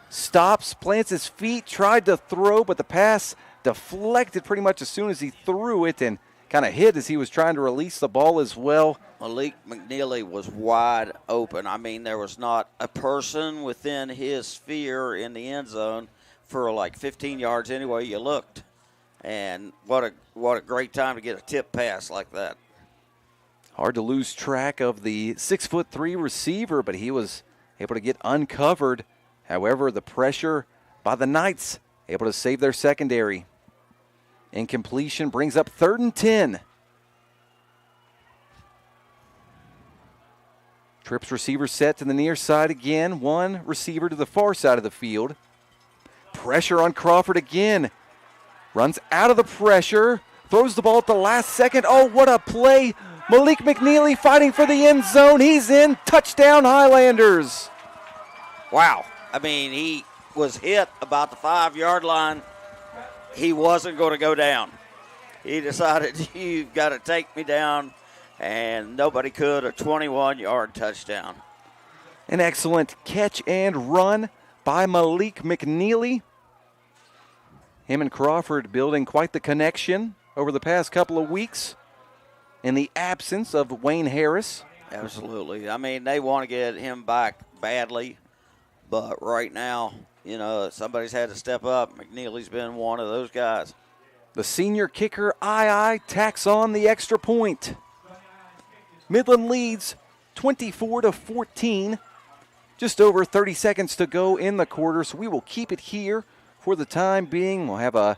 Stops, plants his feet, tried to throw, but the pass deflected pretty much as soon as he threw it and kind of hit as he was trying to release the ball as well. Malik McNeely was wide open. I mean, there was not a person within his sphere in the end zone for like 15 yards anyway you looked. And what a great time to get a tip pass like that. Hard to lose track of the 6'3" receiver, but he was able to get uncovered. However, the pressure by the Knights able to save their secondary. Incompletion brings up 3rd and 10. Trips receiver set to the near side again. One receiver to the far side of the field. Pressure on Crawford again. Runs out of the pressure. Throws the ball at the last second. Oh, what a play. Malik McNeely fighting for the end zone. He's in. Touchdown, Highlanders. Wow. I mean, he was hit about the 5-yard line. He wasn't going to go down. He decided, you've got to take me down, and nobody could. A 21-yard touchdown. An excellent catch and run by Malik McNeely. Him and Crawford building quite the connection over the past couple of weeks in the absence of Wayne Harris. Absolutely. I mean, they want to get him back badly, but right now, you know, somebody's had to step up. McNeely's been one of those guys. The senior kicker, tacks on the extra point. Midland leads 24-14. Just over 30 seconds to go in the quarter, so we will keep it here for the time being. We'll have a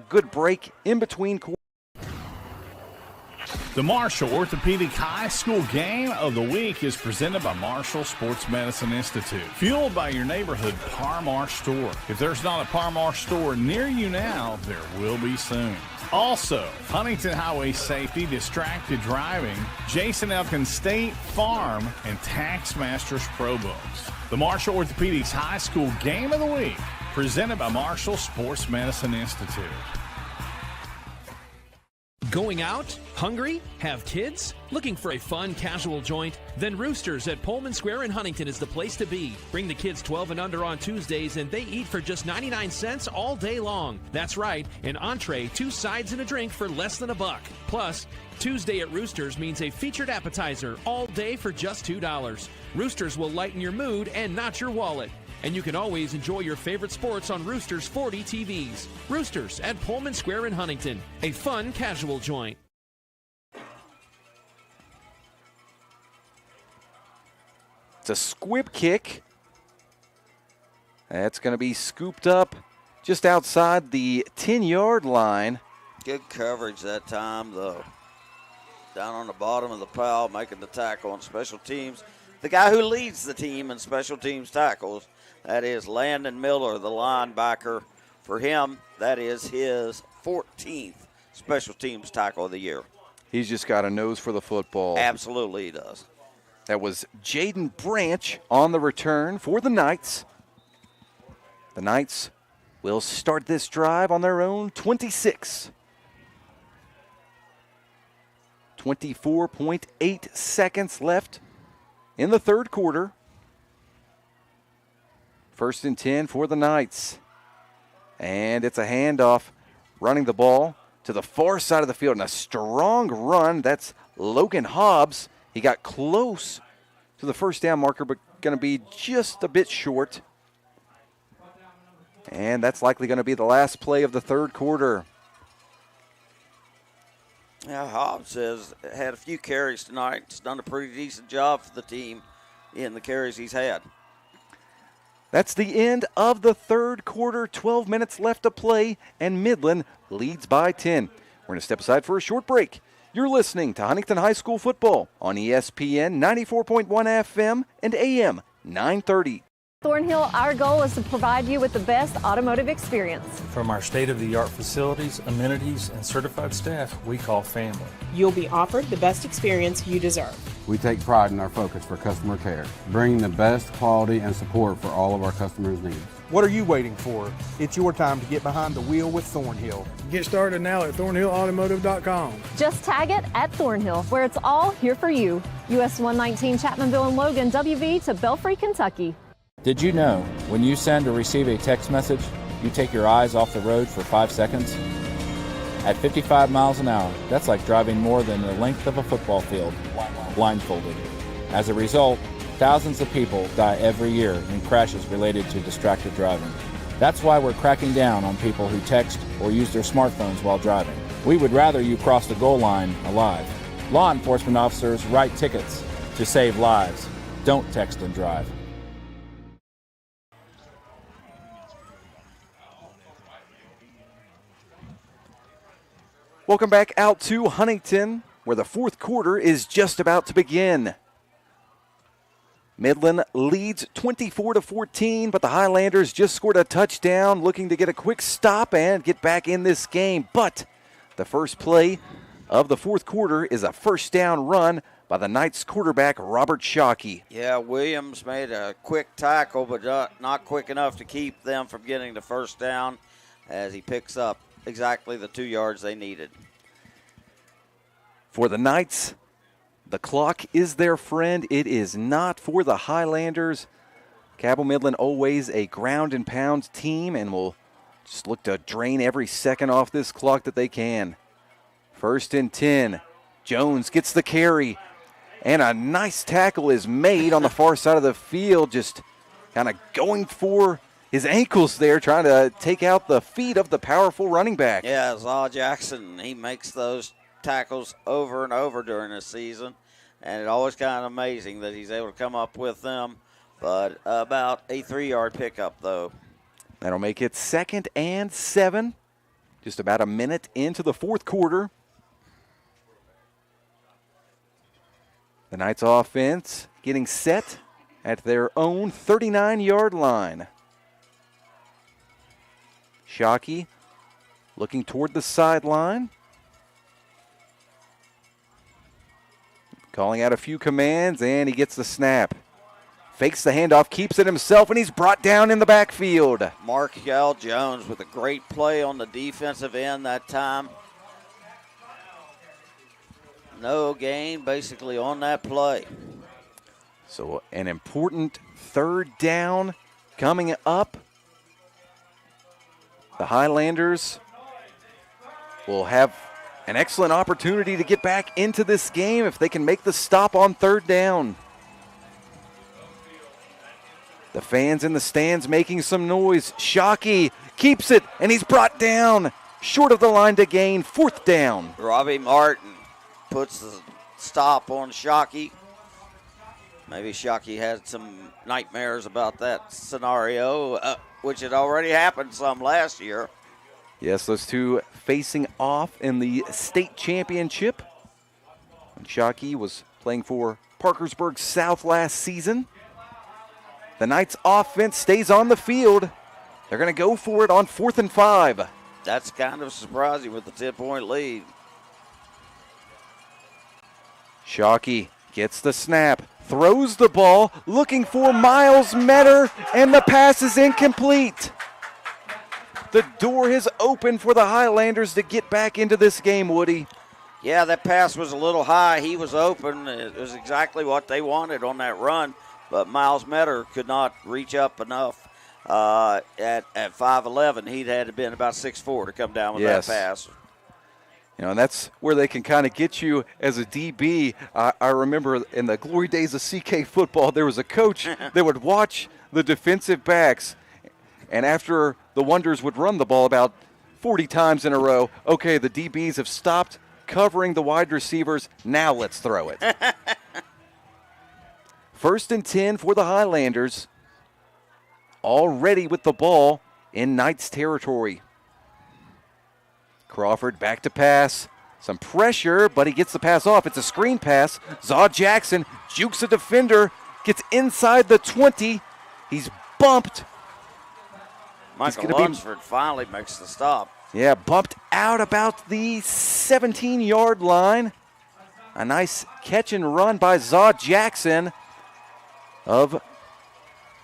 good break in between quarters. The Marshall Orthopedic High School Game of the Week is presented by Marshall Sports Medicine Institute, fueled by your neighborhood Par-Mar store. If there's not a Par-Mar store near you now, there will be soon. Also, Huntington Highway Safety, Distracted Driving, Jason Elkins State Farm, and Taxmasters Pro Books. The Marshall Orthopedics High School Game of the Week, presented by Marshall Sports Medicine Institute. Going out? Hungry? Have kids? Looking for a fun, casual joint? Then Roosters at Pullman Square in Huntington is the place to be. Bring the kids 12 and under on Tuesdays, and they eat for just 99 cents all day long. That's right, an entree, 2 sides, and a drink for less than $1. Plus, Tuesday at Roosters means a featured appetizer all day for just $2. Roosters will lighten your mood and not your wallet. And you can always enjoy your favorite sports on Roosters 40 TVs. Roosters at Pullman Square in Huntington, a fun, casual joint. It's a squib kick. That's going to be scooped up just outside the 10-yard line. Good coverage that time, though. Down on the bottom of the pile, making the tackle on special teams. The guy who leads the team in special teams tackles, that is Landon Miller, the linebacker. For him, that is his 14th special teams tackle of the year. He's just got a nose for the football. Absolutely he does. That was Jaden Branch on the return for the Knights. The Knights will start this drive on their own 26. 24.8 seconds left in the third quarter. 1st and 10 for the Knights. And it's a handoff, running the ball to the far side of the field. And a strong run. That's Logan Hobbs. He got close to the first down marker, but going to be just a bit short. And that's likely going to be the last play of the third quarter. Yeah, Hobbs has had a few carries tonight. He's done a pretty decent job for the team in the carries he's had. That's the end of the third quarter. 12 minutes left to play, and Midland leads by 10. We're going to step aside for a short break. You're listening to Huntington High School football on ESPN 94.1 FM and AM 930. Thornhill, our goal is to provide you with the best automotive experience. From our state-of-the-art facilities, amenities, and certified staff we call family. You'll be offered the best experience you deserve. We take pride in our focus for customer care, bringing the best quality and support for all of our customers' needs. What are you waiting for? It's your time to get behind the wheel with Thornhill. Get started now at thornhillautomotive.com. Just tag it at Thornhill, where it's all here for you. US 119 Chapmanville and Logan, WV to Belfry, Kentucky. Did you know when you send or receive a text message, you take your eyes off the road for 5 seconds? At 55 miles an hour, that's like driving more than the length of a football field, blindfolded. As a result, thousands of people die every year in crashes related to distracted driving. That's why we're cracking down on people who text or use their smartphones while driving. We would rather you cross the goal line alive. Law enforcement officers write tickets to save lives. Don't text and drive. Welcome back out to Huntington, where the fourth quarter is just about to begin. Midland leads 24-14, but the Highlanders just scored a touchdown, looking to get a quick stop and get back in this game. But the first play of the fourth quarter is a first down run by the Knights quarterback, Robert Shockey. Yeah, Williams made a quick tackle, but not quick enough to keep them from getting the first down as he picks up exactly the 2 yards they needed. For the Knights, the clock is their friend. It is not for the Highlanders. Cabell Midland always a ground and pound team and will just look to drain every second off this clock that they can. 1st and 10. Jones gets the carry, and a nice tackle is made on the far side of the field, just kind of going for his ankles there, trying to take out the feet of the powerful running back. Yeah, Zaw Jackson, he makes those tackles over and over during the season, and it's always kind of amazing that he's able to come up with them. But about a 3-yard pickup, though. That'll make it 2nd and 7, just about a minute into the fourth quarter. The Knights offense getting set at their own 39-yard line. Shockey looking toward the sideline. Calling out a few commands, and he gets the snap. Fakes the handoff, keeps it himself, and he's brought down in the backfield. Markel Jones with a great play on the defensive end that time. No gain basically on that play. So an important third down coming up. The Highlanders will have an excellent opportunity to get back into this game if they can make the stop on third down. The fans in the stands making some noise. Shockey keeps it, and he's brought down short of the line to gain. 4th down. Robbie Martin puts the stop on Shockey. Maybe Shockey had some nightmares about that scenario, which had already happened some last year. Yes, those two facing off in the state championship. Shockey was playing for Parkersburg South last season. The Knights offense stays on the field. They're going to go for it on 4th and 5. That's kind of surprising with the 10-point lead. Shockey gets the snap, throws the ball, looking for Miles Metter, and the pass is incomplete. The door has opened for the Highlanders to get back into this game, Woody. Yeah, that pass was a little high. He was open. It was exactly what they wanted on that run, but Miles Metter could not reach up enough. At 5'11", he'd had to been about 6'4" to come down with that pass. You know, and that's where they can kind of get you as a DB. I remember in the glory days of CK football, there was a coach that would watch the defensive backs, and after the Wonders would run the ball about 40 times in a row, okay, the DBs have stopped covering the wide receivers. Now let's throw it. 1st and 10 for the Highlanders. Already with the ball in Knights territory. Crawford back to pass. Some pressure, but he gets the pass off. It's a screen pass. Zaw Jackson jukes a defender, gets inside the 20. He's bumped. Michael Lunsford finally makes the stop. Yeah, bumped out about the 17-yard line. A nice catch and run by Zaw Jackson of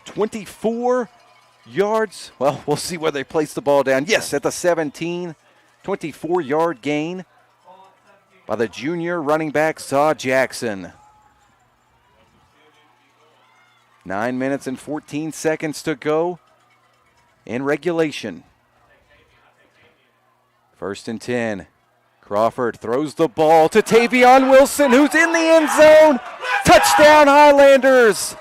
24 yards. Well, we'll see where they place the ball down. Yes, at the 17, 24-yard gain by the junior running back Zaw Jackson. 9 minutes and 14 seconds to go in regulation. 1st and 10. Crawford throws the ball to Tavion Wilson, who's in the end zone. Touchdown, Highlanders.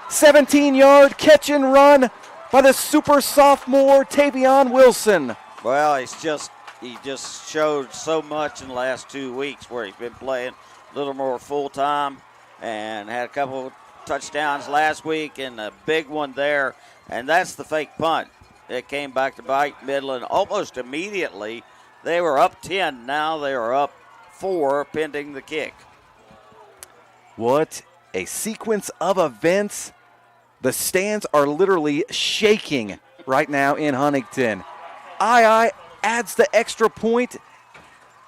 17-yard catch and run by the super sophomore Tavion Wilson. Well, he just showed so much in the last 2 weeks where he's been playing a little more full-time and had a couple touchdowns last week and a big one there. And that's the fake punt. It came back to bite Midland almost immediately. They were up 10. Now they are up 4 pending the kick. What a sequence of events. The stands are literally shaking right now in Huntington. Adds the extra point,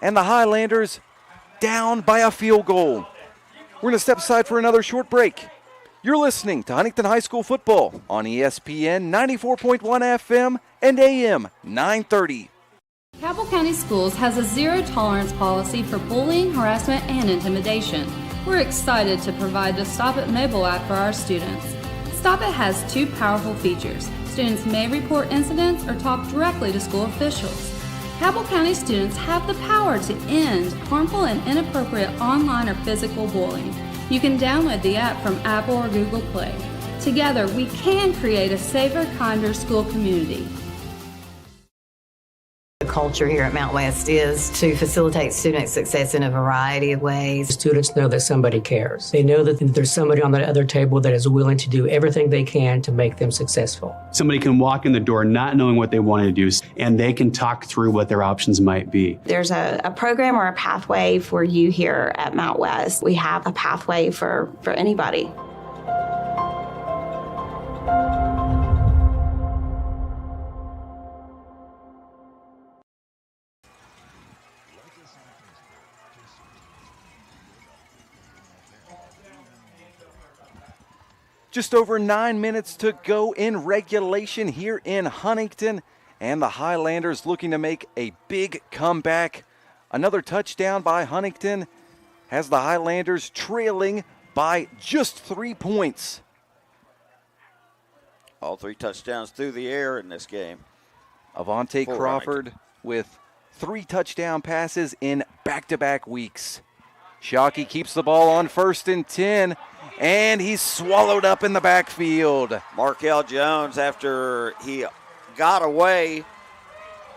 and the Highlanders down by a field goal. We're going to step aside for another short break. You're listening to Huntington High School football on ESPN 94.1 FM and AM 930. Cabell County Schools has a zero-tolerance policy for bullying, harassment, and intimidation. We're excited to provide the Stop It mobile app for our students. Stop It has 2 powerful features. Students may report incidents or talk directly to school officials. Cabell County students have the power to end harmful and inappropriate online or physical bullying. You can download the app from Apple or Google Play. Together, we can create a safer, kinder school community. The culture here at Mount West is to facilitate student success in a variety of ways. Students know that somebody cares. They know that there's somebody on the other table that is willing to do everything they can to make them successful. Somebody can walk in the door not knowing what they want to do, and they can talk through what their options might be. There's a program or a pathway for you here at Mount West. We have a pathway for anybody. Just over 9 minutes to go in regulation here in Huntington, and the Highlanders looking to make a big comeback. Another touchdown by Huntington has the Highlanders trailing by just 3 points. All 3 touchdowns through the air in this game. Avante Crawford with 3 touchdown passes in back-to-back weeks. Shockey keeps the ball on 1st and 10. And he's swallowed up in the backfield. Markel Jones, after he got away,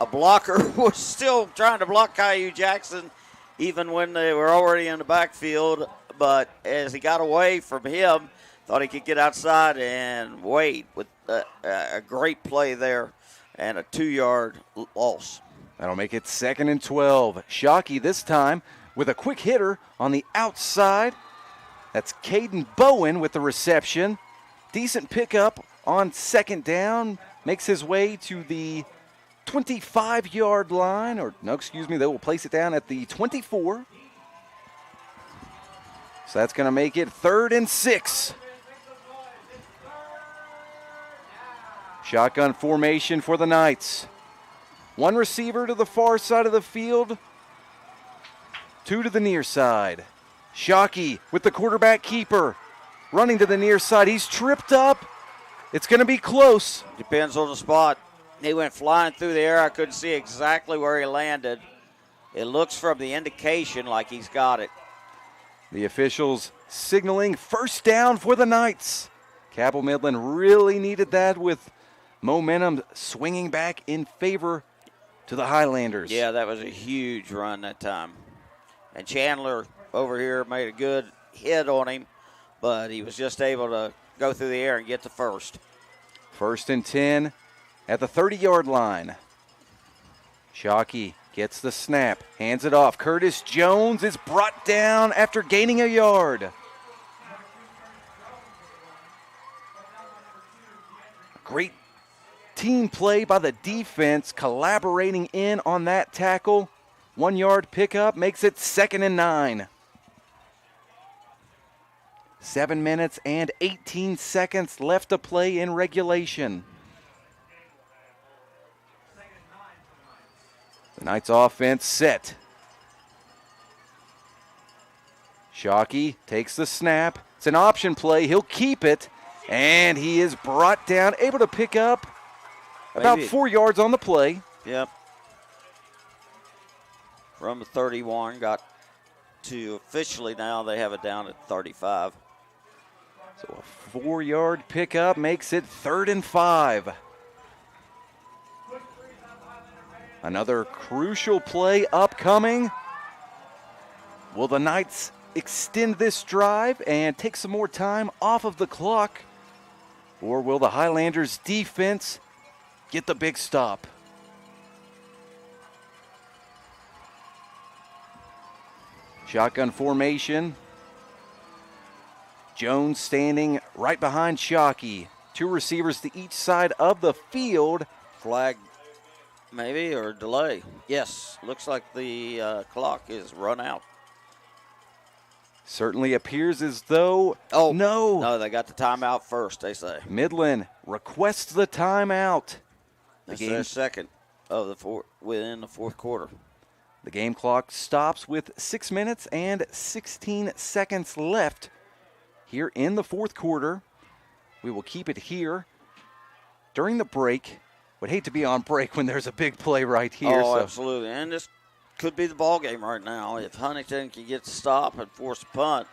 a blocker was still trying to block Caillou Jackson even when they were already in the backfield. But as he got away from him, thought he could get outside and Wade with a great play there and a 2-yard loss. That'll make it 2nd and 12. Shockey this time with a quick hitter on the outside. That's Caden Bowen with the reception. Decent pickup on 2nd down. Makes his way to the 25-yard line. They will place it down at the 24. So that's going to make it 3rd and 6. Shotgun formation for the Knights. One receiver to the far side of the field. Two to the near side. Shockey with the quarterback keeper. Running to the near side. He's tripped up. It's going to be close. Depends on the spot. He went flying through the air. I couldn't see exactly where he landed. It looks from the indication like he's got it. The officials signaling first down for the Knights. Cabell Midland really needed that with momentum swinging back in favor to the Highlanders. Yeah, that was a huge run that time. And Chandler over here made a good hit on him, but he was just able to go through the air and get the first. 1st and 10 at the 30-yard line. Shockey gets the snap, hands it off. Curtis Jones is brought down after gaining a yard. Great team play by the defense, collaborating in on that tackle. 1 yard pickup makes it 2nd and 9. 7 minutes and 18 seconds left to play in regulation. The Knights offense set. Shockey takes the snap. It's an option play. He'll keep it. And he is brought down, able to pick up about 4 yards on the play. Yep. From the 31, got to officially now they have it down at 35. So a 4-yard pickup makes it 3rd and 5. Another crucial play upcoming. Will the Knights extend this drive and take some more time off of the clock? Or will the Highlanders defense get the big stop? Shotgun formation. Jones standing right behind Shockey. 2 receivers to each side of the field. Flag maybe or delay. Yes, looks like the clock is run out. Certainly appears as though, no, they got the timeout first, they say. Midland requests the timeout. That's their second of the within the 4th quarter. The game clock stops with 6 minutes and 16 seconds left here in the 4th quarter. We will keep it here during the break. Would hate to be on break when there's a big play right here. Oh, absolutely. And this could be the ball game right now. If Huntington can get the stop and force a punt,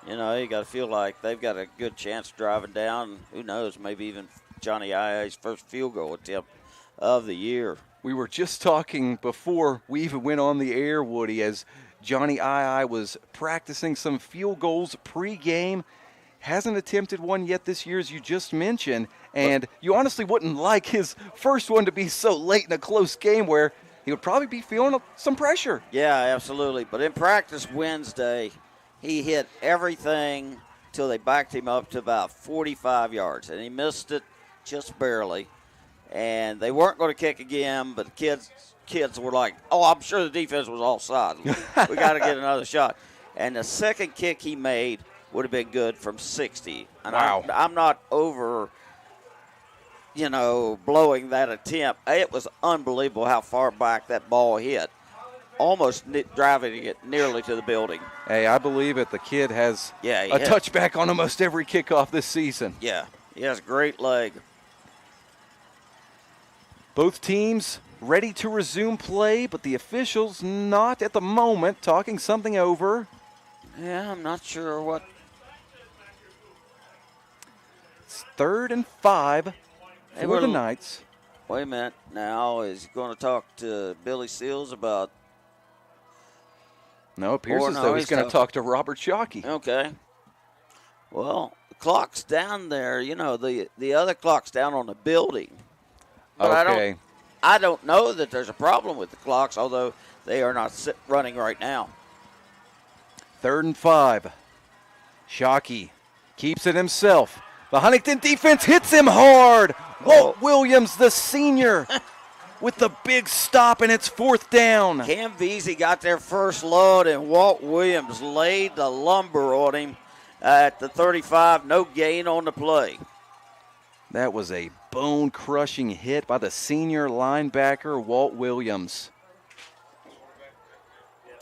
you got to feel like they've got a good chance of driving down. Who knows, maybe even Johnny Ia's first field goal attempt of the year. We were just talking before we even went on the air, Woody, as Johnny Ia was practicing some field goals pregame. Hasn't attempted one yet this year, as you just mentioned. And you honestly wouldn't like his first one to be so late in a close game where he would probably be feeling some pressure. Yeah, absolutely. But in practice Wednesday, he hit everything till they backed him up to about 45 yards. And he missed it just barely. And they weren't going to kick again, but the kids were like, I'm sure the defense was offside. We got to get another shot. And the second kick he made would have been good from 60. And wow. I'm not over, blowing that attempt. It was unbelievable how far back that ball hit, almost driving it nearly to the building. Hey, I believe it. The kid has a touchback on almost every kickoff this season. Yeah, he has a great leg. Both teams ready to resume play, but the officials not at the moment, talking something over. Yeah, I'm not sure what. It's 3rd and 5 for the Knights. Wait a minute. Now, is he going to talk to Billy Seals about? No, it appears as though he's going to talk to Robert Shockey. Okay. Well, the clock's down there. The other clock's down on the building. But okay. I don't know that there's a problem with the clocks, although they are not running right now. 3rd and 5. Shockey keeps it himself. The Huntington defense hits him hard. Walt Williams, the senior, with the big stop, and it's 4th down. Cam Veazey got their first load, and Walt Williams laid the lumber on him at the 35. No gain on the play. That was a bone-crushing hit by the senior linebacker, Walt Williams.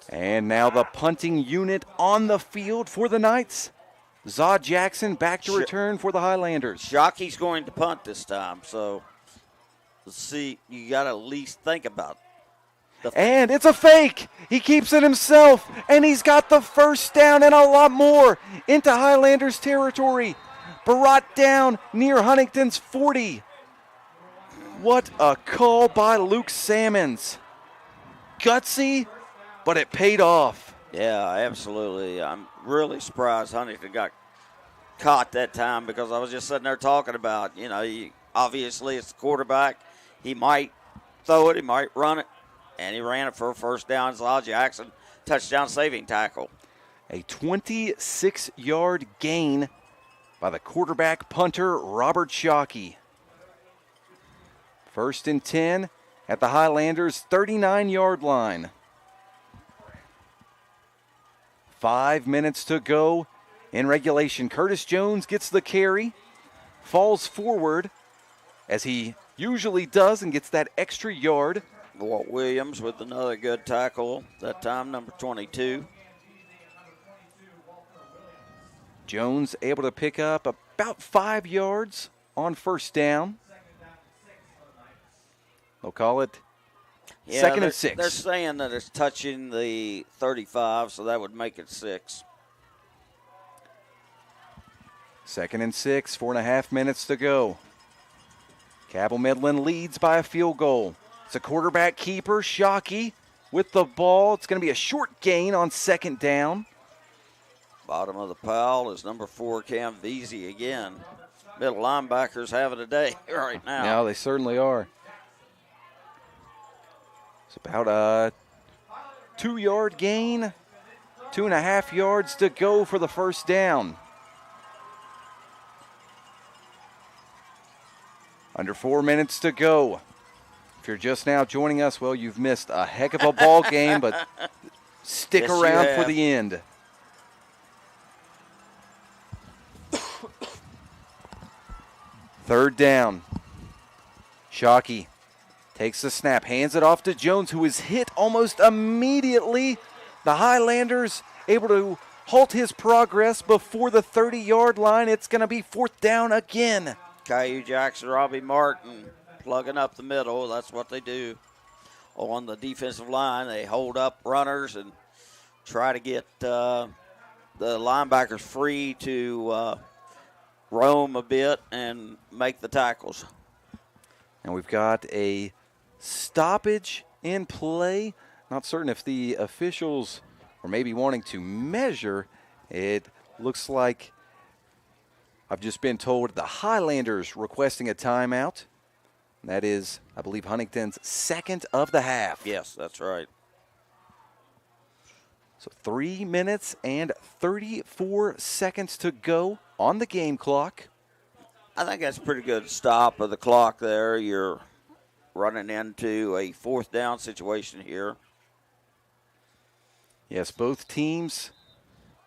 And now the punting unit on the field for the Knights. Zod Jackson back to return for the Highlanders. Shockey's going to punt this time, so let's see. You got to at least think about it. And it's a fake. He keeps it himself, and he's got the first down and a lot more into Highlanders territory. Brought down near Huntington's 40. What a call by Luke Sammons. Gutsy, but it paid off. Yeah, absolutely. I'm really surprised Huntington got caught that time because I was just sitting there talking about, obviously it's the quarterback. He might throw it, he might run it, and he ran it for a first down. Zod Jackson, touchdown saving tackle. A 26-yard gain by the quarterback punter, Robert Shockey. 1st and 10 at the Highlanders' 39-yard line. 5 minutes to go in regulation. Curtis Jones gets the carry, falls forward as he usually does and gets that extra yard. Walt Williams with another good tackle, that time number 22. Jones able to pick up about 5 yards on first down. They'll call it second and 6. They're saying that it's touching the 35, so that would make it 6. 2nd and 6, 4.5 minutes to go. Cabell Midland leads by a field goal. It's a quarterback keeper, Shockey, with the ball. It's going to be a short gain on 2nd down. Bottom of the pile is number 4, Cam Veazey again. Middle linebackers having a day right now. Yeah, they certainly are. It's about a 2-yard gain, 2.5 yards to go for the first down. Under 4 minutes to go. If you're just now joining us, well, you've missed a heck of a ball game, but stick Yes, around for the end. Third down. Shockey takes the snap, hands it off to Jones, who is hit almost immediately. The Highlanders able to halt his progress before the 30-yard line. It's going to be 4th down again. Caillou Jackson, Robbie Martin plugging up the middle. That's what they do on the defensive line. They hold up runners and try to get the linebackers free to roam a bit and make the tackles. And we've got a stoppage in play. Not certain if the officials were maybe wanting to measure. It looks like I've just been told the Highlanders requesting a timeout. That is, I believe, Huntington's 2nd of the half. Yes, that's right. So 3 minutes and 34 seconds to go on the game clock. I think that's a pretty good stop of the clock there. You're running into a 4th down situation here. Yes, both teams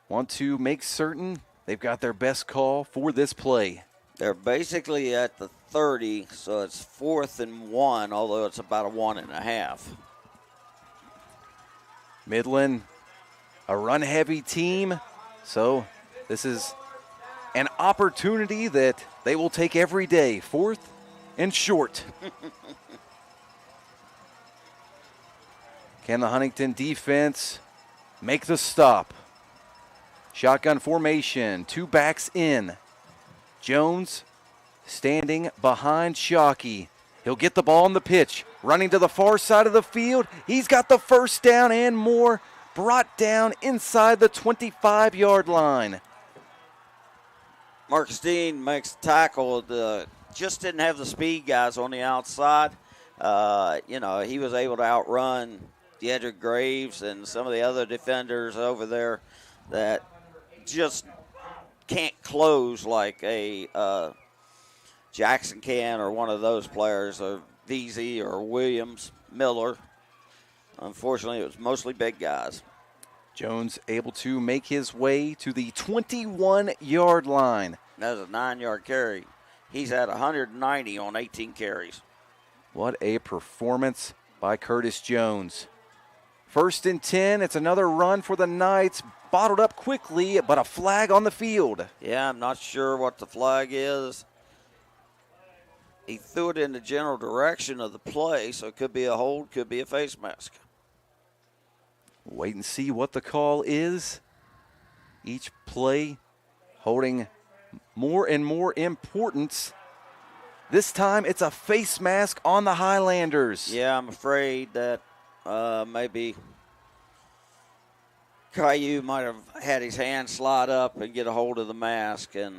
want to make certain they've got their best call for this play. They're basically at the 30, so it's 4th and 1, although it's about a 1.5. Midland, a run-heavy team, so this is an opportunity that they will take every day. 4th and short. Can the Huntington defense make the stop? Shotgun formation, 2 backs in. Jones standing behind Shockey. He'll get the ball on the pitch, running to the far side of the field. He's got the first down and more, brought down inside the 25-yard line. Marcus Dean makes the tackle. Just didn't have the speed guys on the outside. He was able to outrun Jedrick Graves and some of the other defenders over there that just can't close like a Jackson can, or one of those players, or Veazey or Williams, Miller. Unfortunately, it was mostly big guys. Jones able to make his way to the 21-yard line. That was a 9-yard carry. He's at 190 on 18 carries. What a performance by Curtis Jones. 1st and 10. It's another run for the Knights. Bottled up quickly, but a flag on the field. Yeah, I'm not sure what the flag is. He threw it in the general direction of the play, so it could be a hold, could be a face mask. Wait and see what the call is. Each play holding more and more importance. This time it's a face mask on the Highlanders. Yeah, I'm afraid that maybe Caillou might have had his hand slide up and get a hold of the mask, and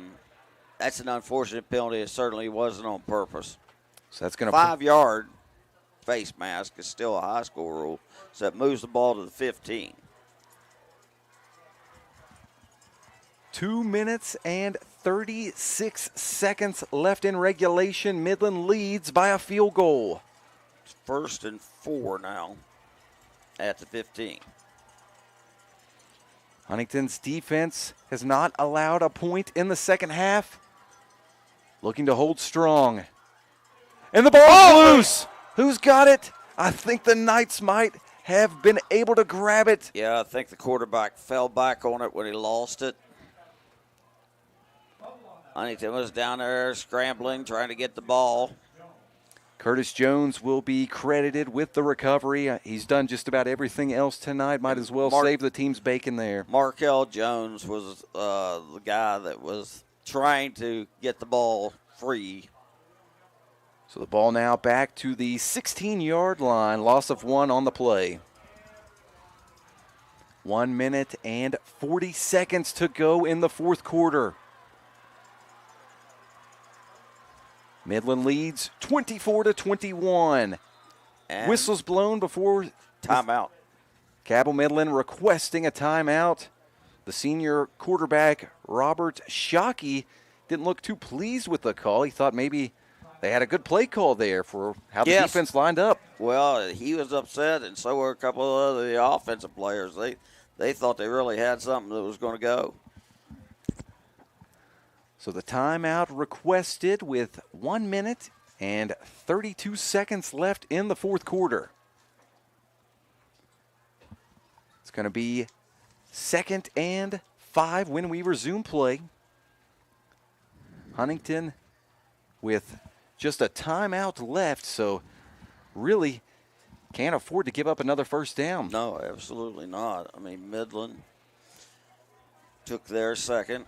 that's an unfortunate penalty. It certainly wasn't on purpose. So that's going to 5-yard face mask is still a high school rule, so it moves the ball to the 15. 2 minutes and 36 seconds left in regulation. Midland leads by a field goal. It's 1st and 4 now at the 15. Huntington's defense has not allowed a point in the second half. Looking to hold strong. And the ball's loose. Who's got it? I think the Knights might have been able to grab it. Yeah, I think the quarterback fell back on it when he lost it. Huntington was down there scrambling, trying to get the ball. Curtis Jones will be credited with the recovery. He's done just about everything else tonight. Might as well save the team's bacon there. Markel Jones was the guy that was trying to get the ball free. So the ball now back to the 16-yard line. Loss of 1 on the play. 1 minute and 40 seconds to go in the fourth quarter. Midland leads 24-21. And whistles blown before timeout. Cabell Midland requesting a timeout. The senior quarterback, Robert Shockey, didn't look too pleased with the call. He thought maybe they had a good play call there for how the defense lined up. Well, he was upset, and so were a couple of the offensive players. They thought they really had something that was going to go. So the timeout requested with 1 minute and 32 seconds left in the fourth quarter. It's going to be 2nd and 5 when we resume play. Huntington with just a timeout left, so really can't afford to give up another first down. No, absolutely not. I mean, Midland took their second.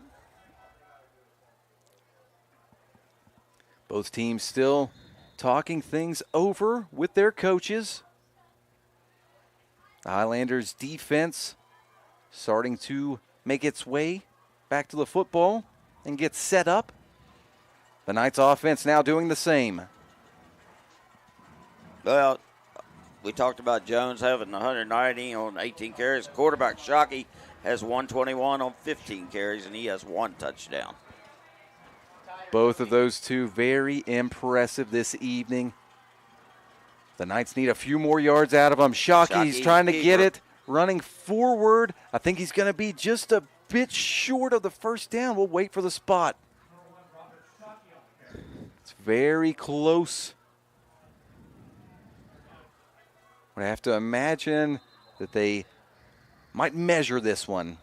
Both teams still talking things over with their coaches. The Highlanders defense starting to make its way back to the football and get set up. The Knights offense now doing the same. Well, we talked about Jones having 190 on 18 carries. Quarterback Shockey has 121 on 15 carries, and he has 1 touchdown. Both of those two very impressive this evening. The Knights need a few more yards out of him. Shockey's trying to get it, running forward. I think he's going to be just a bit short of the first down. We'll wait for the spot. It's very close. I have to imagine that they might measure this one.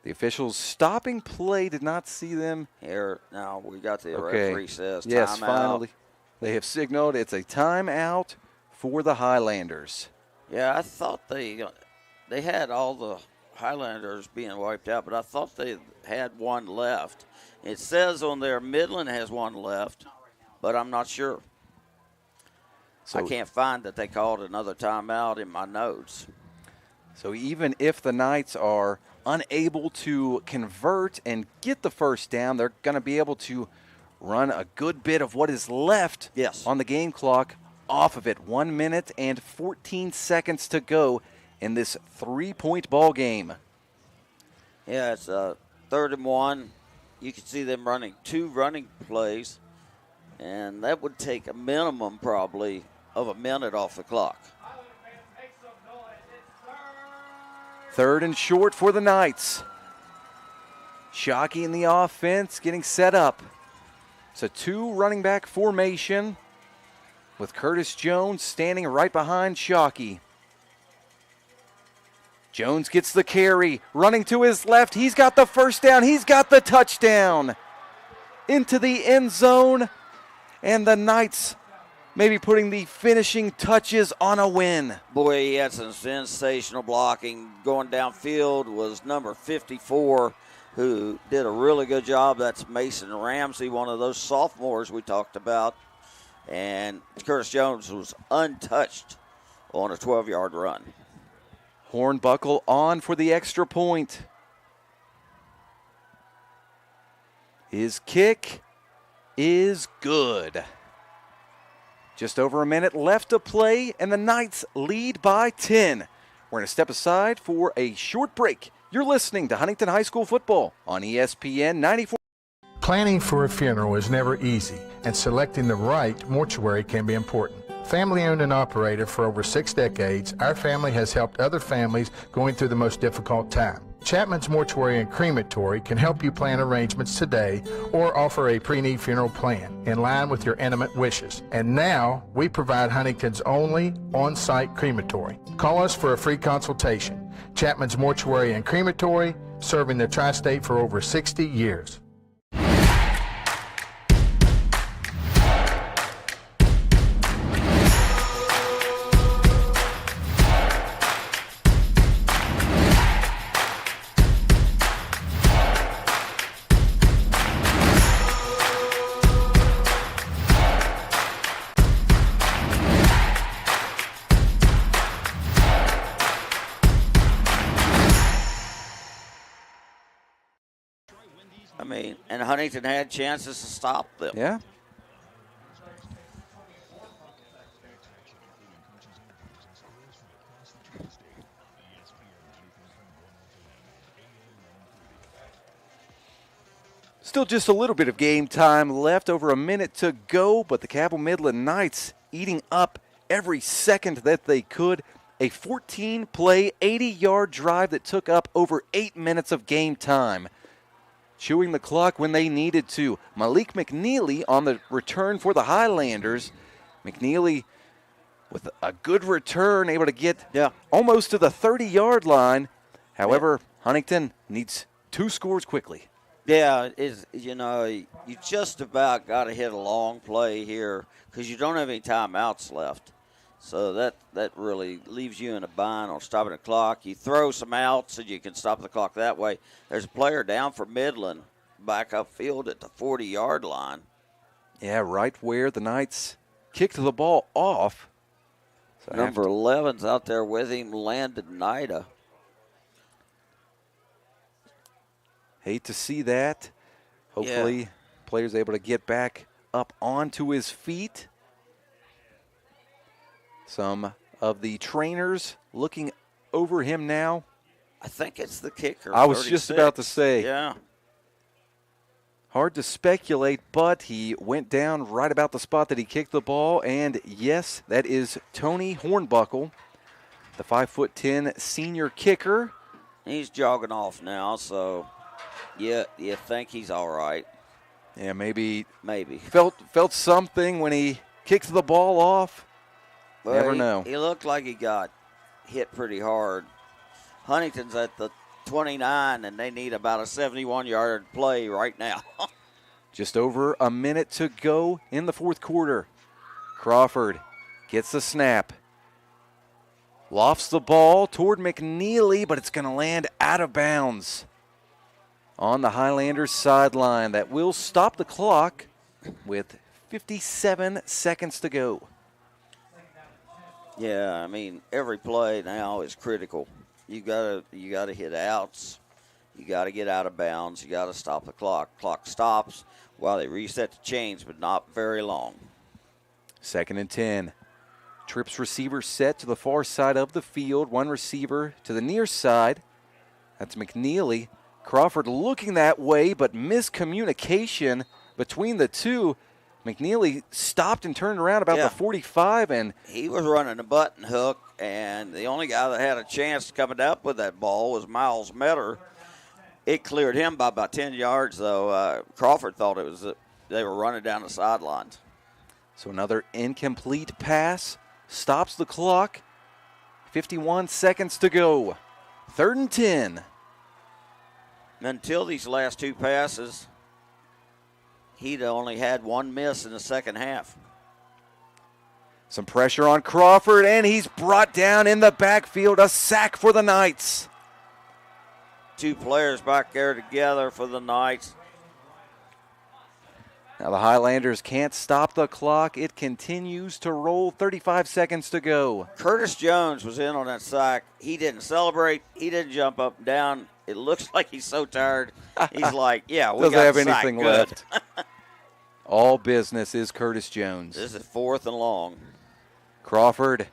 The officials stopping play, did not see them. Here, now we got the referee says yes, timeout. finally. They have signaled it's a timeout for the Highlanders. Yeah, I thought they had all the Highlanders being wiped out, but I thought they had 1 left. It says on there Midland has 1 left, but I'm not sure. So I can't find that they called another timeout in my notes. So even if the Knights are unable to convert and get the first down, they're going to be able to run a good bit of what is left on the game clock off of it. 1 minute and 14 seconds to go in this 3-point ball game. Yeah, it's 3rd and 1. You can see them running 2 running plays, and that would take a minimum probably of a minute off the clock. 3rd and short for the Knights. Shockey in the offense getting set up. It's a 2 running back formation with Curtis Jones standing right behind Shockey. Jones gets the carry, running to his left. He's got the first down. He's got the touchdown into the end zone. And the Knights maybe putting the finishing touches on a win. Boy, he had some sensational blocking. Going downfield was number 54, who did a really good job. That's Mason Ramsey, one of those sophomores we talked about. And Curtis Jones was untouched on a 12-yard run. Hornbuckle on for the extra point. His kick is good. Just over a minute left to play, and the Knights lead by 10. We're going to step aside for a short break. You're listening to Huntington High School football on ESPN 94. Planning for a funeral is never easy, and selecting the right mortuary can be important. Family owned and operated for over 6 decades, our family has helped other families going through the most difficult time. Chapman's Mortuary and Crematory can help you plan arrangements today or offer a pre-need funeral plan in line with your intimate wishes. And now, we provide Huntington's only on-site crematory. Call us for a free consultation. Chapman's Mortuary and Crematory, serving the tri-state for over 60 years. And Huntington had chances to stop them. Yeah. Still just a little bit of game time left, over a minute to go, but the Cabell Midland Knights eating up every second that they could. A 14-play, 80-yard drive that took up over 8 minutes of game time. Chewing the clock when they needed to. Malik McNeely on the return for the Highlanders. McNeely with a good return, able to get almost to the 30-yard line. However, Huntington needs 2 scores quickly. Yeah, you just about got to hit a long play here because you don't have any timeouts left. So that really leaves you in a bind on stopping the clock. You throw some outs and you can stop the clock that way. There's a player down for Midland back upfield at the 40-yard line. Yeah, right where the Knights kicked the ball off. So Number 11's out there with him, Landon Nida. Hate to see that. Hopefully, player's able to get back up onto his feet. Some of the trainers looking over him now. I think it's the kicker. I was just about to say. Yeah. Hard to speculate, but he went down right about the spot that he kicked the ball. And yes, that is Tony Hornbuckle, the 5'10" senior kicker. He's jogging off now, so you think he's all right. Yeah, maybe. Maybe. Felt something when he kicked the ball off. Well, Never know. He looked like he got hit pretty hard. Huntington's at the 29, and they need about a 71-yard play right now. Just over a minute to go in the fourth quarter. Crawford gets the snap. Lofts the ball toward McNeely, but it's going to land out of bounds on the Highlanders sideline. That will stop the clock with 57 seconds to go. Yeah, I mean, every play now is critical. You gotta hit outs. You gotta get out of bounds. You gotta stop the clock. Clock stops while they reset the chains, but not very long. 2nd and 10. Trips receiver set to the far side of the field. One receiver to the near side. That's McNeely. Crawford looking that way, but miscommunication between the two. McNeely stopped and turned around about the 45, and he was running a button hook, and the only guy that had a chance coming up with that ball was Miles Metter. It cleared him by about 10 yards, though. Crawford thought it was they were running down the sidelines. So another incomplete pass stops the clock. 51 seconds to go. 3rd and 10. Until these last two passes, he'd only had one miss in the second half. Some pressure on Crawford, and he's brought down in the backfield. A sack for the Knights. Two players back there together for the Knights. Now the Highlanders can't stop the clock. It continues to roll. 35 seconds to go. Curtis Jones was in on that sack. He didn't celebrate. He didn't jump up and down. It looks like he's so tired. He's like, yeah, we doesn't got have the sack. anything Good. left. All business is Curtis Jones. This is 4th and long. Crawford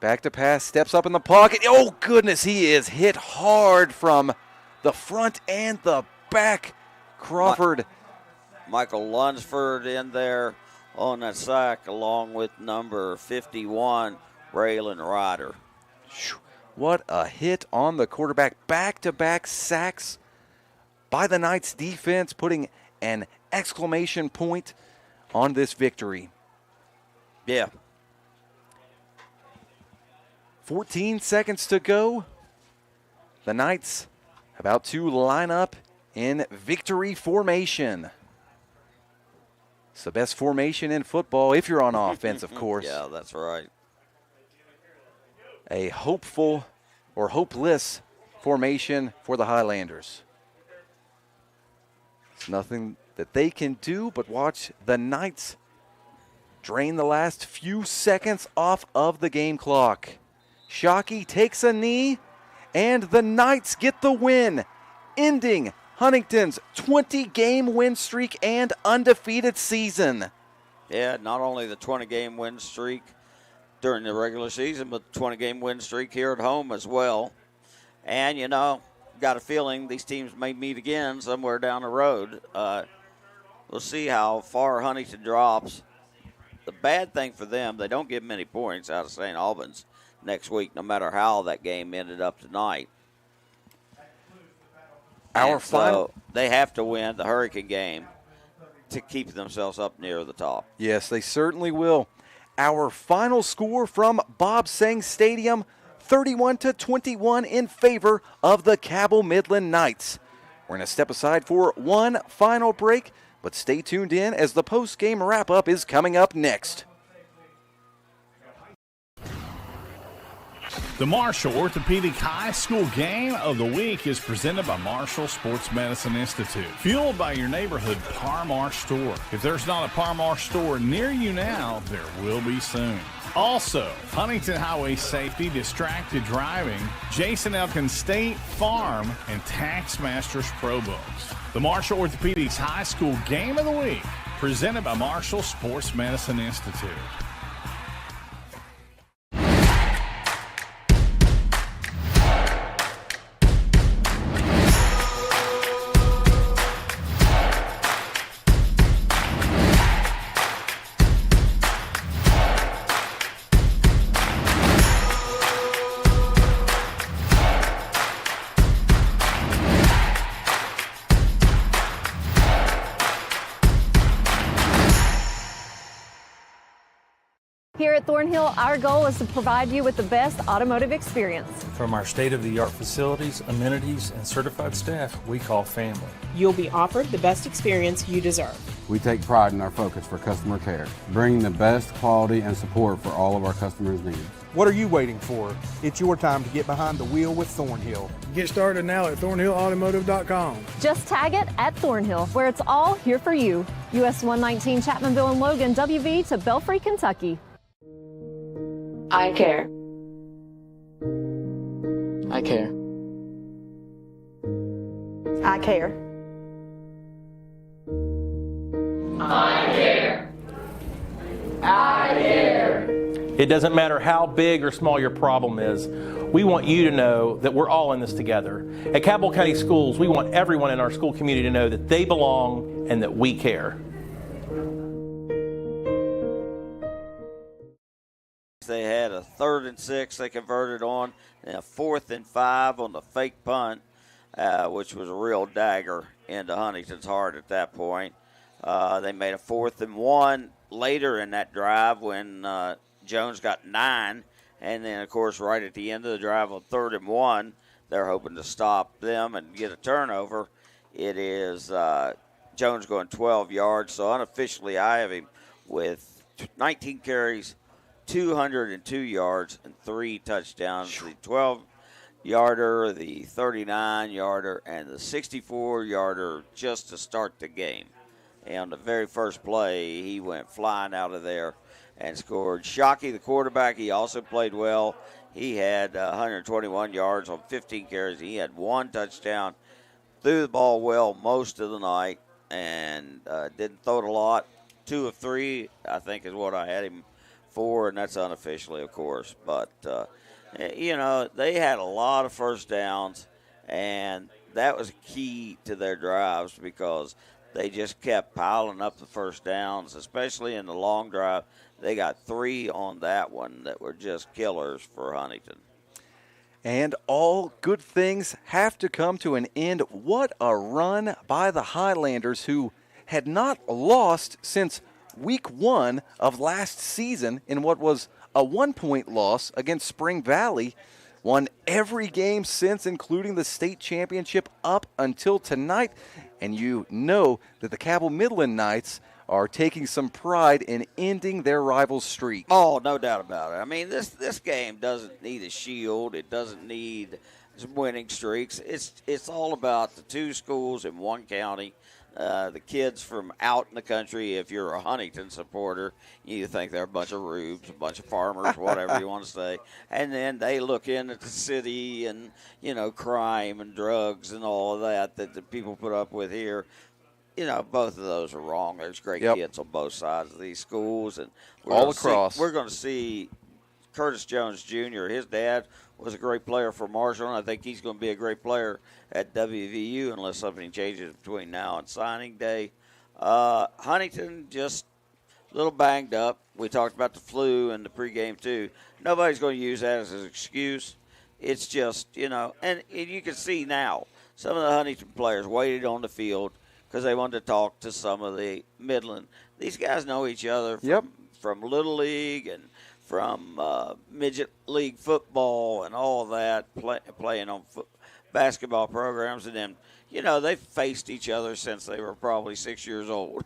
back to pass, steps up in the pocket. Oh, goodness, he is hit hard from the front and the back. Crawford. Michael Lunsford in there on that sack, along with number 51, Braylon Ryder. What a hit on the quarterback. Back-to-back sacks by the Knights defense, putting an exclamation point on this victory. Yeah. 14 seconds to go. The Knights about to line up in victory formation. It's the best formation in football if you're on offense, of course. Yeah, that's right. A hopeful or hopeless formation for the Highlanders. It's nothing that they can do but watch the Knights drain the last few seconds off of the game clock. Shockey takes a knee, and the Knights get the win, ending Huntington's 20-game win streak and undefeated season. Yeah, not only the 20-game win streak during the regular season, but the 20-game win streak here at home as well. And, you know, got a feeling these teams may meet again somewhere down the road. We'll see how far Huntington drops. The bad thing for them, they don't get many points out of St. Albans next week, no matter how that game ended up tonight. So they have to win the Hurricane game to keep themselves up near the top. Yes, they certainly will. Our final score from Bob Seng Stadium, 31-21 in favor of the Cabell Midland Knights. We're going to step aside for one final break, but stay tuned in as the post-game wrap-up is coming up next. The Marshall Orthopedic High School Game of the Week is presented by Marshall Sports Medicine Institute, fueled by your neighborhood Par-Mar store. If there's not a Par-Mar store near you now, there will be soon. Also, Huntington Highway Safety, Distracted Driving, Jason Elkins State Farm, and Taxmasters Pro Books. The Marshall Orthopedics High School Game of the Week, presented by Marshall Sports Medicine Institute. Here at Thornhill, our goal is to provide you with the best automotive experience. From our state-of-the-art facilities, amenities, and certified staff we call family. You'll be offered the best experience you deserve. We take pride in our focus for customer care, bringing the best quality and support for all of our customers' needs. What are you waiting for? It's your time to get behind the wheel with Thornhill. Get started now at thornhillautomotive.com. Just tag it at Thornhill, where it's all here for you. US 119 Chapmanville and Logan, WV to Belfry, Kentucky. I care. I care. I care. I care. I care. It doesn't matter how big or small your problem is. We want you to know that we're all in this together. At Cabell County Schools, we want everyone in our school community to know that they belong and that we care. They had a 3rd and 6 they converted on, and a 4th and 5 on the fake punt, which was a real dagger into Huntington's heart at that point. They made a 4th and 1 later in that drive when Jones got 9, and then, of course, right at the end of the drive on 3rd and 1, they're hoping to stop them and get a turnover. It is Jones going 12 yards, so unofficially I have him with 19 carries, 202 yards, and 3 touchdowns. The 12-yarder, the 39-yarder, and the 64-yarder just to start the game. And on the very first play, he went flying out of there and scored. Shockey, the quarterback, he also played well. He had 121 yards on 15 carries. He had 1 touchdown, threw the ball well most of the night, and didn't throw it a lot. 2 of 3, I think, is what I had him for, and that's unofficially, of course. But, they had a lot of first downs, and that was key to their drives because they just kept piling up the first downs, especially in the long drive. They got 3 on that one that were just killers for Huntington. And all good things have to come to an end. What a run by the Highlanders, who had not lost since week 1 of last season in what was a 1-point loss against Spring Valley. Won every game since, including the state championship up until tonight. And you know that the Cabell Midland Knights are taking some pride in ending their rival's streak. Oh, no doubt about it. I mean, this game doesn't need a shield. It doesn't need winning streaks. It's all about the 2 schools in one county. The kids from out in the country, if you're a Huntington supporter, you think they're a bunch of rubes, a bunch of farmers, whatever you want to say. And then they look in at the city and, crime and drugs and all of that the people put up with here. Both of those are wrong. There's great kids on both sides of these schools. And all across. We're going to see Curtis Jones Jr., his dad, was a great player for Marshall, and I think he's going to be a great player at WVU unless something changes between now and signing day. Huntington just a little banged up. We talked about the flu in the pregame too. Nobody's going to use that as an excuse. It's just, and you can see now some of the Huntington players waited on the field because they wanted to talk to some of the Midland. These guys know each other from Little League and from midget league football and all that, playing on basketball programs. And then, they've faced each other since they were probably 6 years old.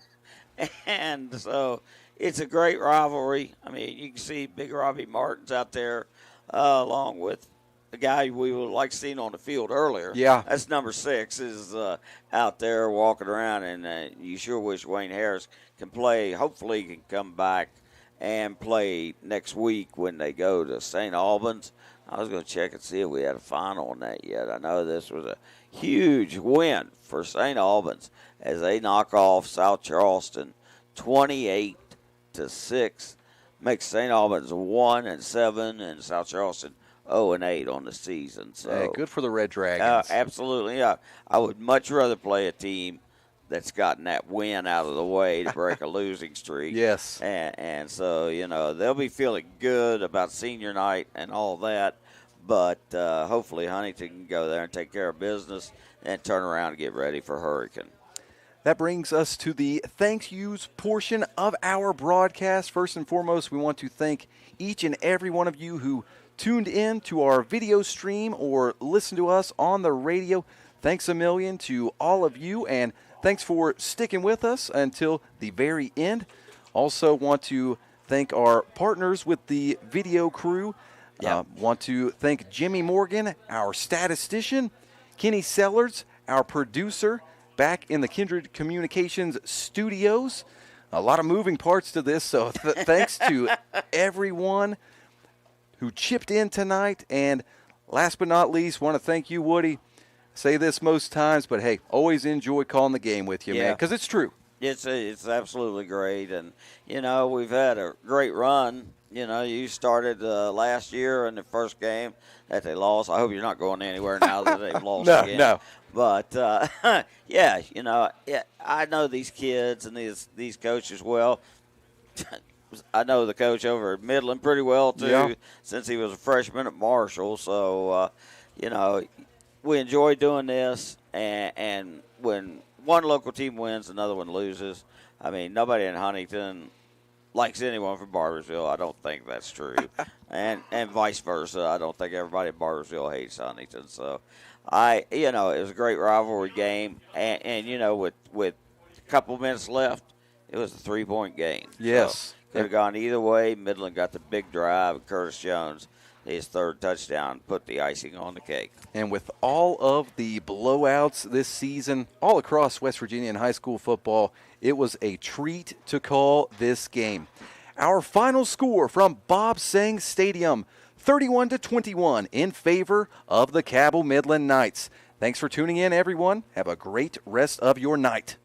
And so it's a great rivalry. I mean, you can see Big Robbie Martin's out there along with the guy we would like seeing on the field earlier. Yeah. That's number 6 is out there walking around, and you sure wish Wayne Harris can play. Hopefully he can come back and play next week when they go to St. Albans. I was going to check and see if we had a final on that yet. I know this was a huge win for St. Albans as they knock off South Charleston 28-6. Makes St. Albans 1-7 and South Charleston 0-8 on the season. So good for the Red Dragons. Absolutely. I would much rather play a team that's gotten that win out of the way to break a losing streak. Yes. And so, they'll be feeling good about senior night and all that. But hopefully Huntington can go there and take care of business and turn around and get ready for Hurricane. That brings us to the thank yous portion of our broadcast. First and foremost, we want to thank each and every one of you who tuned in to our video stream or listened to us on the radio. Thanks a million to all of you, and thanks for sticking with us until the very end. Also want to thank our partners with the video crew. Want to thank Jimmy Morgan, our statistician, Kenny Sellers, our producer, back in the Kindred Communications studios. A lot of moving parts to this, so thanks to everyone who chipped in tonight. And last but not least, want to thank you, Woody. Say this most times, but hey, always enjoy calling the game with you, man, because it's true. It's absolutely great, and we've had a great run. You started last year in the first game that they lost. I hope you're not going anywhere now that they've lost again. No. But I know these kids and these coaches well. I know the coach over at Midland pretty well, too, since he was a freshman at Marshall. So, we enjoy doing this. And when one local team wins, another one loses. I mean, nobody in Huntington likes anyone from Barbersville. I don't think that's true. and vice versa. I don't think everybody in Barbersville hates Huntington. So, it was a great rivalry game. And with a couple minutes left, it was a 3-point game. Yes. So could have gone either way. Midland got the big drive, and Curtis Jones, his third touchdown, put the icing on the cake. And with all of the blowouts this season, all across West Virginia in high school football, it was a treat to call this game. Our final score from Bob Sang Stadium, 31-21 in favor of the Cabell Midland Knights. Thanks for tuning in, everyone. Have a great rest of your night.